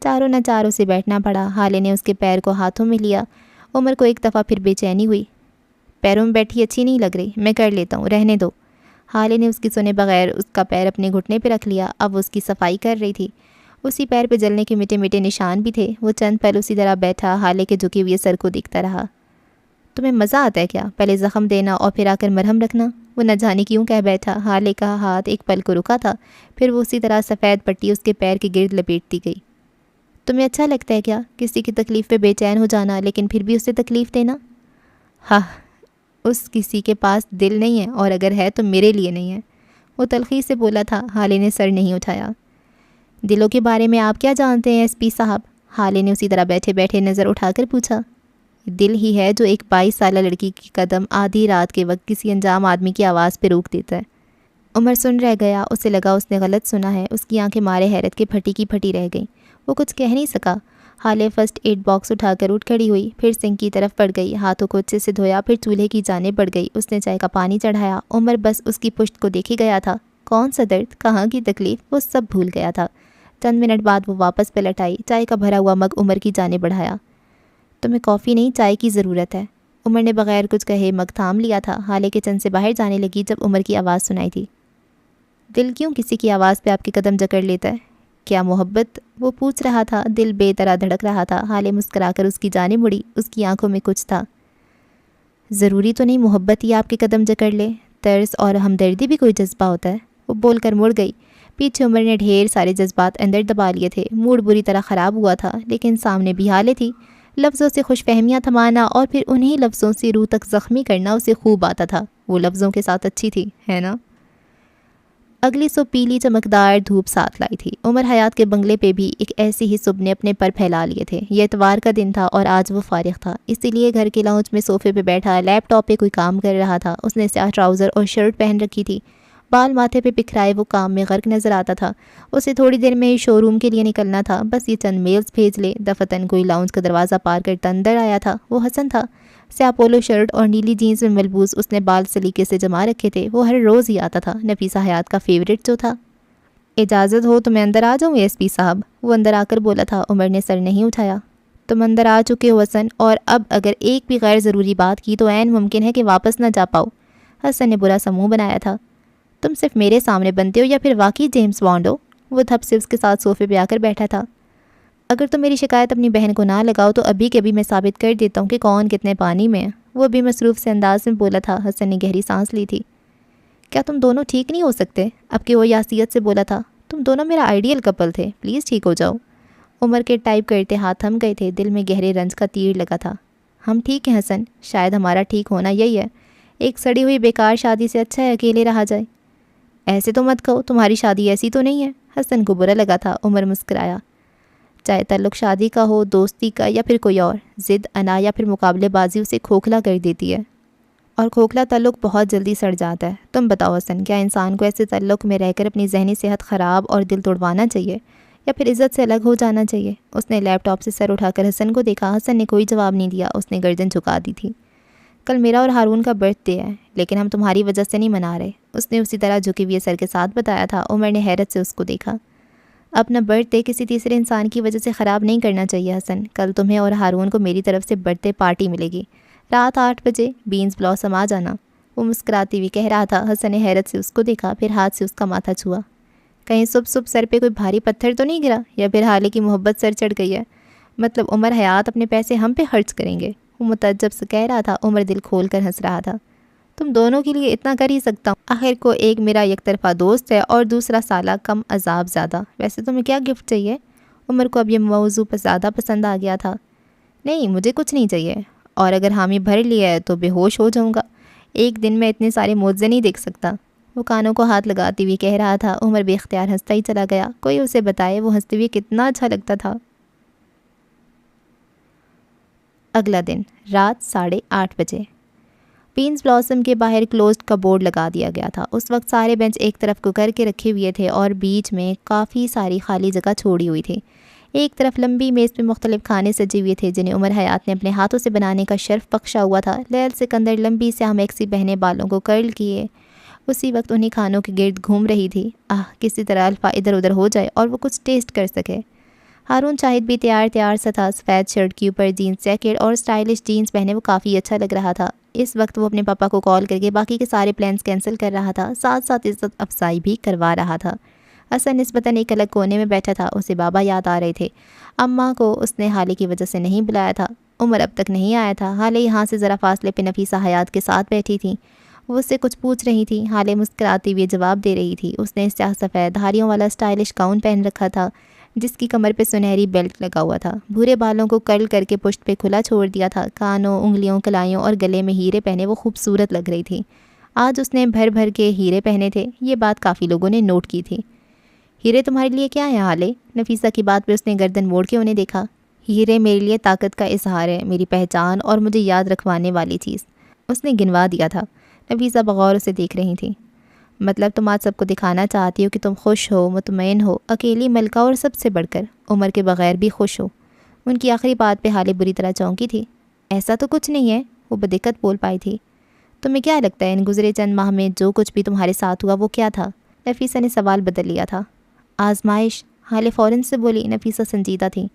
چاروں نہ چاروں سے بیٹھنا پڑا۔ حالے نے اس کے پیر کو ہاتھوں میں لیا۔ عمر کو ایک دفعہ پھر بے چینی ہوئی۔ پیروں میں بیٹھی اچھی نہیں لگ رہی، میں کر لیتا ہوں، رہنے دو۔ حالے نے اس کی سنے بغیر اس کا پیر اپنے گھٹنے پہ رکھ لیا۔ اب وہ اس کی صفائی کر رہی تھی۔ اسی پیر پہ جلنے کے مٹے مٹے نشان بھی تھے۔ وہ چند پل اسی طرح بیٹھا حالے کے جھکے ہوئے سر کو دیکھتا رہا۔ تمہیں مزہ آتا ہے کیا؟ پہلے زخم دینا اور پھر آ کر مرہم رکھنا؟ وہ نہ جانے کیوں کہہ بیٹھا۔ حالے کا ہاتھ ایک پل کو رکا تھا، پھر وہ اسی طرح سفید پٹی اس کے پیر کے گرد لپیٹتی گئی۔ تمہیں اچھا لگتا ہے کیا کسی کی تکلیف پہ بے چین ہو جانا، لیکن پھر بھی اسے تکلیف دینا؟ ہاں، اس کسی کے پاس دل نہیں ہے، اور اگر ہے تو میرے لیے نہیں ہے، وہ تلخی سے بولا تھا۔ حالے نے سر نہیں اٹھایا۔ دلوں کے بارے میں آپ کیا جانتے ہیں ایس پی صاحب؟ حالے نے اسی طرح بیٹھے بیٹھے نظر اٹھا کر پوچھا۔ دل ہی ہے جو ایک 22 سالہ لڑکی کی قدم آدھی رات کے وقت کسی انجام آدمی کی آواز پہ روک دیتا ہے۔ عمر سن رہ گیا۔ اسے لگا اس نے غلط سنا ہے۔ اس کی آنکھیں مارے حیرت کے پھٹی کی پھٹی رہ گئیں۔ وہ کچھ کہہ نہیں سکا۔ حالے فرسٹ ایڈ باکس اٹھا کر اٹھ کھڑی ہوئی، پھر سنک کی طرف بڑھ گئی، ہاتھوں کو اچھے سے دھویا، پھر چولہے کی جانب بڑھ گئی۔ اس نے چائے کا پانی چڑھایا۔ عمر بس اس کی پشت کو دیکھے گیا تھا۔ کون سا درد، کہاں کی تکلیف، وہ سب بھول گیا تھا۔ چند منٹ بعد وہ واپس پلٹ آئی، چائے کا بھرا ہوا مگ عمر کی جانب بڑھایا۔ تمہیں کافی نہیں، چائے کی ضرورت ہے۔ عمر نے بغیر کچھ کہے مگ تھام لیا تھا۔ حالے کچن سے باہر جانے لگی جب عمر کی آواز سنائی تھی۔ دل کیوں کسی کی آواز پہ آپ کے قدم جکڑ لیتا ہے؟ کیا محبت؟ وہ پوچھ رہا تھا، دل بے طرح دھڑک رہا تھا۔ حالے مسکرا کر اس کی جانب مڑی، اس کی آنکھوں میں کچھ تھا۔ ضروری تو نہیں محبت ہی آپ کے قدم جکڑ لے، ترس اور ہمدردی بھی کوئی جذبہ ہوتا ہے۔ وہ بول کر مڑ گئی۔ پیچھے عمر نے ڈھیر سارے جذبات اندر دبا لیے تھے، موڈ بری طرح خراب ہوا تھا، لیکن سامنے بھی حالے تھی۔ لفظوں سے خوش فہمیاں تھمانا اور پھر انہی لفظوں سے روح تک زخمی کرنا اسے خوب آتا تھا۔ وہ لفظوں کے ساتھ اچھی تھی، ہے نا؟ اگلی صبح پیلی چمکدار دھوپ ساتھ لائی تھی۔ عمر حیات کے بنگلے پہ بھی ایک ایسی ہی صبح نے اپنے پر پھیلا لیے تھے۔ یہ اتوار کا دن تھا اور آج وہ فارغ تھا، اسی لیے گھر کے لاؤنج میں صوفے پہ بیٹھا لیپ ٹاپ پہ کوئی کام کر رہا تھا۔ اس نے سیاہ ٹراؤزر اور شرٹ پہن رکھی تھی، بال ماتھے پہ بکھرائے وہ کام میں غرق نظر آتا تھا۔ اسے تھوڑی دیر میں شو روم کے لیے نکلنا تھا، بس یہ چند میلز بھیج لے۔ دفتن کوئی لاؤنج کا دروازہ پار کرتا اندر آیا تھا، وہ حسن تھا۔ سیاہ پولو شرٹ اور نیلی جینز میں ملبوس، اس نے بال سلیقے سے جما رکھے تھے۔ وہ ہر روز ہی آتا تھا، نفیسہ حیات کا فیورٹ جو تھا۔ اجازت ہو تو میں اندر آ جاؤں ایس پی صاحب؟ وہ اندر آ کر بولا تھا۔ عمر نے سر نہیں اٹھایا۔ تم اندر آ چکے ہو حسن، اور اب اگر ایک بھی غیر ضروری بات کی تو عین ممکن ہے کہ واپس نہ جا پاؤ۔ حسن نے برا سا منہ بنایا تھا۔ تم صرف میرے سامنے بنتے ہو یا پھر واقعی جیمس بانڈ ہو؟ وہ دھپ سے اس کے ساتھ صوفے پہ آ کر بیٹھا تھا۔ اگر تم میری شکایت اپنی بہن کو نہ لگاؤ تو ابھی کے ابھی میں ثابت کر دیتا ہوں کہ کون کتنے پانی میں ہے۔ وہ بھی مصروف سے انداز میں بولا تھا۔ حسن نے گہری سانس لی تھی۔ کیا تم دونوں ٹھیک نہیں ہو سکتے؟ اب کہ وہ یاسیت سے بولا تھا۔ تم دونوں میرا آئیڈیل کپل تھے، پلیز ٹھیک ہو جاؤ۔ عمر کے ٹائپ کرتے ہاتھ تھم گئے تھے، دل میں گہرے رنج کا تیر لگا تھا۔ ہم ٹھیک ہیں حسن، شاید ہمارا ٹھیک ہونا یہی ہے۔ ایک سڑی ہوئی بیکار شادی سے اچھا ہے اکیلے رہا جائے۔ ایسے تو مت کہو، تمہاری شادی ایسی تو نہیں ہے۔ حسن کو برا لگا تھا۔ عمر مسکرایا۔ چاہے تعلق شادی کا ہو، دوستی کا یا پھر کوئی اور، ضد، انا یا پھر مقابلے بازی اسے کھوکھلا کر دیتی ہے، اور کھوکھلا تعلق بہت جلدی سڑ جاتا ہے۔ تم بتاؤ حسن، کیا انسان کو ایسے تعلق میں رہ کر اپنی ذہنی صحت خراب اور دل توڑوانا چاہیے یا پھر عزت سے الگ ہو جانا چاہیے؟ اس نے لیپ ٹاپ سے سر اٹھا کر حسن کو دیکھا۔ حسن نے کوئی جواب نہیں دیا، اس نے گردن جھکا دی تھی۔ کل میرا اور ہارون کا برتھ ڈے ہے، لیکن ہم تمہاری وجہ سے نہیں منا رہے، اس نے اسی طرح جھکے ہوئے سر کے ساتھ بتایا تھا۔ عمر نے حیرت سے اس کو دیکھا۔ اپنا برتھ ڈے کسی تیسرے انسان کی وجہ سے خراب نہیں کرنا چاہیے حسن۔ کل تمہیں اور ہارون کو میری طرف سے برتھ ڈے پارٹی ملے گی، رات 8 بجے، بینز بلاسم آ جانا۔ وہ مسکراتی ہوئی کہہ رہا تھا۔ حسن نے حیرت سے اس کو دیکھا، پھر ہاتھ سے اس کا ماتھا چھوا۔ کہیں صبح صبح سر پہ کوئی بھاری پتھر تو نہیں گرا، یا پھر حالے کی محبت سر چڑھ گئی ہے؟ مطلب عمر حیات اپنے پیسے ہم پہ خرچ کریں گے؟ وہ متعجب سے کہہ رہا تھا۔ عمر دل کھول کر ہنس رہا تھا۔ تم دونوں کے لیے اتنا کر ہی سکتا ہوں، آخر کو ایک میرا یک طرفہ دوست ہے اور دوسرا سالہ کم عذاب زیادہ۔ ویسے تمہیں کیا گفٹ چاہیے؟ عمر کو اب یہ موضوع زیادہ پسند آ گیا تھا۔ نہیں، مجھے کچھ نہیں چاہیے، اور اگر حامی بھر لیا ہے تو بے ہوش ہو جاؤں گا، ایک دن میں اتنے سارے معجزے نہیں دیکھ سکتا۔ وہ کانوں کو ہاتھ لگاتے ہوئے کہہ رہا تھا۔ عمر بے اختیار ہنستا ہی چلا گیا۔ کوئی اسے بتائے وہ ہنستے ہوئے کتنا اچھا لگتا تھا۔ اگلا دن، رات 8:30 بجے، بینز بلاسم کے باہر کلوزڈ کا بورڈ لگا دیا گیا تھا۔ اس وقت سارے بینچ ایک طرف کو کر کے رکھے ہوئے تھے اور بیچ میں کافی ساری خالی جگہ چھوڑی ہوئی تھی۔ ایک طرف لمبی میز پہ مختلف کھانے سجے ہوئے تھے جنہیں عمر حیات نے اپنے ہاتھوں سے بنانے کا شرف بخشا ہوا تھا۔ لیل سکندر لمبی سیاہ میکسی بہنے بالوں کو کرل کیے اسی وقت انہیں کھانوں کے گرد گھوم رہی تھی۔ کسی طرح الفا ادھر ادھر ہو جائے اور وہ کچھ ٹیسٹ کر سکے۔ ہارون شاہد بھی تیار سا تھا، سفید شرٹ کے اوپر جینز جیکٹ اور اسٹائلش جینز پہنے وہ کافی اچھا لگ رہا تھا۔ اس وقت وہ اپنے پاپا کو کال کر کے باقی کے سارے پلانز کینسل کر رہا تھا، ساتھ ساتھ عزت افزائی بھی کروا رہا تھا۔ حسن نسبتاً ایک الگ کونے میں بیٹھا تھا، اسے بابا یاد آ رہے تھے۔ اماں کو اس نے حالے کی وجہ سے نہیں بلایا تھا۔ عمر اب تک نہیں آیا تھا۔ حالے یہاں سے ذرا فاصلے پہ نفیسہ حیات کے ساتھ بیٹھی تھیں، وہ اس سے کچھ پوچھ رہی تھی۔ حالے مسکراتی ہوئے جواب دے رہی تھی۔ اس نے سیاہ سفید دھاریوں والا اسٹائلش گاؤن پہن رکھا تھا جس کی کمر پہ سنہری بیلٹ لگا ہوا تھا، بھورے بالوں کو کرل کر کے پشت پہ کھلا چھوڑ دیا تھا۔ کانوں، انگلیوں، کلائیوں اور گلے میں ہیرے پہنے وہ خوبصورت لگ رہی تھی۔ آج اس نے بھر بھر کے ہیرے پہنے تھے، یہ بات کافی لوگوں نے نوٹ کی تھی۔ ہیرے تمہارے لیے کیا ہیں حالے؟ نفیسہ کی بات پہ اس نے گردن موڑ کے انہیں دیکھا۔ ہیرے میرے لیے طاقت کا اظہار ہے، میری پہچان اور مجھے یاد رکھوانے والی چیز، اس نے گنوا دیا تھا۔ نفیسہ بغور اسے دیکھ رہی تھی۔ مطلب تم آج سب کو دکھانا چاہتی ہو کہ تم خوش ہو، مطمئن ہو، اکیلی ملکہ اور سب سے بڑھ کر عمر کے بغیر بھی خوش ہو۔ ان کی آخری بات پہ حالے بری طرح چونکی تھی۔ ایسا تو کچھ نہیں ہے، وہ بدقت بول پائی تھی۔ تمہیں کیا لگتا ہے ان گزرے چند ماہ میں جو کچھ بھی تمہارے ساتھ ہوا وہ کیا تھا؟ نفیسہ نے سوال بدل لیا تھا۔ آزمائش، حالے فوراً سے بولی۔ نفیسہ سنجیدہ تھی۔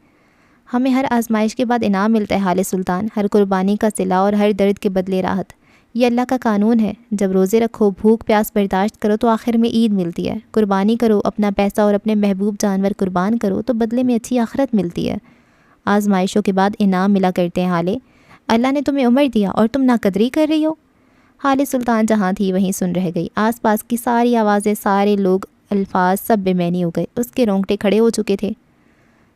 ہمیں ہر آزمائش کے بعد انعام ملتا ہے حالے سلطان، ہر قربانی کا صلہ اور ہر درد کے بدلے راحت۔ یہ اللہ کا قانون ہے، جب روزے رکھو، بھوک پیاس برداشت کرو تو آخر میں عید ملتی ہے۔ قربانی کرو، اپنا پیسہ اور اپنے محبوب جانور قربان کرو تو بدلے میں اچھی آخرت ملتی ہے۔ آزمائشوں کے بعد انعام ملا کرتے ہیں حالے، اللہ نے تمہیں عمر دیا اور تم ناقدری کر رہی ہو۔ حالے سلطان جہاں تھی وہیں سن رہ گئی، آس پاس کی ساری آوازیں، سارے لوگ، الفاظ سب بے معنی ہو گئے، اس کے رونگٹے کھڑے ہو چکے تھے۔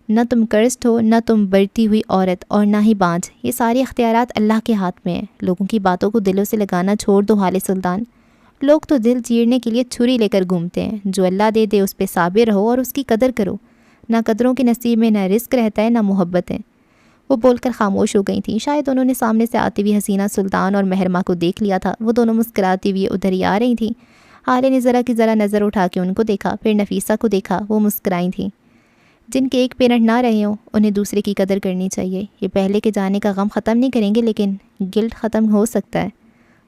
نہ تم کرسٹ ہو، نہ تم بڑھتی ہوئی عورت، اور نہ ہی بانجھ، یہ سارے اختیارات اللہ کے ہاتھ میں ہیں۔ لوگوں کی باتوں کو دلوں سے لگانا چھوڑ دو حالے سلطان، لوگ تو دل چیرنے کے لیے چھری لے کر گھومتے ہیں، جو اللہ دے دے اس پہ صابر رہو اور اس کی قدر کرو۔ نہ قدروں کے نصیب میں نہ رزق رہتا ہے نہ محبتیں۔ وہ بول کر خاموش ہو گئی تھیں، شاید انہوں نے سامنے سے آتی ہوئی حسینہ سلطان اور مہرماں کو دیکھ لیا تھا، وہ دونوں مسکراتی ہوئی ادھر ہی آ رہی تھیں۔ حالے نے ذرا کی ذرا نظر اٹھا کے ان کو دیکھا، پھر نفیسہ کو دیکھا، وہ مسکرائی تھیں۔ جن کے ایک پیرنٹ نہ رہے ہوں انہیں دوسرے کی قدر کرنی چاہیے، یہ پہلے کے جانے کا غم ختم نہیں کریں گے لیکن گلٹ ختم ہو سکتا ہے،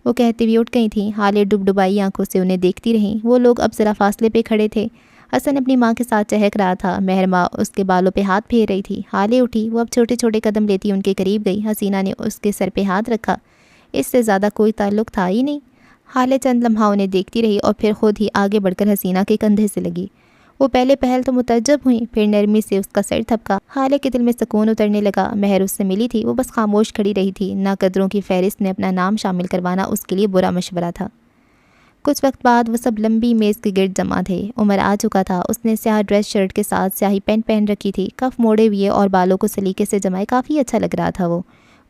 وہ کہتے ہوئے اٹھ گئی تھیں۔ حالے ڈبڈبائی آنکھوں سے انہیں دیکھتی رہیں، وہ لوگ اب ذرا فاصلے پہ کھڑے تھے۔ حسن اپنی ماں کے ساتھ چہک رہا تھا، مہرماں اس کے بالوں پہ ہاتھ پھیر رہی تھی۔ حالے اٹھی، وہ اب چھوٹے چھوٹے قدم لیتی ان کے قریب گئی، حسینہ نے اس کے سر پہ ہاتھ رکھا، اس سے زیادہ کوئی تعلق تھا ہی نہیں۔ حالے چند لمحہ انہیں دیکھتی رہی اور پھر خود ہی آگے بڑھ کر حسینہ کے کندھے سے لگی۔ وہ پہلے پہل تو متعجب ہوئیں، پھر نرمی سے اس کا سر تھپکا۔ حالے کے دل میں سکون اترنے لگا، مہر اس سے ملی تھی، وہ بس خاموش کھڑی رہی تھی۔ نہ قدروں کی فہرست میں اپنا نام شامل کروانا اس کے لیے برا مشورہ تھا۔ کچھ وقت بعد وہ سب لمبی میز کے گرد جمع تھے۔ عمر آ چکا تھا، اس نے سیاہ ڈریس شرٹ کے ساتھ سیاہی پینٹ پہن رکھی تھی، کف موڑے ہوئے اور بالوں کو سلیقے سے جمائے کافی اچھا لگ رہا تھا وہ۔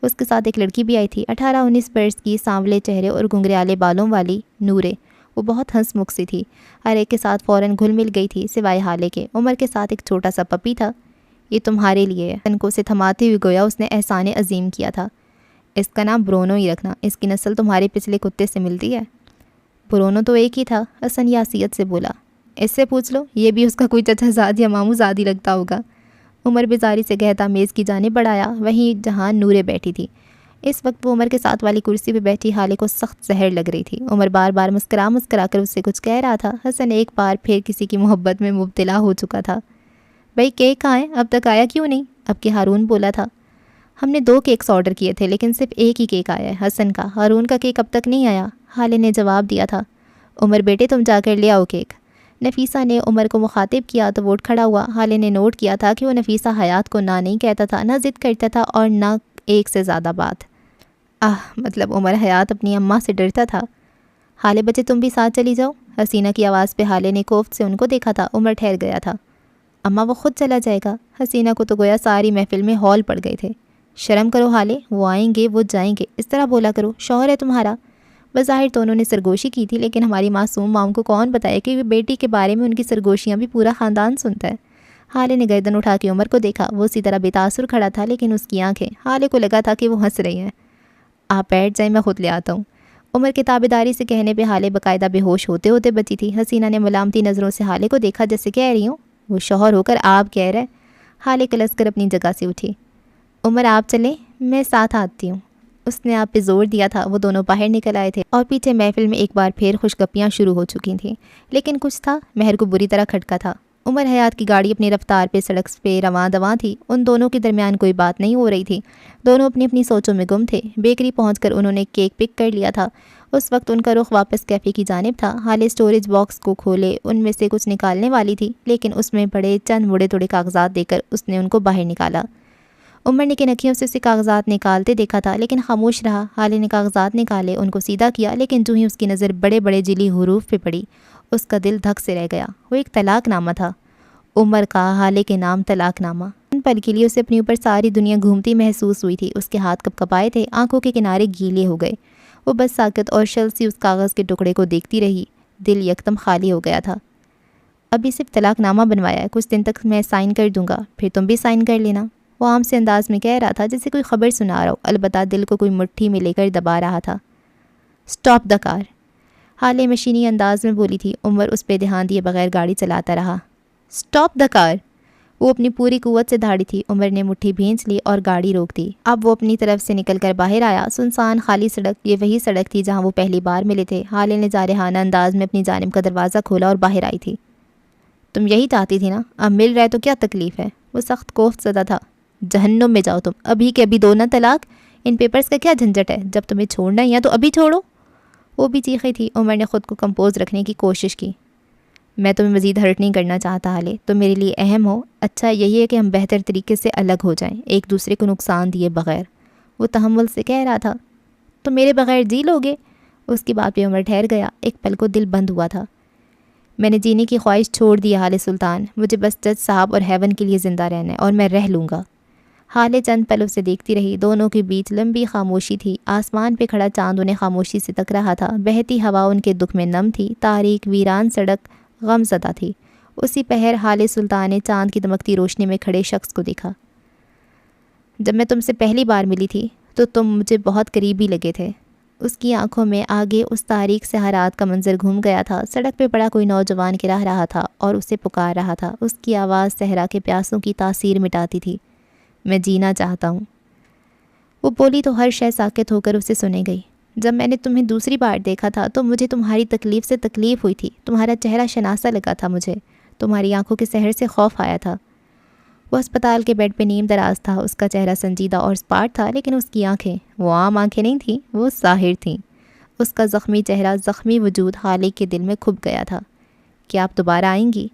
اس کے ساتھ ایک لڑکی بھی آئی تھی، 18-19 برس کی، سانولے چہرے اور گھنگریالے بالوں والی نورے۔ وہ بہت ہنس مکھ سی تھی، ہر ایک کے ساتھ فوراً گھل مل گئی تھی سوائے حالے کے۔ عمر کے ساتھ ایک چھوٹا سا پپی تھا۔ یہ تمہارے لیے ہے، تنکوں سے تھماتے ہوئے گویا اس نے احسان عظیم کیا تھا۔ اس کا نام برونو ہی رکھنا، اس کی نسل تمہارے پچھلے کتے سے ملتی ہے۔ برونو تو ایک ہی تھا، حسن یاسیت سے بولا۔ اس سے پوچھ لو، یہ بھی اس کا کوئی چچا زاد یا ماموں زاد ہی لگتا ہوگا۔ عمر بیزاری سے کہتا میز کی جانب بڑھایا، وہیں جہاں نورے بیٹھی تھی۔ اس وقت وہ عمر کے ساتھ والی کرسی پہ بیٹھی حالے کو سخت زہر لگ رہی تھی۔ عمر بار بار مسکرا کر اس سے کچھ کہہ رہا تھا۔ حسن ایک بار پھر کسی کی محبت میں مبتلا ہو چکا تھا۔ بھئی کیک کہاں ہے؟ اب تک آیا کیوں نہیں؟ اب کہ ہارون بولا تھا۔ ہم نے 2 کیکس آرڈر کیے تھے لیکن صرف ایک ہی کیک آیا ہے، حسن کا۔ ہارون کا کیک اب تک نہیں آیا، حالے نے جواب دیا تھا۔ عمر بیٹے تم جا کر لے آؤ کیک۔ نفیسہ نے عمر کو مخاطب کیا تو وہ اٹھ کھڑا ہوا۔ حالے نے نوٹ کیا تھا کہ وہ نفیسہ حیات کو نہ نہیں کہتا تھا، نہ ضد کرتا تھا اور نہ ایک سے زیادہ بات۔ مطلب عمر حیات اپنی اماں سے ڈرتا تھا۔ حالے بچے تم بھی ساتھ چلی جاؤ۔ حسینہ کی آواز پہ حالے نے کوفت سے ان کو دیکھا تھا۔ عمر ٹھہر گیا تھا۔ اماں وہ خود چلا جائے گا۔ حسینہ کو تو گویا ساری محفل میں ہال پڑ گئے تھے۔ شرم کرو حالے، وہ آئیں گے وہ جائیں گے، اس طرح بولا کرو، شوہر ہے تمہارا۔ بظاہر تو انہوں نے سرگوشی کی تھی لیکن ہماری معصوم ماں کو کون بتائے کہ بیٹی کے بارے میں ان کی سرگوشیاں بھی پورا خاندان سنتا ہے۔ حالے نے گردن اٹھا کے عمر کو دیکھا، وہ اسی طرح بے تاثر کھڑا تھا لیکن اس کی آنکھیں، حالے کو لگا تھا کہ وہ ہنس رہی ہیں۔ آپ بیٹھ جائیں، میں خود لے آتا ہوں۔ عمر کے تابعداری سے کہنے پہ حالے باقاعدہ بے ہوش ہوتے ہوتے بچی تھی۔ حسینہ نے ملامتی نظروں سے حالے کو دیکھا جیسے کہہ رہی ہوں وہ شوہر ہو کر آپ کہہ رہے۔ حالے کلس کر اپنی جگہ سے اٹھی۔ عمر آپ چلیں، میں ساتھ آتی ہوں۔ اس نے آپ پہ زور دیا تھا۔ وہ دونوں باہر نکل آئے تھے اور پیچھے محفل میں ایک بار پھر خوشگپیاں شروع ہو چکی تھیں، لیکن کچھ تھا مہر کو بری طرح کھٹکا تھا۔ عمر حیات کی گاڑی اپنی رفتار پہ سڑک پہ رواں دواں تھی، ان دونوں کے درمیان کوئی بات نہیں ہو رہی تھی، دونوں اپنی اپنی سوچوں میں گم تھے۔ بیکری پہنچ کر انہوں نے کیک پک کر لیا تھا۔ اس وقت ان کا رخ واپس کیفے کی جانب تھا۔ حالے سٹوریج باکس کو کھولے، ان میں سے کچھ نکالنے والی تھی لیکن اس میں پڑے چند مڑے توڑے کاغذات دے کر اس نے ان کو باہر نکالا۔ عمر نے کنکھیوں سے اسے کاغذات نکالتے دیکھا تھا لیکن خاموش رہا۔ حالے نے کاغذات نکالے، ان کو سیدھا کیا، لیکن جو ہی اس کی نظر بڑے بڑے جلی حروف پہ پڑی اس کا دل دھک سے رہ گیا۔ وہ ایک طلاق نامہ تھا، عمر کا حالے کے نام طلاق نامہ۔ ان پل کے لیے اسے اپنے اوپر ساری دنیا گھومتی محسوس ہوئی تھی۔ اس کے ہاتھ کپ کپائے تھے، آنکھوں کے کنارے گیلے ہو گئے۔ وہ بس ساکت اور شل سی اس کاغذ کے ٹکڑے کو دیکھتی رہی۔ دل یکدم خالی ہو گیا تھا۔ ابھی صرف طلاق نامہ بنوایا ہے، کچھ دن تک میں سائن کر دوں گا، پھر تم بھی سائن کر لینا۔ وہ عام سے انداز میں کہہ رہا تھا جیسے کوئی خبر سنا رہا ہو، البتہ دل کو کوئی مٹھی میں لے کر دبا رہا تھا۔ اسٹاپ دا کار، حالے مشینی انداز میں بولی تھی۔ عمر اس پہ دھیان دیے بغیر گاڑی چلاتا رہا۔ اسٹاپ دا کار، وہ اپنی پوری قوت سے دھاڑی تھی۔ عمر نے مٹھی بھینچ لی اور گاڑی روک دی۔ اب وہ اپنی طرف سے نکل کر باہر آیا، سنسان خالی سڑک، یہ وہی سڑک تھی جہاں وہ پہلی بار ملے تھے۔ حالے نے جارحانہ انداز میں اپنی جانب کا دروازہ کھولا اور باہر آئی تھی۔ تم یہی چاہتی تھی نا، اب مل رہا ہے تو کیا تکلیف ہے؟ وہ سخت کوفت زدہ تھا۔ جہنم میں جاؤ تم، ابھی کے ابھی دو نہ طلاق، ان پیپرز کا کیا جھنجٹ ہے؟ جب تمہیں چھوڑنا ہی ہے تو ابھی چھوڑو۔ وہ بھی چیخی تھی۔ عمر نے خود کو کمپوز رکھنے کی کوشش کی۔ میں تمہیں مزید ہرٹ نہیں کرنا چاہتا حالے، تم میرے لیے اہم ہو، اچھا یہی ہے کہ ہم بہتر طریقے سے الگ ہو جائیں، ایک دوسرے کو نقصان دیے بغیر۔ وہ تحمل سے کہہ رہا تھا۔ تم میرے بغیر جی لوگے؟ اس کی بات پہ عمر ٹھہر گیا، ایک پل کو دل بند ہوا تھا۔ میں نے جینے کی خواہش چھوڑ دی حال سلطان، مجھے بس جج صاحب اور ہیون کے لیے زندہ رہنا ہے، اور میں رہ لوں گا۔ حالے چند پل اسے دیکھتی رہی، دونوں کے بیچ لمبی خاموشی تھی۔ آسمان پہ کھڑا چاند انہیں خاموشی سے تک رہا تھا، بہتی ہوا ان کے دکھ میں نم تھی، تاریک ویران سڑک غم زدہ تھی۔ اسی پہر حال سلطان نے چاند کی دمکتی روشنی میں کھڑے شخص کو دیکھا۔ جب میں تم سے پہلی بار ملی تھی تو تم مجھے بہت قریبی لگے تھے۔ اس کی آنکھوں میں آگے اس تاریک صحرات کا منظر گھوم گیا تھا۔ سڑک پہ پڑا کوئی نوجوان گرا رہا تھا اور اسے پکار رہا تھا۔ اس کی آواز صحرا کے پیاسوں کی تاثیر مٹاتی تھی۔ میں جینا چاہتا ہوں۔ وہ بولی تو ہر شے ساکت ہو کر اسے سنے گئی۔ جب میں نے تمہیں دوسری بار دیکھا تھا تو مجھے تمہاری تکلیف سے تکلیف ہوئی تھی، تمہارا چہرہ شناسا لگا تھا مجھے، تمہاری آنکھوں کے سحر سے خوف آیا تھا۔ وہ اسپتال کے بیڈ پہ نیم دراز تھا، اس کا چہرہ سنجیدہ اور اسپاٹ تھا، لیکن اس کی آنکھیں وہ عام آنکھیں نہیں تھیں، وہ ساحر تھیں۔ اس کا زخمی چہرہ، زخمی وجود حالے کے دل میں کھپ گیا تھا۔ کیا آپ دوبارہ آئیں گی؟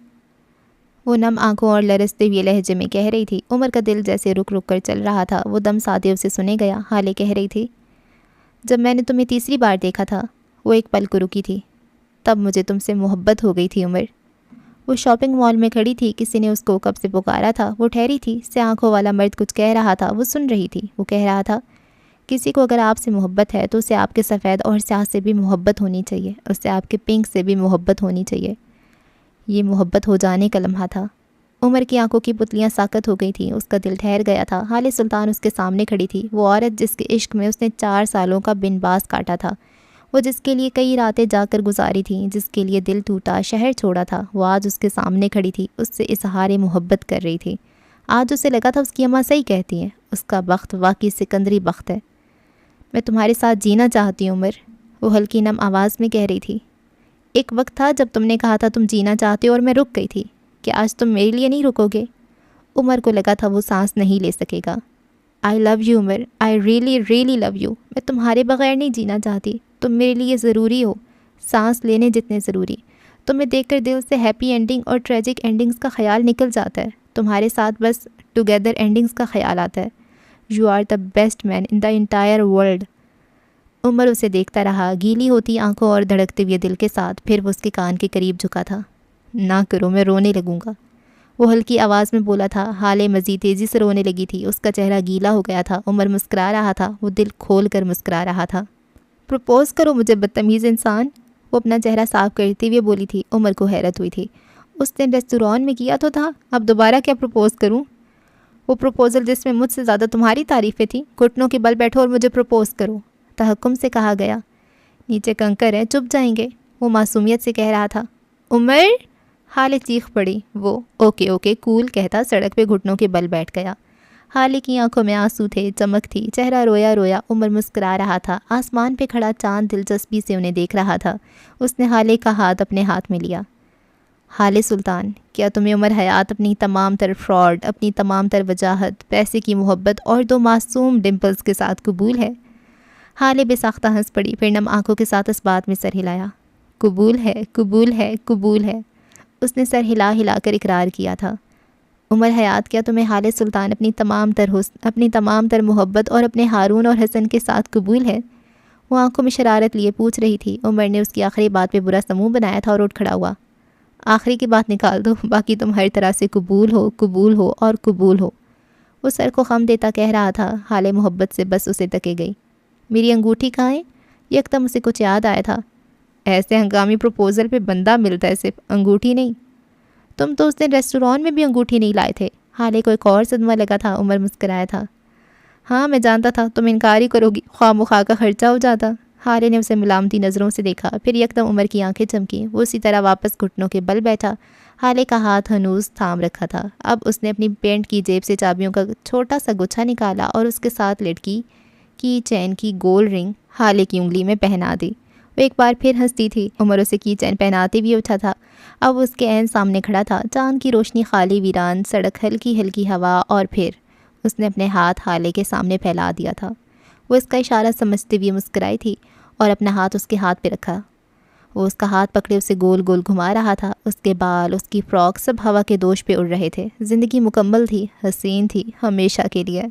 وہ نم آنکھوں اور لرزتے ہوئے لہجے میں کہہ رہی تھی۔ عمر کا دل جیسے رک رک کر چل رہا تھا، وہ دم سادے اسے سنے گیا۔ حالے کہہ رہی تھی، جب میں نے تمہیں تیسری بار دیکھا تھا، وہ ایک پل کو رکی تھی، تب مجھے تم سے محبت ہو گئی تھی عمر۔ وہ شاپنگ مال میں کھڑی تھی، کسی نے اس کو کب سے پکارا تھا، وہ ٹھہری تھی، سے آنکھوں والا مرد کچھ کہہ رہا تھا، وہ سن رہی تھی۔ وہ کہہ رہا تھا، کسی کو اگر آپ سے محبت ہے تو اسے آپ کے سفید اور سیاہ سے بھی محبت ہونی چاہیے، اسے آپ کے پنک سے بھی محبت ہونی چاہیے۔ یہ محبت ہو جانے کا لمحہ تھا۔ عمر کی آنکھوں کی پتلیاں ساکت ہو گئی تھیں، اس کا دل ٹھہر گیا تھا۔ حال سلطان اس کے سامنے کھڑی تھی، وہ عورت جس کے عشق میں اس نے 4 سالوں کا بن باز کاٹا تھا، وہ جس کے لیے کئی راتیں جا کر گزاری تھیں، جس کے لیے دل ٹوٹا، شہر چھوڑا تھا، وہ آج اس کے سامنے کھڑی تھی، اس سے اظہار محبت کر رہی تھی۔ آج اسے لگا تھا اس کی اماں صحیح کہتی ہیں، اس کا بخت واقعی سکندری بخت ہے۔ میں تمہارے ساتھ جینا چاہتی ہوں عمر، وہ ہلکی نم آواز میں کہہ رہی تھی۔ ایک وقت تھا جب تم نے کہا تھا تم جینا چاہتے ہو اور میں رک گئی تھی، کہ آج تم میرے لیے نہیں رکو گے؟ عمر کو لگا تھا وہ سانس نہیں لے سکے گا۔ I love you Umar, I really really love you. میں تمہارے بغیر نہیں جینا چاہتی، تم میرے لیے ضروری ہو، سانس لینے جتنے ضروری۔ تمہیں دیکھ کر دل سے ہیپی اینڈنگ اور ٹریجک اینڈنگز کا خیال نکل جاتا ہے، تمہارے ساتھ بس ٹوگیدر اینڈنگز کا خیال آتا ہے۔ You are the best man in the entire world. Umar اسے دیکھتا رہا، گیلی ہوتی آنکھوں اور دھڑکتے ہوئے دل کے ساتھ، پھر وہ اس کے کان کے قریب جھکا تھا۔ نہ کرو، میں رونے لگوں گا، وہ ہلکی آواز میں بولا تھا۔ حالے مزید تیزی سے رونے لگی تھی، اس کا چہرہ گیلا ہو گیا تھا۔ عمر مسکرا رہا تھا، وہ دل کھول کر مسکرا رہا تھا۔ پروپوز کرو مجھے بدتمیز انسان، وہ اپنا چہرہ صاف کرتے ہوئے بولی تھی۔ عمر کو حیرت ہوئی تھی، اس دن ریستوران میں کیا تو تھا، اب دوبارہ کیا پروپوز کروں؟ وہ پروپوزل جس میں مجھ سے زیادہ تمہاری تعریفیں تھیں، گھٹنوں کے بل بیٹھو اور مجھے پروپوز کرو، تحکم سے کہا گیا۔ نیچے کنکر ہے، چپ جائیں گے، وہ معصومیت سے کہہ رہا تھا۔ عمر، حالے چیخ پڑی۔ وہ اوکے اوکے کول کہتا سڑک پہ گھٹنوں کے بل بیٹھ گیا۔ حالے کی آنکھوں میں آنسو تھے، چمک تھی، چہرہ رویا رویا۔ عمر مسکرا رہا تھا، آسمان پہ کھڑا چاند دلچسپی سے انہیں دیکھ رہا تھا۔ اس نے حالے کا ہاتھ اپنے ہاتھ میں لیا۔ حالے سلطان، کیا تمہیں عمر حیات اپنی تمام تر فراڈ، اپنی تمام تر وجاہت، پیسے کی محبت اور 2 معصوم ڈمپلز کے ساتھ قبول ہے؟ حالے بے ساختہ ہنس پڑی، پھر نم آنکھوں کے ساتھ اس بات میں سر ہلایا۔ قبول ہے، قبول ہے، قبول ہے، اس نے سر ہلا ہلا کر اقرار کیا تھا۔ عمر حیات، کیا تمہیں حال سلطان اپنی تمام تر حسن، اپنی تمام تر محبت اور اپنے ہارون اور حسن کے ساتھ قبول ہے؟ وہ آنکھوں میں شرارت لیے پوچھ رہی تھی۔ عمر نے اس کی آخری بات پہ برا سموں بنایا تھا اور اٹھ کھڑا ہوا۔ آخری کی بات نکال دو، باقی تم ہر طرح سے قبول ہو، قبول ہو اور قبول ہو۔ وہ سر کو خم دیتا کہہ رہا تھا۔ حال محبت سے بس اسے تکے گئی۔ میری انگوٹھی کہاں ہے؟ یکدم اسے کچھ یاد آیا تھا۔ ایسے ہنگامی پروپوزل پہ بندہ ملتا ہے، صرف انگوٹھی نہیں۔ تم تو اس دن ریسٹوران میں بھی انگوٹھی نہیں لائے تھے۔ حالے کو ایک اور صدمہ لگا تھا۔ عمر مسکرایا تھا۔ ہاں میں جانتا تھا تم انکار ہی کرو گی، خواہ مخواہ کا خرچہ ہو جاتا۔ حالے نے اسے ملامتی نظروں سے دیکھا، پھر یکدم عمر کی آنکھیں چمکیں، وہ اسی طرح واپس گھٹنوں کے بل بیٹھا۔ حالے کا ہاتھ ہنوز تھام رکھا تھا۔ اب اس نے اپنی پینٹ کی جیب سے چابیوں کا چھوٹا سا گچھا نکالا اور اس کے ساتھ لڑکی کی چین کی گول رنگ حالے کی انگلی میں پہنا دی۔ وہ ایک بار پھر ہنستی تھی۔ عمر اسے کی چین پہناتے بھی اٹھا تھا، اب اس کے عین سامنے کھڑا تھا، چاند کی روشنی، خالی ویران سڑک، ہلکی ہلکی ہوا، اور پھر اس نے اپنے ہاتھ حالے کے سامنے پھیلا دیا تھا۔ وہ اس کا اشارہ سمجھتے ہوئے مسکرائی تھی۔ اور اپنا ہاتھ اس کے ہاتھ پہ رکھا۔ وہ اس کا ہاتھ پکڑے اسے گول گول گھما رہا تھا۔ اس کے بال، اس کی فراک سب ہوا کے دوش پہ اڑ رہے تھے۔ زندگی مکمل تھی، حسین تھی، ہمیشہ کے لیے۔